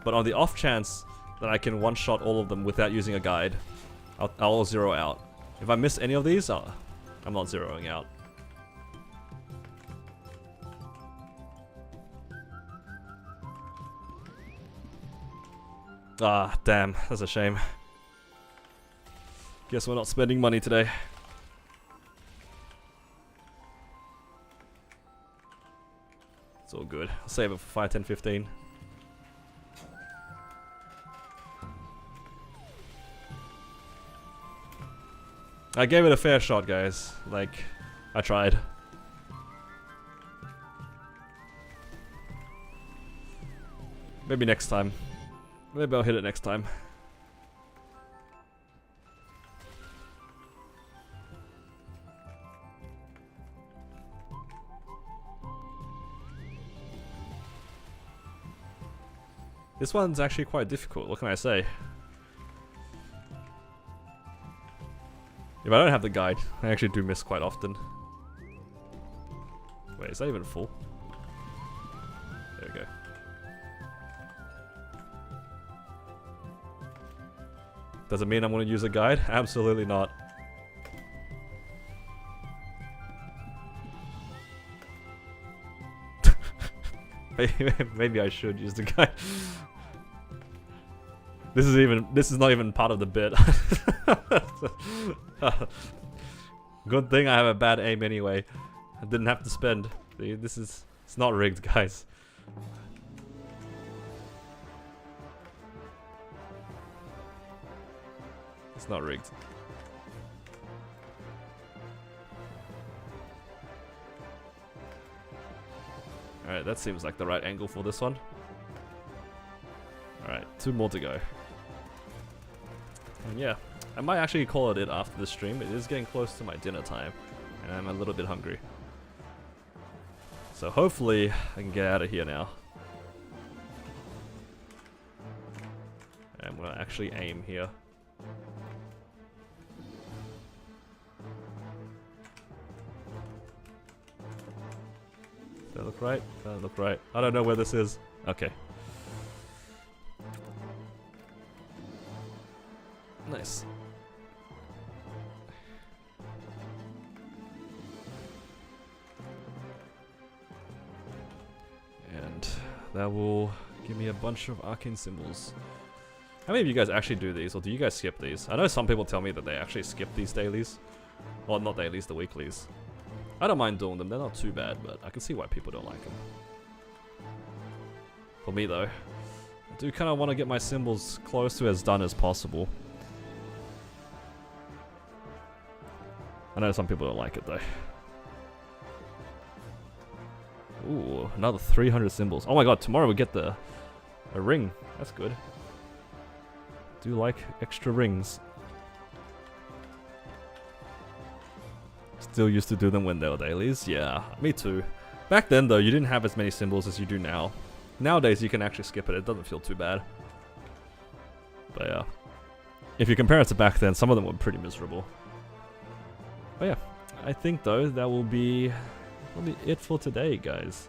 But on the off chance that I can one-shot all of them without using a guide, I'll zero out. If I miss any of these, I'm not zeroing out. Ah, damn. That's a shame. Guess we're not spending money today. It's all good. I'll save it for 5, 10, 15. I gave it a fair shot, guys. Like, I tried. Maybe next time. Maybe I'll hit it next time. This one's actually quite difficult, what can I say? If I don't have the guide, I actually do miss quite often. Wait, is that even full? There we go. Does it mean I'm going to use a guide? Absolutely not. Maybe I should use the guide. This is not even part of the bit. Good thing I have a bad aim anyway. I didn't have to spend. See, it's not rigged, guys. It's not rigged. Alright, that seems like the right angle for this one. Alright, 2 more to go. And yeah, I might actually call it after the stream. It is getting close to my dinner time, and I'm a little bit hungry. So hopefully I can get out of here now. And I'm gonna actually aim here. Does that look right? Does that look right? I don't know where this is. Okay. Nice. And that will give me a bunch of arcane symbols. How many of you guys actually do these, or do you guys skip these? I know some people tell me that they actually skip these dailies. Well, not dailies, the weeklies. I don't mind doing them, they're not too bad, but I can see why people don't like them. For me though, I do kind of want to get my symbols close to as done as possible. I know some people don't like it though. Ooh, another 300 symbols. Oh my god, tomorrow we get a ring. That's good. Do like extra rings. Still used to do them when they were dailies. Yeah, me too. Back then though, you didn't have as many symbols as you do now. Nowadays you can actually skip it. It doesn't feel too bad. But yeah, if you compare it to back then, some of them were pretty miserable. But yeah, I think though that will be it for today, guys.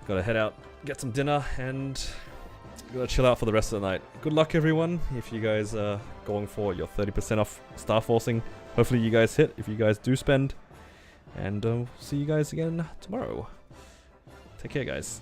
Gotta head out, get some dinner, and gotta chill out for the rest of the night. Good luck, everyone. If you guys are going for your 30% off Star Forcing, hopefully you guys hit. If you guys do spend, and see you guys again tomorrow. Take care, guys.